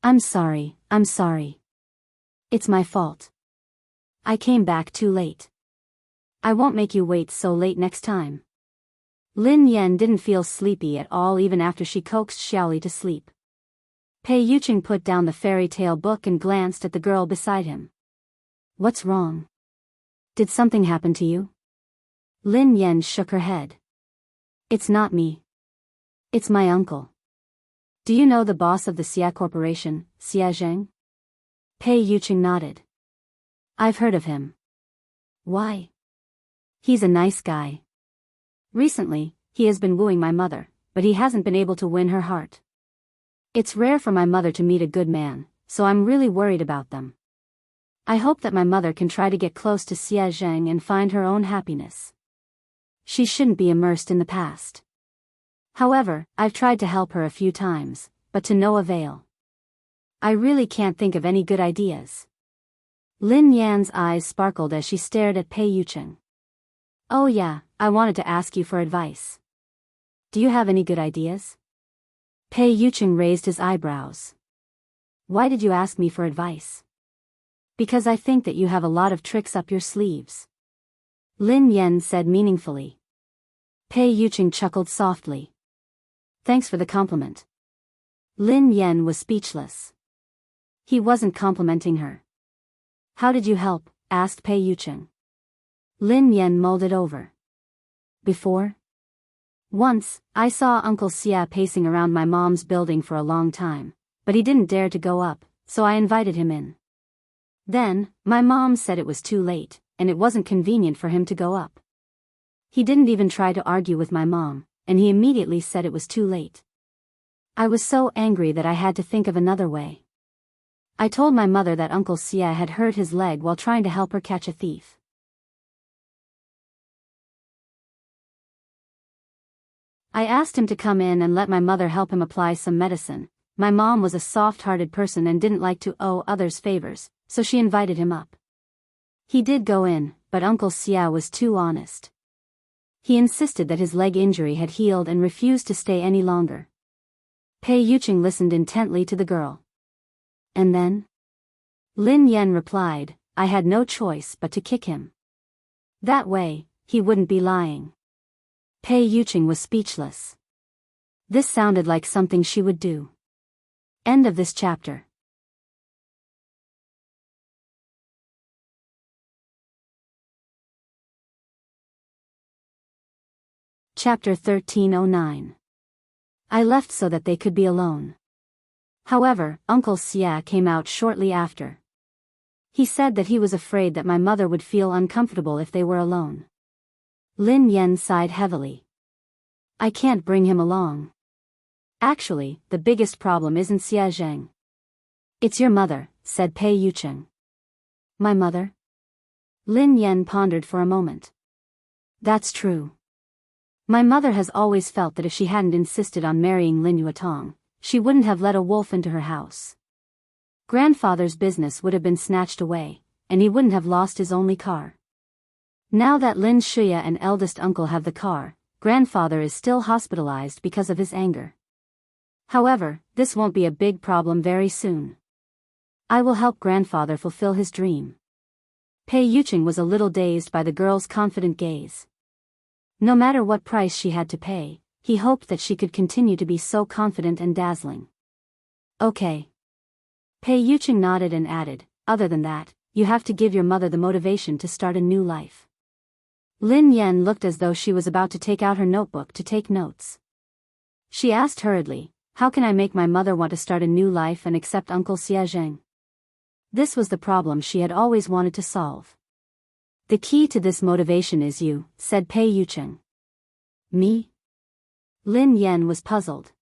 I'm sorry. It's my fault. I came back too late. I won't make you wait so late next time. Lin Yan didn't feel sleepy at all even after she coaxed Xiaoli to sleep. Pei Yuqing put down the fairy tale book and glanced at the girl beside him. What's wrong? Did something happen to you? Lin Yan shook her head. It's not me. It's my uncle. Do you know the boss of the Xia Corporation, Xia Zheng? Pei Yuqing nodded. I've heard of him. Why? He's a nice guy. Recently, he has been wooing my mother, but he hasn't been able to win her heart. It's rare for my mother to meet a good man, so I'm really worried about them. I hope that my mother can try to get close to Xia Zheng and find her own happiness. She shouldn't be immersed in the past. However, I've tried to help her a few times, but to no avail. I really can't think of any good ideas. Lin Yan's eyes sparkled as she stared at Pei Yuqing. Oh yeah, I wanted to ask you for advice. Do you have any good ideas? Pei Yuqing raised his eyebrows. Why did you ask me for advice? Because I think that you have a lot of tricks up your sleeves. Lin Yan said meaningfully. Pei Yuqing chuckled softly. Thanks for the compliment. Lin Yan was speechless. He wasn't complimenting her. How did you help? Asked Pei Yuqing. Lin Yan mulled it over. Before? Once, I saw Uncle Xia pacing around my mom's building for a long time, but he didn't dare to go up, so I invited him in. Then, my mom said it was too late, and it wasn't convenient for him to go up. He didn't even try to argue with my mom, and he immediately said it was too late. I was so angry that I had to think of another way. I told my mother that Uncle Xia had hurt his leg while trying to help her catch a thief. I asked him to come in and let my mother help him apply some medicine. my mom was a soft-hearted person and didn't like to owe others favors, so she invited him up. He did go in, but Uncle Xia was too honest. He insisted that his leg injury had healed and refused to stay any longer. Pei Yuqing listened intently to the girl. And then? Lin Yan replied, I had no choice but to kick him. That way, he wouldn't be lying. Pei Yuqing was speechless. This sounded like something she would do. End of this chapter. Chapter 1309. I left so that they could be alone. However, Uncle Xia came out shortly after. He said that he was afraid that my mother would feel uncomfortable if they were alone. Lin Yan sighed heavily. I can't bring him along. Actually, the biggest problem isn't Xia Zheng. It's your mother, said Pei Yuqing. My mother? Lin Yan pondered for a moment. That's true. My mother has always felt that if she hadn't insisted on marrying Lin Yuetong, she wouldn't have let a wolf into her house. Grandfather's business would have been snatched away, and he wouldn't have lost his only car. Now that Lin Shuya and eldest uncle have the car, grandfather is still hospitalized because of his anger. However, this won't be a big problem very soon. I will help grandfather fulfill his dream. Pei Yuqing was a little dazed by the girl's confident gaze. No matter what price she had to pay, he hoped that she could continue to be so confident and dazzling. Okay. Pei Yuqing nodded and added, other than that, you have to give your mother the motivation to start a new life. Lin Yan looked as though she was about to take out her notebook to take notes. She asked hurriedly, how can I make my mother want to start a new life and accept Uncle Xia Zheng? This was the problem she had always wanted to solve. The key to this motivation is you, said Pei Yuqing. Me? Lin Yan was puzzled.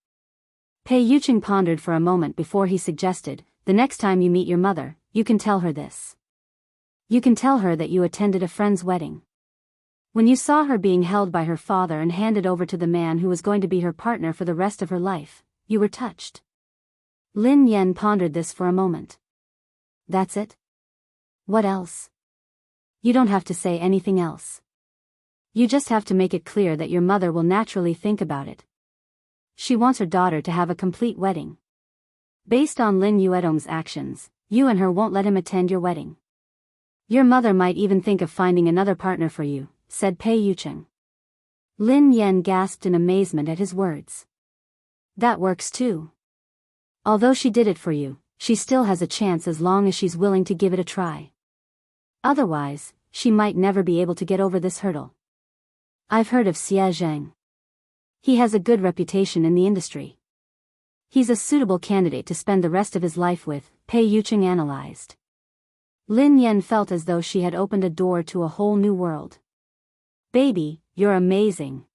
Pei Yuqing pondered for a moment before he suggested, the next time you meet your mother, you can tell her this. You can tell her that you attended a friend's wedding. When you saw her being held by her father and handed over to the man who was going to be her partner for the rest of her life, you were touched. Lin Yan pondered this for a moment. That's it? What else? You don't have to say anything else. You just have to make it clear that your mother will naturally think about it. She wants her daughter to have a complete wedding. Based on Lin Yuetong's actions, you and her won't let him attend your wedding. Your mother might even think of finding another partner for you, said Pei Yuqing. Lin Yan gasped in amazement at his words. That works too. Although she did it for you, she still has a chance as long as she's willing to give it a try. Otherwise, she might never be able to get over this hurdle. I've heard of Xia Zheng. He has a good reputation in the industry. He's a suitable candidate to spend the rest of his life with, Pei Yuqing analyzed. Lin Yan felt as though she had opened a door to a whole new world. Baby, you're amazing.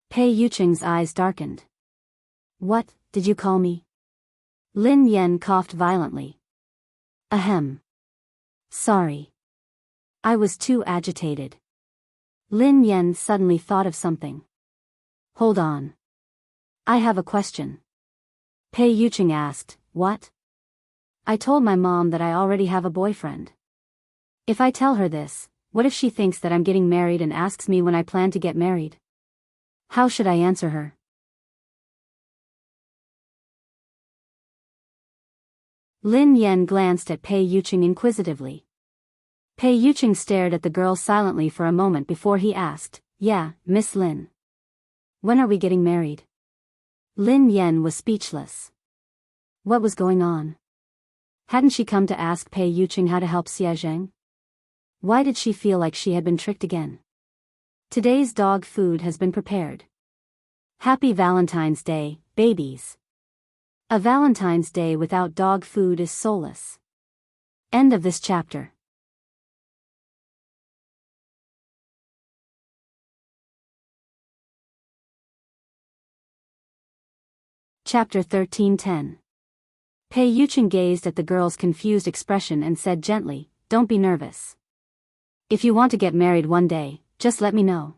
Pei Yuqing's eyes darkened. What, did you call me? Lin Yan coughed violently. Ahem. Sorry. I was too agitated. Lin Yan suddenly thought of something. Hold on. I have a question. Pei Yuqing asked, what? I told my mom that I already have a boyfriend. If I tell her this, what if she thinks that I'm getting married and asks me when I plan to get married? How should I answer her? Lin Yan glanced at Pei Yuqing inquisitively. Pei Yuqing stared at the girl silently for a moment before he asked, yeah, Miss Lin. When are we getting married? Lin Yan was speechless. What was going on? Hadn't she come to ask Pei Yuqing how to help Xia Zheng? Why did she feel like she had been tricked again? Today's dog food has been prepared. Happy Valentine's Day, babies. A Valentine's Day without dog food is soulless. End of this chapter. Chapter 1310. Pei Yuqing gazed at the girl's confused expression and said gently, don't be nervous. If you want to get married one day, just let me know.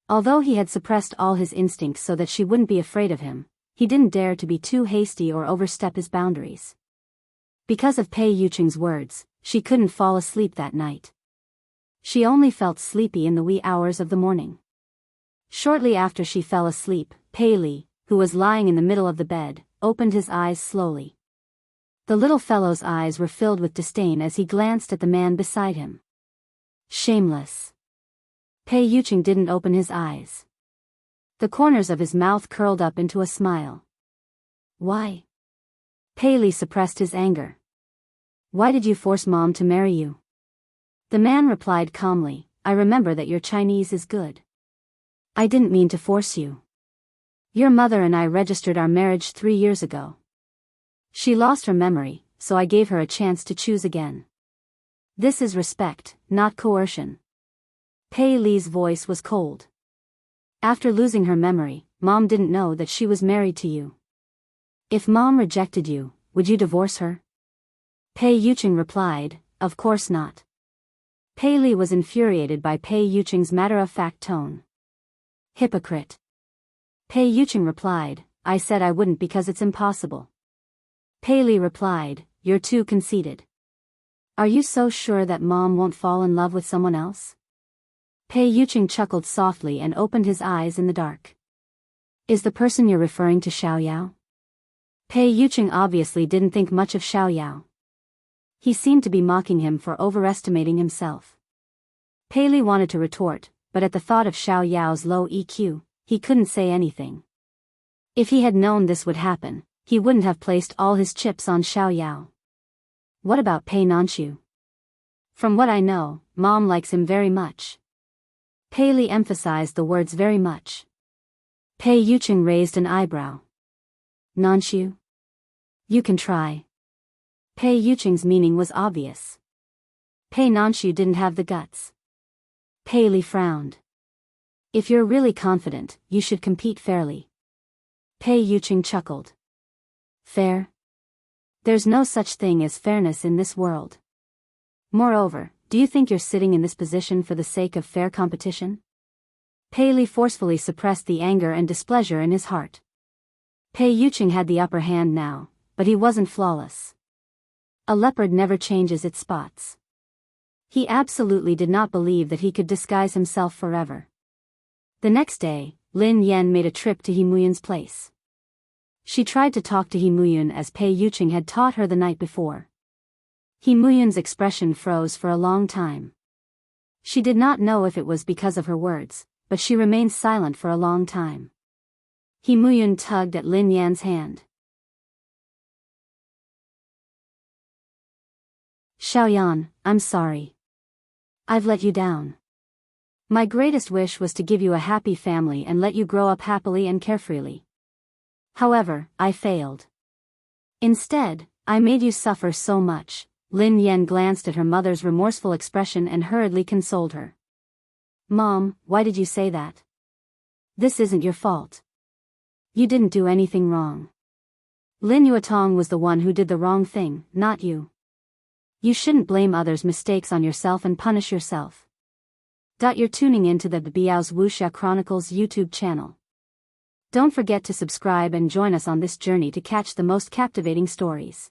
Although he had suppressed all his instincts so that she wouldn't be afraid of him, he didn't dare to be too hasty or overstep his boundaries. Because of Pei Yuqing's words, she couldn't fall asleep that night. She only felt sleepy in the wee hours of the morning. Shortly after she fell asleep, Pei Li, who was lying in the middle of the bed, opened his eyes slowly. The little fellow's eyes were filled with disdain as he glanced at the man beside him. Shameless. Pei Yuqing didn't open his eyes. The corners of his mouth curled up into a smile. Why? Pei Li suppressed his anger. Why did you force Mom to marry you? The man replied calmly, I remember that your Chinese is good. I didn't mean to force you. Your mother and I registered our marriage 3 years ago. She lost her memory, so I gave her a chance to choose again. This is respect, not coercion. Pei Li's voice was cold. After losing her memory, Mom didn't know that she was married to you. If Mom rejected you, would you divorce her? Pei Yuqing replied, of course not. Pei Li was infuriated by Pei Yuqing's matter-of-fact tone. Hypocrite. Pei Yuqing replied, I said I wouldn't because it's impossible. Pei Li replied, you're too conceited. Are you so sure that Mom won't fall in love with someone else? Pei Yuqing chuckled softly and opened his eyes in the dark. Is the person you're referring to Xiao Yao? Pei Yuqing obviously didn't think much of Xiao Yao. He seemed to be mocking him for overestimating himself. Pei Li wanted to retort, but at the thought of Xiao Yao's low EQ, he couldn't say anything. If he had known this would happen, he wouldn't have placed all his chips on Xiao Yao. What about Pei Nanxiu? From what I know, Mom likes him very much. Pei Li emphasized the words very much. Pei Yuqing raised an eyebrow. Nanxiu? You can try. Pei Yuqing's meaning was obvious. Pei Nanxiu didn't have the guts. Pei Li frowned. If you're really confident, you should compete fairly. Pei Yuqing chuckled. Fair? There's no such thing as fairness in this world. Moreover, do you think you're sitting in this position for the sake of fair competition? Pei Li forcefully suppressed the anger and displeasure in his heart. Pei Yuqing had the upper hand now, but he wasn't flawless. A leopard never changes its spots. He absolutely did not believe that he could disguise himself forever. The next day, Lin Yan made a trip to He Muyun's place. She tried to talk to He Muyun as Pei Yuqing had taught her the night before. He Muyun's expression froze for a long time. She did not know if it was because of her words, but she remained silent for a long time. He Muyun tugged at Lin Yan's hand. Xiaoyan, I'm sorry. I've let you down. My greatest wish was to give you a happy family and let you grow up happily and carefreely. However, I failed. Instead, I made you suffer so much. Lin Yan glanced at her mother's remorseful expression and hurriedly consoled her. Mom, why did you say that? This isn't your fault. You didn't do anything wrong. Lin Yuetong was the one who did the wrong thing, not you. You shouldn't blame others' mistakes on yourself and punish yourself. You're tuning into the Biyao's Wuxia Chronicles YouTube channel. Don't forget to subscribe and join us on this journey to catch the most captivating stories.